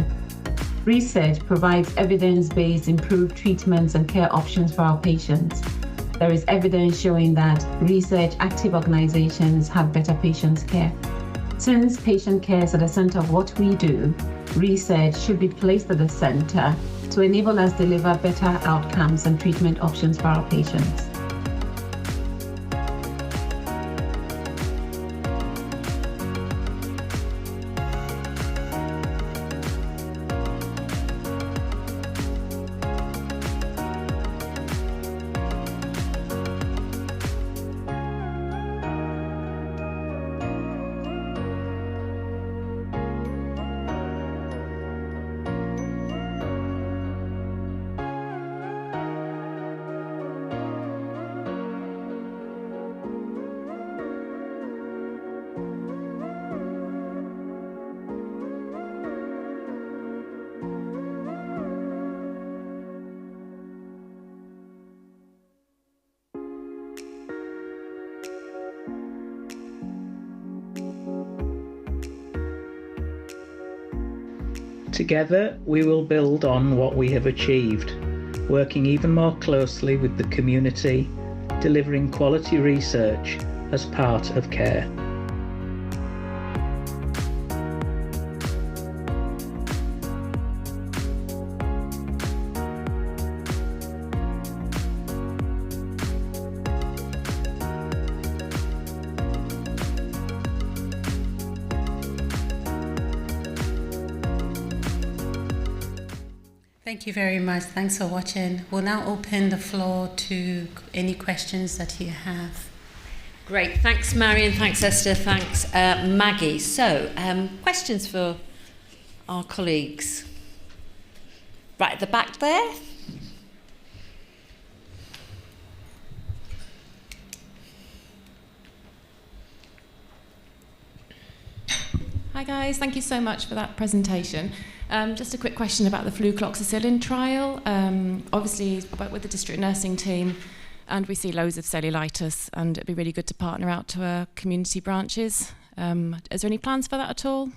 Research provides evidence-based improved treatments and care options for our patients. There is evidence showing that research-active organizations have better patient care. Since patient care is at the center of what we do, research should be placed at the center to enable us to deliver better outcomes and treatment options for our patients. Together, we will build on what we have achieved, working even more closely with the community, delivering quality research as part of care. Thank you very much. Thanks for watching. We'll now open the floor to any questions that you have. Great. Thanks, Marion. Thanks, Esther. Thanks, Maggie. So, questions for our colleagues? Right at the back there. Hi guys, thank you so much for that presentation. Just a quick question about the flucloxacillin trial. Obviously, I work with the district nursing team and we see loads of cellulitis, and it'd be really good to partner out to our community branches. Is there any plans for that at all?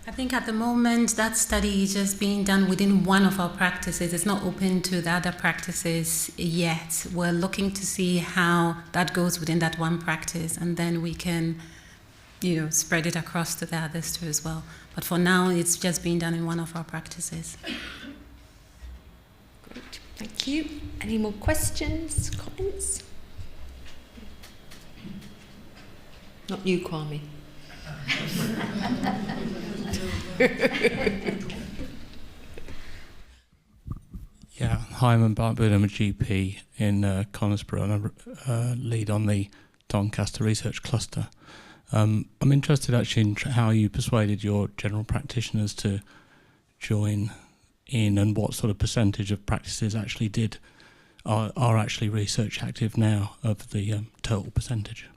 I think at the moment that study is just being done within one of our practices. It's not open to the other practices yet. We're looking to see how that goes within that one practice, and then we can spread it across to the others too as well. But for now, it's just being done in one of our practices. Great, thank you. Any more questions, comments? Not you, Kwame. Yeah, hi, I'm Bartwood. I'm a GP in Conisbrough, and I lead on the Doncaster Research Cluster. I'm interested actually in how you persuaded your general practitioners to join in, and what sort of percentage of practices actually are actually research active now of the total percentage.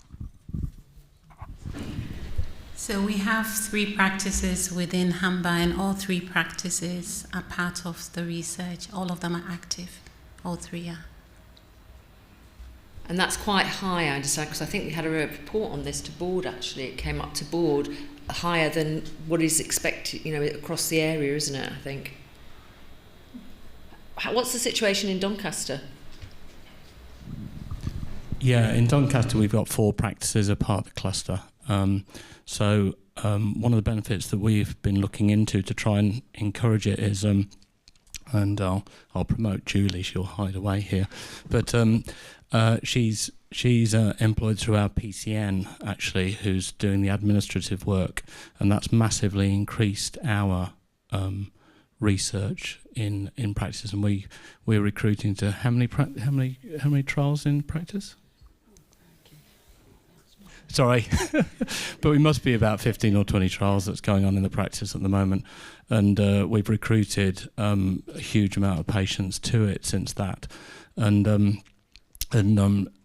So we have 3 practices within HAMBA, and all 3 practices are part of the research. All of them are active. All 3 are. And that's quite high, I understand, because I think we had a report on this to board, actually. It came up to board higher than what is expected, across the area, isn't it, I think? What's the situation in Doncaster? Yeah, in Doncaster we've got 4 practices as part of the cluster. So one of the benefits that we've been looking into to try and encourage it is, and I'll promote Julie, she'll hide away here, but she's employed through our PCN, actually, who's doing the administrative work, and that's massively increased our research in practice. And we're recruiting to how many trials in practice? Sorry, but we must be about 15 or 20 trials that's going on in the practice at the moment, and we've recruited a huge amount of patients to it since that, and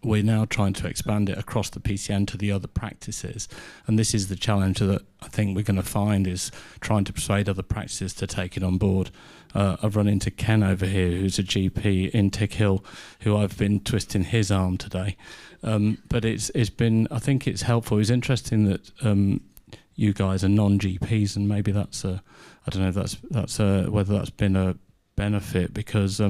we're now trying to expand it across the PCN to the other practices. And this is the challenge that I think we're going to find, is trying to persuade other practices to take it on board. I've run into Ken over here, who's a GP in Tick Hill, who I've been twisting his arm today. But it's been, I think it's helpful. It's interesting that you guys are non-GPs, and maybe that's I don't know if that's whether that's been a benefit, because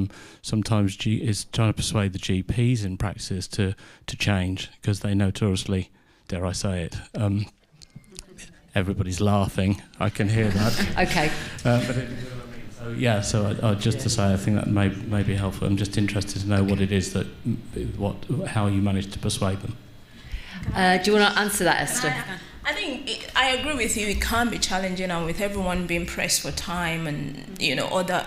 sometimes it's trying to persuade the GPs in practices to change, because they notoriously, dare I say it, everybody's laughing, I can hear that. Okay. So just to say, I think that may be helpful. I'm just interested to know what it is how you managed to persuade them. Do you want to answer that, Esther? I think I agree with you. It can be challenging, and with everyone being pressed for time and other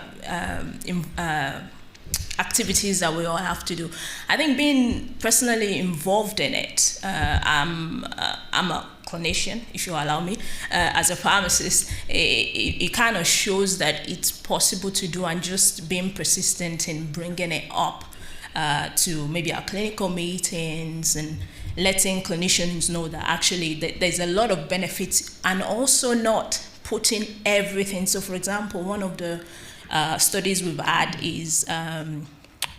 activities that we all have to do. I think being personally involved in it, I'm a clinician, if you allow me, as a pharmacist. It kind of shows that it's possible to do, and just being persistent in bringing it up to maybe our clinical meetings and letting clinicians know that actually there's a lot of benefits, and also not putting everything. So, for example, one of the studies we've had is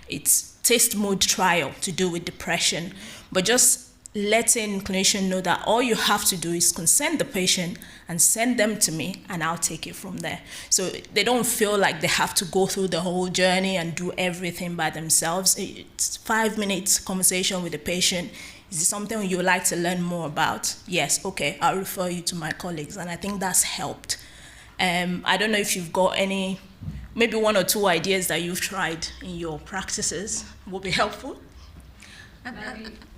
it's taste mode trial to do with depression, but just letting clinicians know that all you have to do is consent the patient and send them to me, and I'll take it from there. So they don't feel like they have to go through the whole journey and do everything by themselves. It's 5 minutes conversation with the patient. Is it something you would like to learn more about? Yes, okay, I'll refer you to my colleagues. And I think that's helped. I don't know if you've got maybe 1 or 2 ideas that you've tried in your practices would be helpful.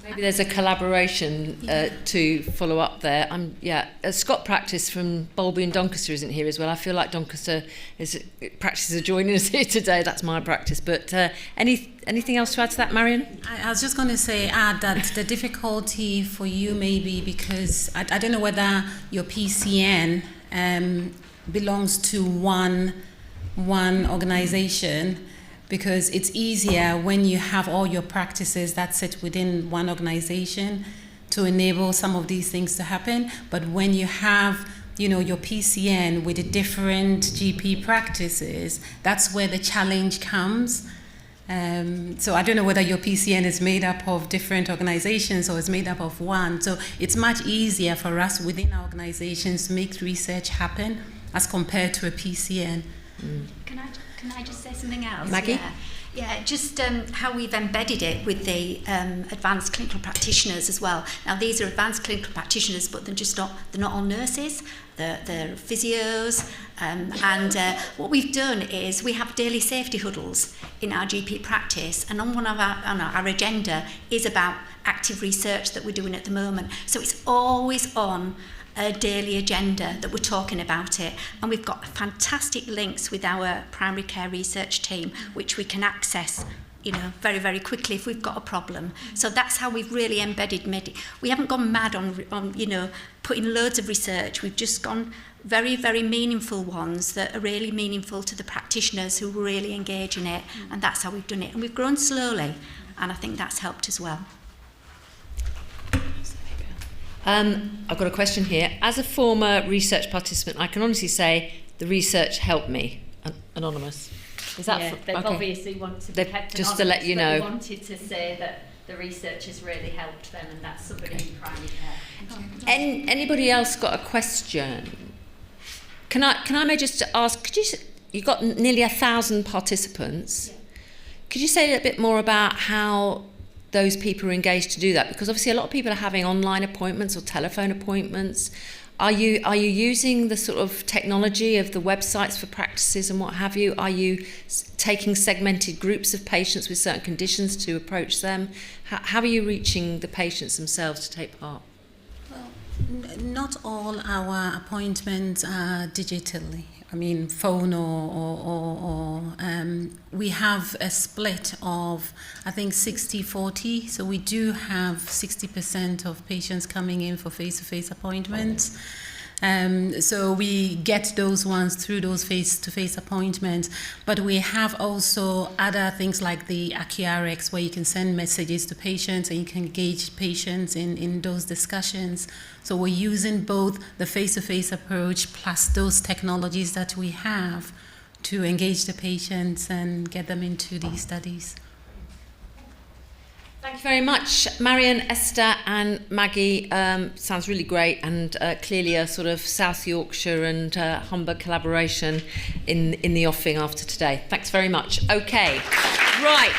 Maybe there's a collaboration to follow up there. Scott Practice from Bolby and Doncaster isn't here as well. I feel like Doncaster practices are joining us here today. That's my practice. But anything else to add to that, Marion? I was just going to add that the difficulty for you may be because I don't know whether your PCN belongs to one organization, because it's easier when you have all your practices that sit within one organization to enable some of these things to happen. But when you have, your PCN with the different GP practices, that's where the challenge comes. So I don't know whether your PCN is made up of different organizations or is made up of one. So it's much easier for us within our organizations to make research happen as compared to a PCN. Can I just say something else? Maggie? Yeah, just how we've embedded it with the advanced clinical practitioners as well. Now, these are advanced clinical practitioners, but they're not all nurses. They're physios. And what we've done is we have daily safety huddles in our GP practice, and on our agenda is about active research that we're doing at the moment. So it's always on a daily agenda that we're talking about it, and we've got fantastic links with our primary care research team which we can access very, very quickly if we've got a problem. So that's how we've really embedded we haven't gone mad on putting loads of research. We've just gone very, very meaningful ones that are really meaningful to the practitioners who really engage in it, and that's how we've done it. And we've grown slowly, and I think that's helped as well. I've got a question here. As a former research participant, I can honestly say the research helped me. Anonymous. Is that they've okay. Obviously wanted to be kept just anonymous, to let you know. They wanted to say that the research has really helped them, and that's somebody in primary care. Anybody else got a question? Can I may just ask? You got nearly 1,000 participants. Yeah. Could you say a bit more about how those people are engaged to do that? Because obviously a lot of people are having online appointments or telephone appointments. Are you using the sort of technology of the websites for practices and what have you? Are you taking segmented groups of patients with certain conditions to approach them? How are you reaching the patients themselves to take part? Well, not all our appointments are digitally. I mean, phone or we have a split of, I think, 60-40. So we do have 60% of patients coming in for face-to-face appointments. So we get those ones through those face-to-face appointments. But we have also other things like the AcuRx, where you can send messages to patients and you can engage patients in those discussions. So we're using both the face-to-face approach plus those technologies that we have to engage the patients and get them into these studies. Thank you very much, Marion, Esther and Maggie. Sounds really great, and clearly a sort of South Yorkshire and Humber collaboration in the offing after today. Thanks very much. Okay, right.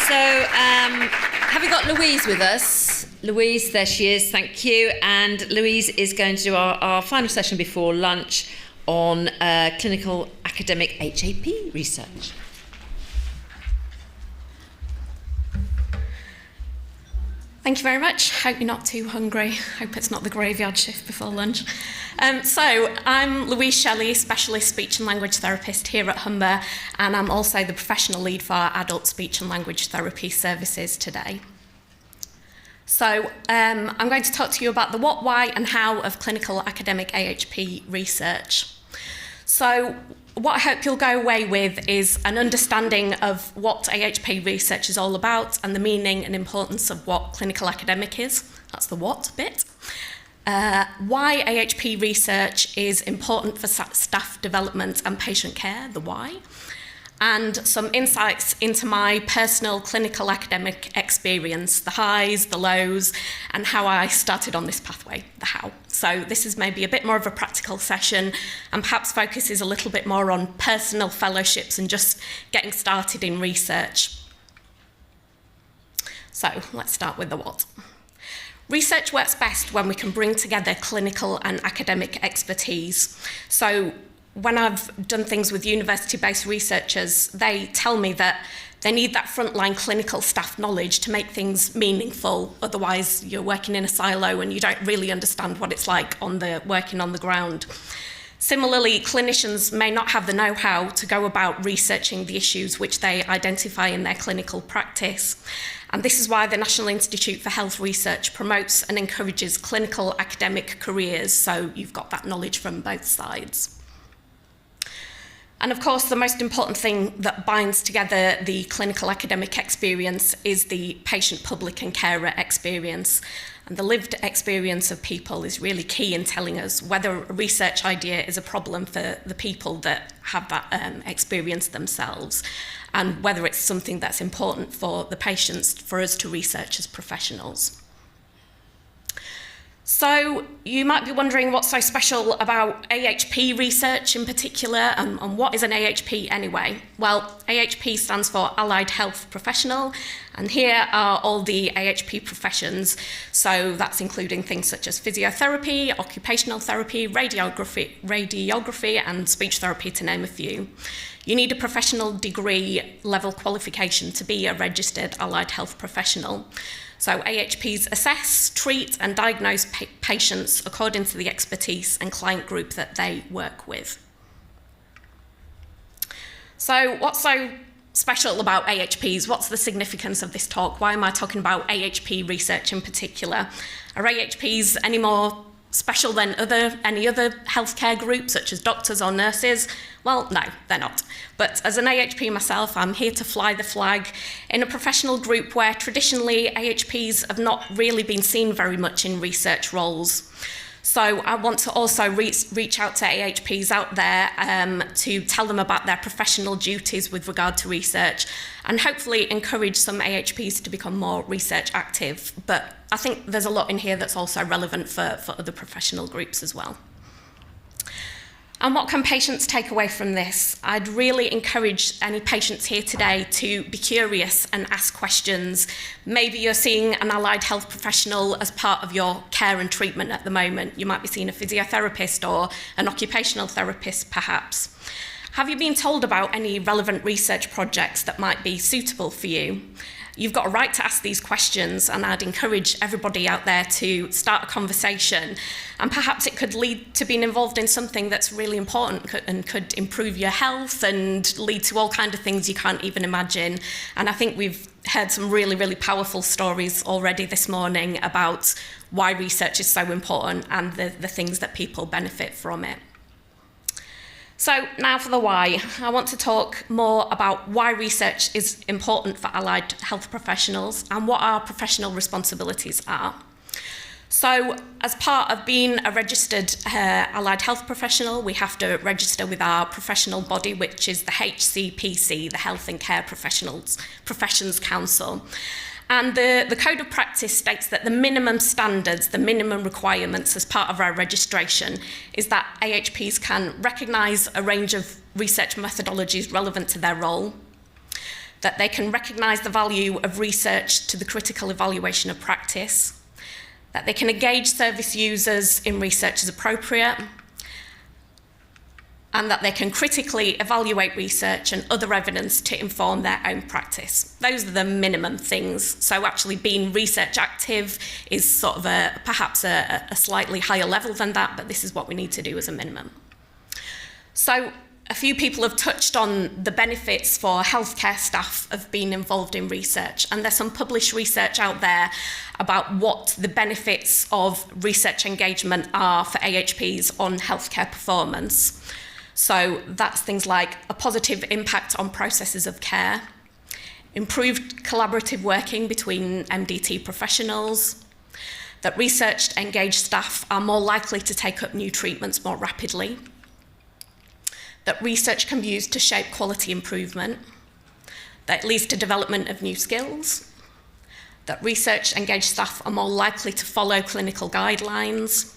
So have we got Louise with us? Louise, there she is, thank you. And Louise is going to do our final session before lunch on clinical academic HAP research. Thank you very much. Hope you're not too hungry. Hope it's not the graveyard shift before lunch. So I'm Louise Shelley, Specialist Speech and Language Therapist here at Humber, and I'm also the professional lead for our adult speech and language therapy services today. So I'm going to talk to you about the what, why and how of clinical academic AHP research. So what I hope you'll go away with is an understanding of what AHP research is all about and the meaning and importance of what clinical academic is. That's the what bit. Why AHP research is important for staff development and patient care, the why. And some insights into my personal clinical academic experience, the highs, the lows, and how I started on this pathway, the how. So this is maybe a bit more of a practical session and perhaps focuses a little bit more on personal fellowships and just getting started in research. So let's start with the what. Research works best when we can bring together clinical and academic expertise. So when I've done things with university-based researchers, they tell me that they need that frontline clinical staff knowledge to make things meaningful. Otherwise, you're working in a silo and you don't really understand what it's like working on the ground. Similarly, clinicians may not have the know-how to go about researching the issues which they identify in their clinical practice. And this is why the National Institute for Health Research promotes and encourages clinical academic careers, so you've got that knowledge from both sides. And of course, the most important thing that binds together the clinical academic experience is the patient, public and carer experience. And the lived experience of people is really key in telling us whether a research idea is a problem for the people that have that experience themselves, and whether it's something that's important for the patients, for us to research as professionals. So you might be wondering what's so special about AHP research in particular, and what is an AHP anyway? Well, AHP stands for Allied Health Professional, and here are all the AHP professions. So that's including things such as physiotherapy, occupational therapy, radiography, and speech therapy, to name a few. You need a professional degree level qualification to be a registered allied health professional. So AHPs assess, treat and diagnose patients according to the expertise and client group that they work with. So what's so special about AHPs? What's the significance of this talk? Why am I talking about AHP research in particular? Are AHPs any more special than any other healthcare group, such as doctors or nurses? Well, no, they're not. But as an AHP myself, I'm here to fly the flag in a professional group where traditionally AHPs have not really been seen very much in research roles. So I want to also reach out to AHPs out there to tell them about their professional duties with regard to research, and hopefully encourage some AHPs to become more research active. But I think there's a lot in here that's also relevant for other professional groups as well. And what can patients take away from this? I'd really encourage any patients here today to be curious and ask questions. Maybe you're seeing an allied health professional as part of your care and treatment at the moment. You might be seeing a physiotherapist or an occupational therapist, perhaps. Have you been told about any relevant research projects that might be suitable for you? You've got a right to ask these questions, and I'd encourage everybody out there to start a conversation, and perhaps it could lead to being involved in something that's really important and could improve your health and lead to all kinds of things you can't even imagine. And I think we've heard some really, really powerful stories already this morning about why research is so important and the things that people benefit from it. So now for the why. I want to talk more about why research is important for allied health professionals and what our professional responsibilities are. So as part of being a registered allied health professional, we have to register with our professional body, which is the HCPC, the Health and Care Professions Council. And the Code of Practice states that the minimum standards, the minimum requirements as part of our registration is that AHPs can recognise a range of research methodologies relevant to their role, that they can recognise the value of research to the critical evaluation of practice, that they can engage service users in research as appropriate, and that they can critically evaluate research and other evidence to inform their own practice. Those are the minimum things. So actually being research active is sort of perhaps a slightly higher level than that, but this is what we need to do as a minimum. So a few people have touched on the benefits for healthcare staff of being involved in research, and there's some published research out there about what the benefits of research engagement are for AHPs on healthcare performance. So that's things like a positive impact on processes of care, improved collaborative working between MDT professionals, that research engaged staff are more likely to take up new treatments more rapidly, that research can be used to shape quality improvement, that it leads to development of new skills, that research engaged staff are more likely to follow clinical guidelines,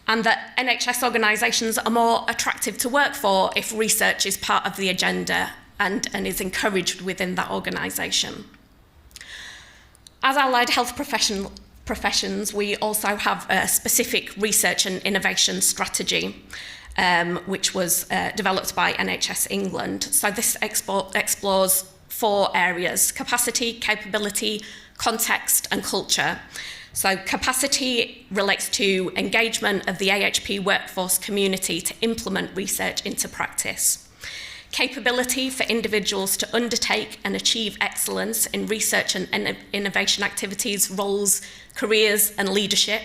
and that NHS organisations are more attractive to work for if research is part of the agenda and is encouraged within that organisation. As allied health professions, we also have a specific research and innovation strategy, which was developed by NHS England. So this explores 4 areas: capacity, capability, context, and culture. So capacity relates to engagement of the AHP workforce community to implement research into practice. Capability for individuals to undertake and achieve excellence in research and innovation activities, roles, careers, and leadership.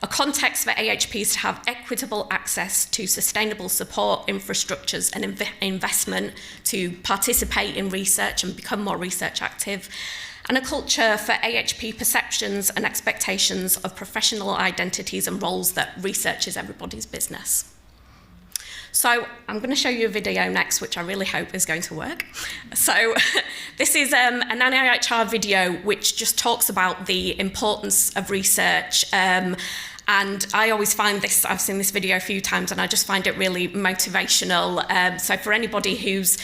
A context for AHPs to have equitable access to sustainable support infrastructures and investment to participate in research and become more research active. And a culture for AHP perceptions and expectations of professional identities and roles that research is everybody's business. So I'm going to show you a video next, which I really hope is going to work. So this is an NIHR video which just talks about the importance of research. And I always find this, I've seen this video a few times, and I just find it really motivational. So for anybody who's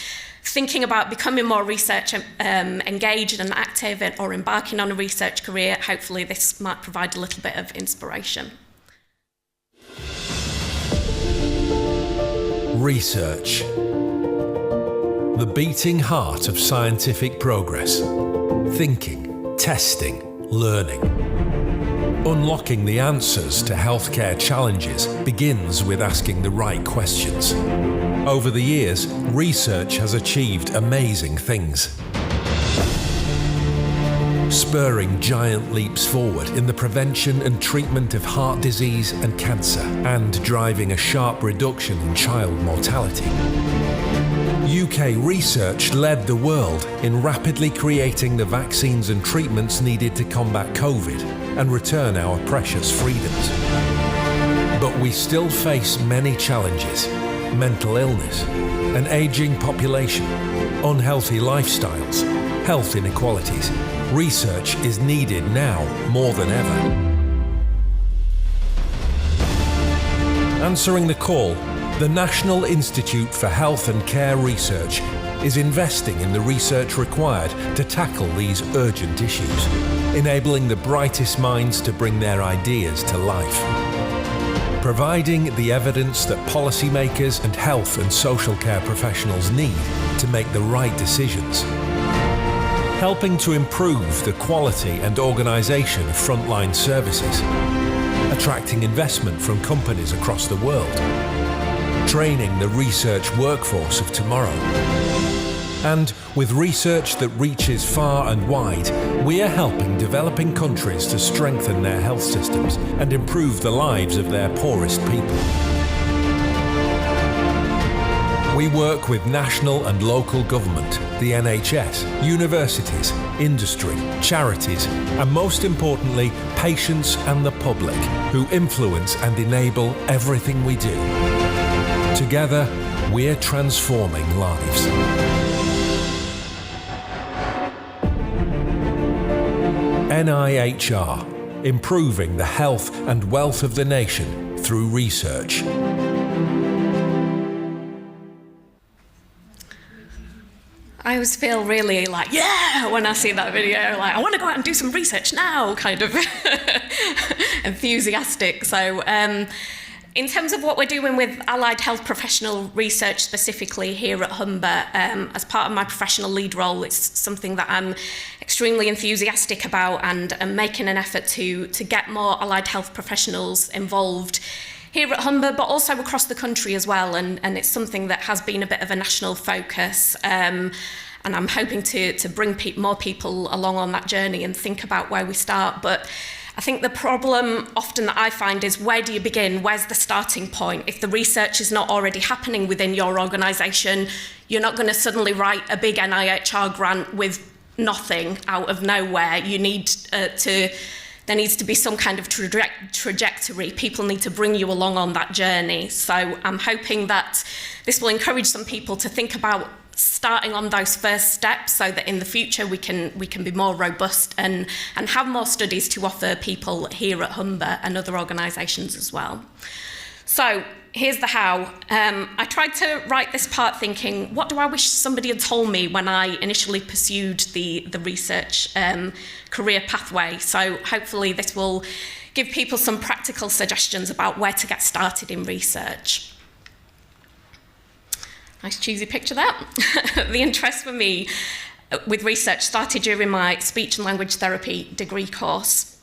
thinking about becoming more research engaged and active or embarking on a research career, hopefully this might provide a little bit of inspiration. Research. The beating heart of scientific progress. Thinking, testing, learning. Unlocking the answers to healthcare challenges begins with asking the right questions. Over the years, research has achieved amazing things. spurring giant leaps forward in the prevention and treatment of heart disease and cancer, and driving a sharp reduction in child mortality. UK research led the world in rapidly creating the vaccines and treatments needed to combat COVID and return our precious freedoms. But we still face many challenges: mental illness, an aging population, unhealthy lifestyles, health inequalities. Research is needed now more than ever. Answering the call, the National Institute for Health and Care Research is investing in the research required to tackle these urgent issues, enabling the brightest minds to bring their ideas to life. Providing the evidence that policymakers and health and social care professionals need to make the right decisions. Helping to improve the quality and organisation of frontline services. Attracting investment from companies across the world. Training the research workforce of tomorrow. And with research that reaches far and wide, we are helping developing countries to strengthen their health systems and improve the lives of their poorest people. We work with national and local government, the NHS, universities, industry, charities, and most importantly, patients and the public, who influence and enable everything we do. Together, we're transforming lives. NIHR, improving the health and wealth of the nation through research. I always feel really like, yeah, when I see that video, like, I want to go out and do some research now, kind of enthusiastic. So in terms of what we're doing with allied health professional research specifically here at Humber, as part of my professional lead role, it's something that I'm extremely enthusiastic about, and am making an effort to get more allied health professionals involved here at Humber, but also across the country as well, and it's something that has been a bit of a national focus, and I'm hoping to bring more people along on that journey and think about where we start. But I think the problem often that I find is, where do you begin? Where's the starting point? If the research is not already happening within your organisation, you're not going to suddenly write a big NIHR grant with nothing out of nowhere. You need there needs to be some kind of trajectory. People need to bring you along on that journey. So I'm hoping that this will encourage some people to think about starting on those first steps, so that in the future we can be more robust and have more studies to offer people here at Humber and other organisations as well. So here's the how. I tried to write this part thinking, what do I wish somebody had told me when I initially pursued the research career pathway? So hopefully this will give people some practical suggestions about where to get started in research. Nice cheesy picture there. The interest for me with research started during my speech and language therapy degree course.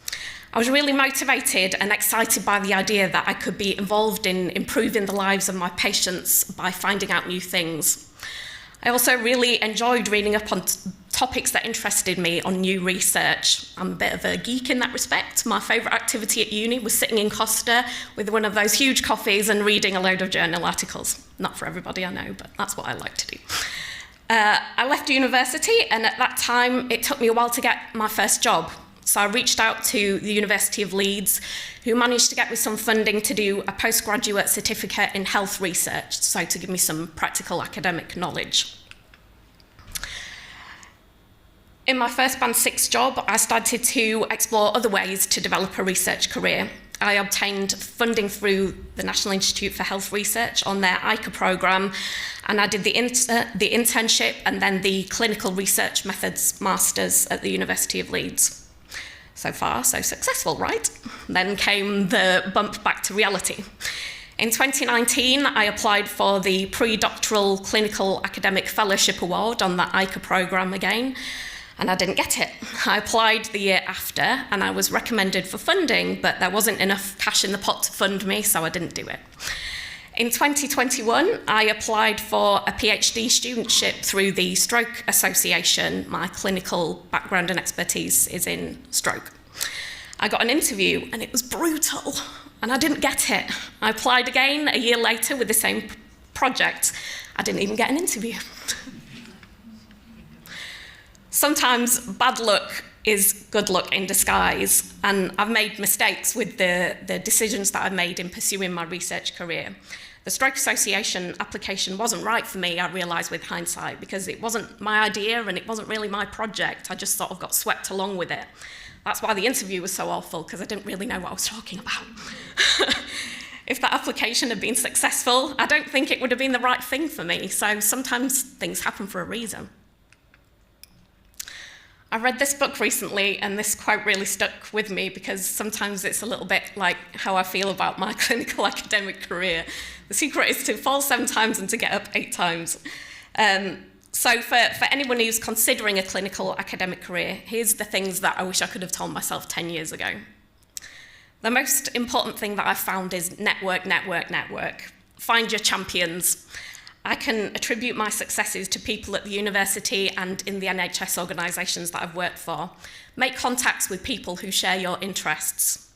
I was really motivated and excited by the idea that I could be involved in improving the lives of my patients by finding out new things. I also really enjoyed reading up on topics that interested me on new research. I'm a bit of a geek in that respect. My favourite activity at uni was sitting in Costa with one of those huge coffees and reading a load of journal articles. Not for everybody, I know, but that's what I like to do. I left university, and at that time it took me a while to get my first job. So I reached out to the University of Leeds, who managed to get me some funding to do a postgraduate certificate in health research, so to give me some practical academic knowledge. In my first Band 6 job, I started to explore other ways to develop a research career. I obtained funding through the National Institute for Health Research on their ICA programme, and I did the internship and then the Clinical Research Methods Masters at the University of Leeds. So far, so successful, right? Then came the bump back to reality. In 2019, I applied for the Pre-Doctoral Clinical Academic Fellowship Award on that ICA programme again, and I didn't get it. I applied the year after, and I was recommended for funding, but there wasn't enough cash in the pot to fund me, so I didn't do it. In 2021, I applied for a PhD studentship through the Stroke Association. My clinical background and expertise is in stroke. I got an interview and it was brutal and I didn't get it. I applied again a year later with the same project. I didn't even get an interview. Sometimes bad luck is good luck in disguise, and I've made mistakes with the decisions that I've made in pursuing my research career. The Stroke Association application wasn't right for me, I realised with hindsight, because it wasn't my idea and it wasn't really my project. I just sort of got swept along with it. That's why the interview was so awful, because I didn't really know what I was talking about. If that application had been successful, I don't think it would have been the right thing for me. So sometimes things happen for a reason. I read this book recently, and this quote really stuck with me because sometimes it's a little bit like how I feel about my clinical academic career. The secret is to fall 7 times and to get up 8 times. So for anyone who's considering a clinical academic career, here's the things that I wish I could have told myself 10 years ago. The most important thing that I've found is network, network, network. Find your champions. I can attribute my successes to people at the university and in the NHS organisations that I've worked for. Make contacts with people who share your interests.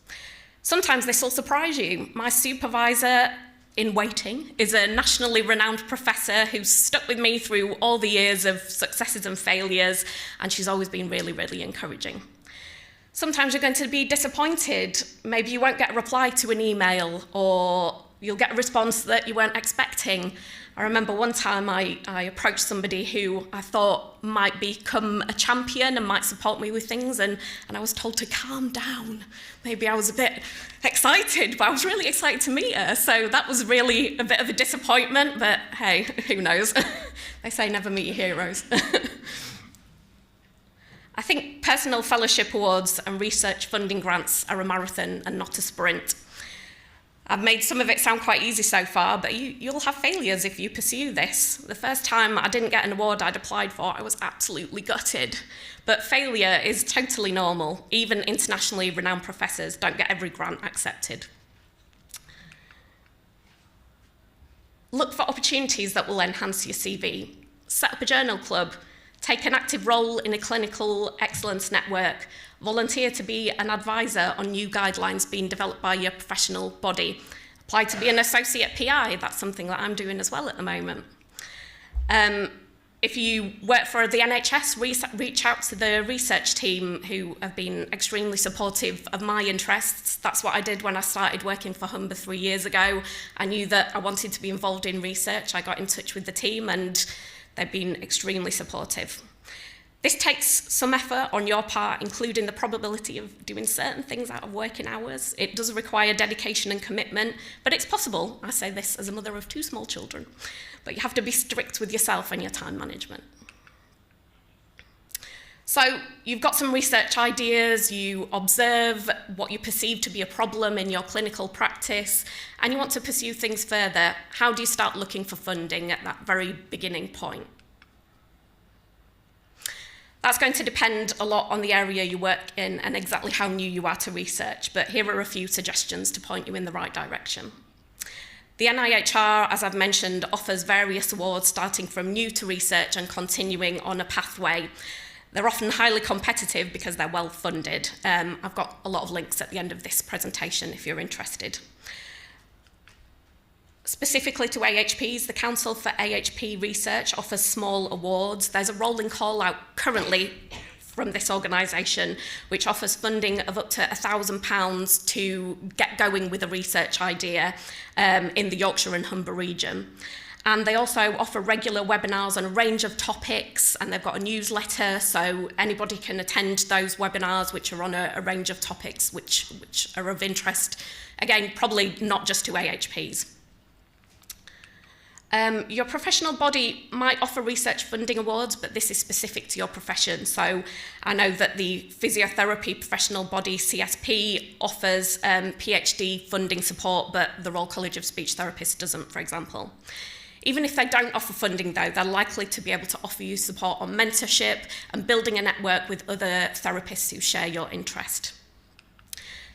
Sometimes this will surprise you. My supervisor in waiting is a nationally renowned professor who's stuck with me through all the years of successes and failures, and she's always been really, really encouraging. Sometimes you're going to be disappointed. Maybe you won't get a reply to an email, or you'll get a response that you weren't expecting. I remember one time I approached somebody who I thought might become a champion and might support me with things, and I was told to calm down. Maybe I was a bit excited, but I was really excited to meet her. So that was really a bit of a disappointment, but hey, who knows? They say never meet your heroes. I think personal fellowship awards and research funding grants are a marathon and not a sprint. I've made some of it sound quite easy so far, but you'll have failures if you pursue this. The first time I didn't get an award I'd applied for, I was absolutely gutted. But failure is totally normal. Even internationally renowned professors don't get every grant accepted. Look for opportunities that will enhance your CV. Set up a journal club. Take an active role in a clinical excellence network. Volunteer to be an advisor on new guidelines being developed by your professional body. Apply to be an associate PI. That's something that I'm doing as well at the moment. If you work for the NHS, reach out to the research team who have been extremely supportive of my interests. That's what I did when I started working for Humber 3 years ago. I knew that I wanted to be involved in research. I got in touch with the team and they've been extremely supportive. This takes some effort on your part, including the probability of doing certain things out of working hours. It does require dedication and commitment, but it's possible. I say this as a mother of 2 small children, but you have to be strict with yourself and your time management. So you've got some research ideas, you observe what you perceive to be a problem in your clinical practice, and you want to pursue things further. How do you start looking for funding at that very beginning point? That's going to depend a lot on the area you work in and exactly how new you are to research, but here are a few suggestions to point you in the right direction. The NIHR, as I've mentioned, offers various awards starting from new to research and continuing on a pathway. They're often highly competitive because they're well funded. I've got a lot of links at the end of this presentation if you're interested. Specifically to AHPs, the Council for AHP Research offers small awards. There's a rolling call out currently from this organisation which offers funding of up to £1,000 to get going with a research idea in the Yorkshire and Humber region. And they also offer regular webinars on a range of topics, and they've got a newsletter, so anybody can attend those webinars which are on a range of topics which are of interest. Again, probably not just to AHPs. Your professional body might offer research funding awards, but this is specific to your profession. So I know that the physiotherapy professional body, CSP, offers PhD funding support, but the Royal College of Speech Therapists doesn't, for example. Even if they don't offer funding, though, they're likely to be able to offer you support on mentorship and building a network with other therapists who share your interest.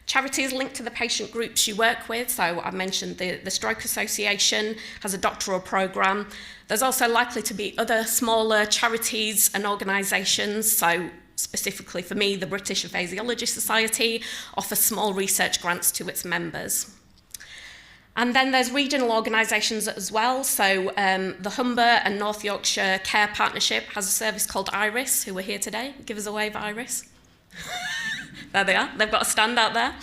Charities linked to the patient groups you work with, so I mentioned the Stroke Association has a doctoral programme. There's also likely to be other smaller charities and organisations, so specifically for me, the British Aphasiology Society offers small research grants to its members. And then there's regional organisations as well, so the Humber and North Yorkshire Care Partnership has a service called IRIS, who are here today. Give us a wave, IRIS. There they are, they've got a stand out there.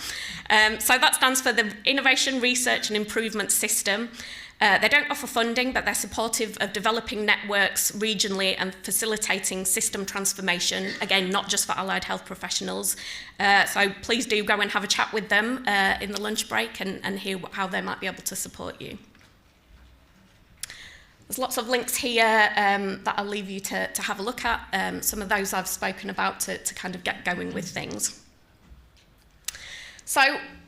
So that stands for the Innovation, Research and Improvement System. They don't offer funding, but they're supportive of developing networks regionally and facilitating system transformation, again, not just for allied health professionals. So please do go and have a chat with them in the lunch break and hear how they might be able to support you. There's lots of links here that I'll leave you to have a look at. Some of those I've spoken about to kind of get going with things. So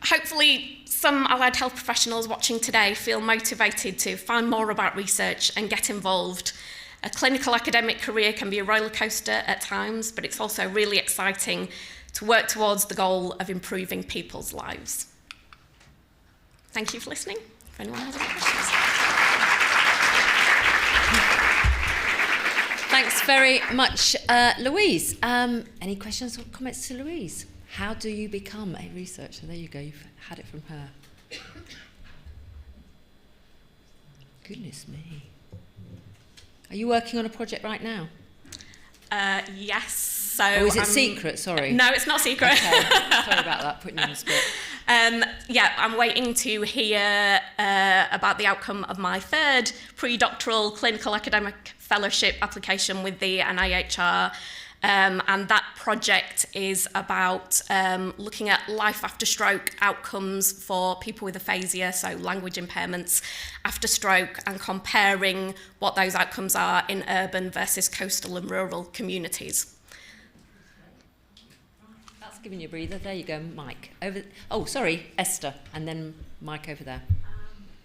hopefully some allied health professionals watching today feel motivated to find more about research and get involved. A clinical academic career can be a roller coaster at times, but it's also really exciting to work towards the goal of improving people's lives. Thank you for listening. If anyone has any questions. Thanks very much, Louise. Any questions or comments to Louise? How do you become a researcher? There you go, you've had it from her. Goodness me. Are you working on a project right now? Yes. So or is it secret? Sorry. No, it's not secret. Okay. Sorry about that, putting you on the spot. Yeah, I'm waiting to hear about the outcome of my third pre-doctoral clinical academic fellowship application with the NIHR. And that project is about looking at life after stroke outcomes for people with aphasia, so language impairments after stroke, and comparing what those outcomes are in urban versus coastal and rural communities. That's giving you a breather. There you go, Mike. Oh, sorry, Esther, and then Mike over there.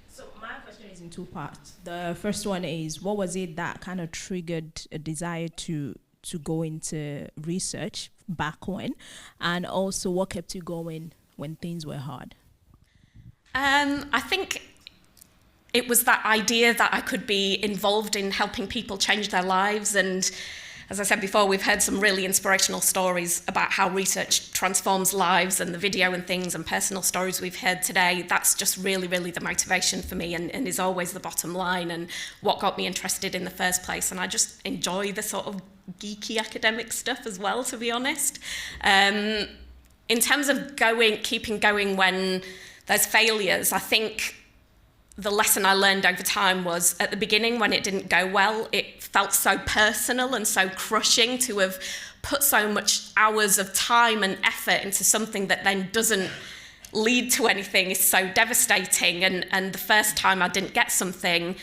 So my question is in two parts. The first one is, what was it that kind of triggered a desire to go into research back when, and also what kept you going when things were hard? I think it was that idea that I could be involved in helping people change their lives, and as I said before, we've heard some really inspirational stories about how research transforms lives, and the video and things and personal stories we've heard today. That's just really, really the motivation for me, and is always the bottom line and what got me interested in the first place. And I just enjoy the sort of geeky academic stuff as well, to be honest. In terms of keeping going when there's failures, I think the lesson I learned over time was at the beginning when it didn't go well, it felt so personal and so crushing to have put so much hours of time and effort into something that then doesn't lead to anything is so devastating. And the first time I didn't get something,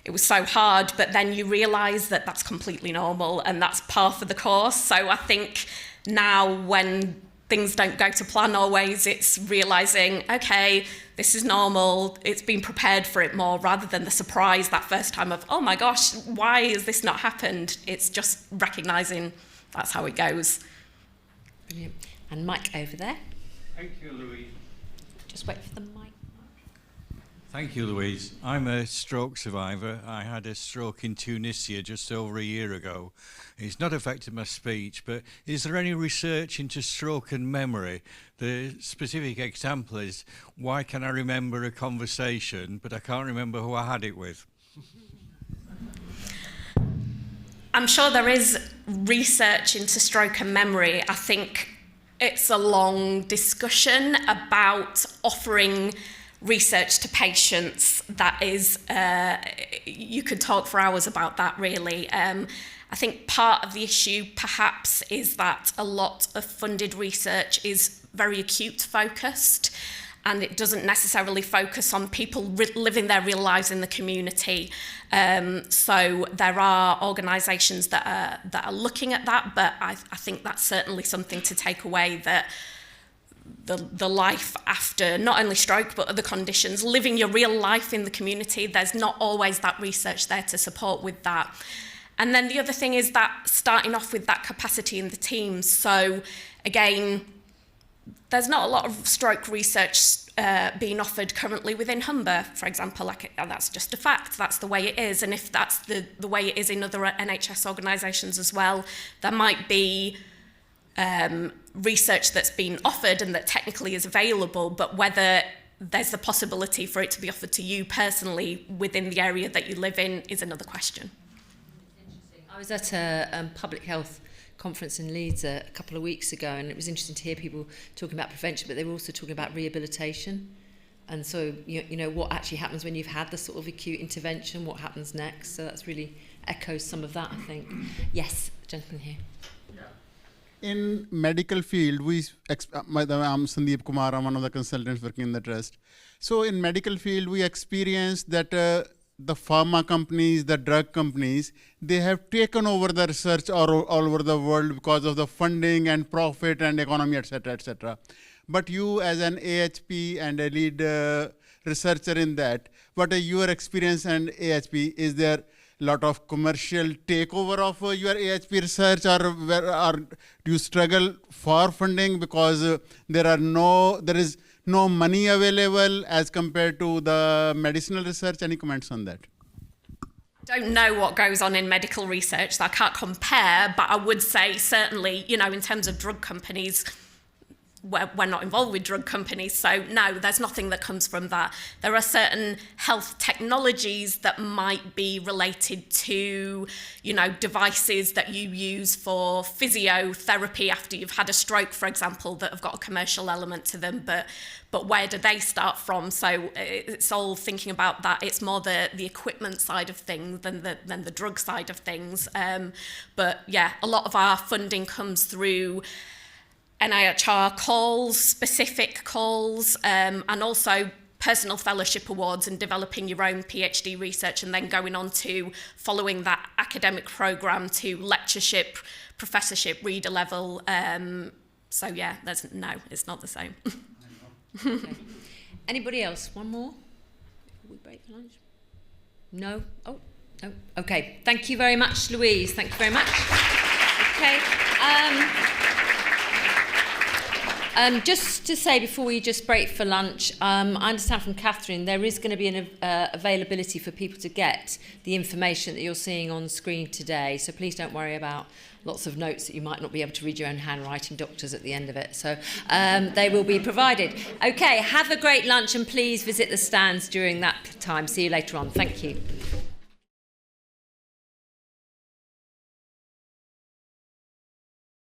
it was so hard, but then you realise that that's completely normal and that's par for the course. So I think now when things don't go to plan always, it's realising, okay, this is normal, it's been prepared for it more, rather than the surprise that first time of, oh my gosh, why has this not happened? It's just recognising that's how it goes. Brilliant. And Mike over there. Thank you, Louise. Just wait for the mic. Thank you, Louise. I'm a stroke survivor. I had a stroke in Tunisia just over a year ago. It's not affected my speech, but is there any research into stroke and memory? The specific example is, why can I remember a conversation, but I can't remember who I had it with? I'm sure there is research into stroke and memory. I think it's a long discussion about offering research to patients. That is, you could talk for hours about that, really. I think part of the issue perhaps is that a lot of funded research is very acute focused, and it doesn't necessarily focus on people living their real lives in the community. So there are organisations that are looking at that, but I think that's certainly something to take away, that the life after not only stroke but other conditions, living your real life in the community, there's not always that research there to support with that. And then the other thing is that starting off with that capacity in the teams. So again, there's not a lot of stroke research being offered currently within Humber, for example. That's just a fact. That's the way it is. And if that's the way it is in other NHS organisations as well, there might be research that's been offered and that technically is available, but whether there's the possibility for it to be offered to you personally within the area that you live in is another question. I was at a public health conference in Leeds a couple of weeks ago, and it was interesting to hear people talking about prevention, but they were also talking about rehabilitation. And so, you know, what actually happens when you've had the sort of acute intervention, what happens next. So that's really echoes some of that, I think. Yes, gentleman here. In medical field, I'm Sandeep Kumar, I'm one of the consultants working in the trust. So in medical field, we experience that the pharma companies, the drug companies, they have taken over the research all over the world because of the funding and profit and economy, etc., etc. But you as an AHP and a lead researcher in that, what are your experience and AHP? Is there a lot of commercial takeover of your AHP research, or do you struggle for funding because there is no money available as compared to the medicinal research? Any comments on that? I don't know what goes on in medical research, so I can't compare, but I would say certainly, you know, in terms of drug companies, we're not involved with drug companies, so no, there's nothing that comes from that. There are certain health technologies that might be related to, you know, devices that you use for physiotherapy after you've had a stroke, for example, that have got a commercial element to them, but where do they start from? So it's all thinking about that. It's more the equipment side of things than the drug side of things. But yeah, a lot of our funding comes through NIHR calls, specific calls, and also personal fellowship awards and developing your own PhD research and then going on to following that academic programme to lectureship, professorship, reader level. So yeah, it's not the same. Okay. Anybody else? One more? We break for lunch? No? Oh, no. Okay. Thank you very much, Louise. Thank you very much. Okay. Just to say before we just break for lunch, I understand from Catherine there is going to be an availability for people to get the information that you're seeing on screen today. So please don't worry about lots of notes that you might not be able to read your own handwriting, doctors, at the end of it. So they will be provided. Okay, have a great lunch and please visit the stands during that time. See you later on. Thank you.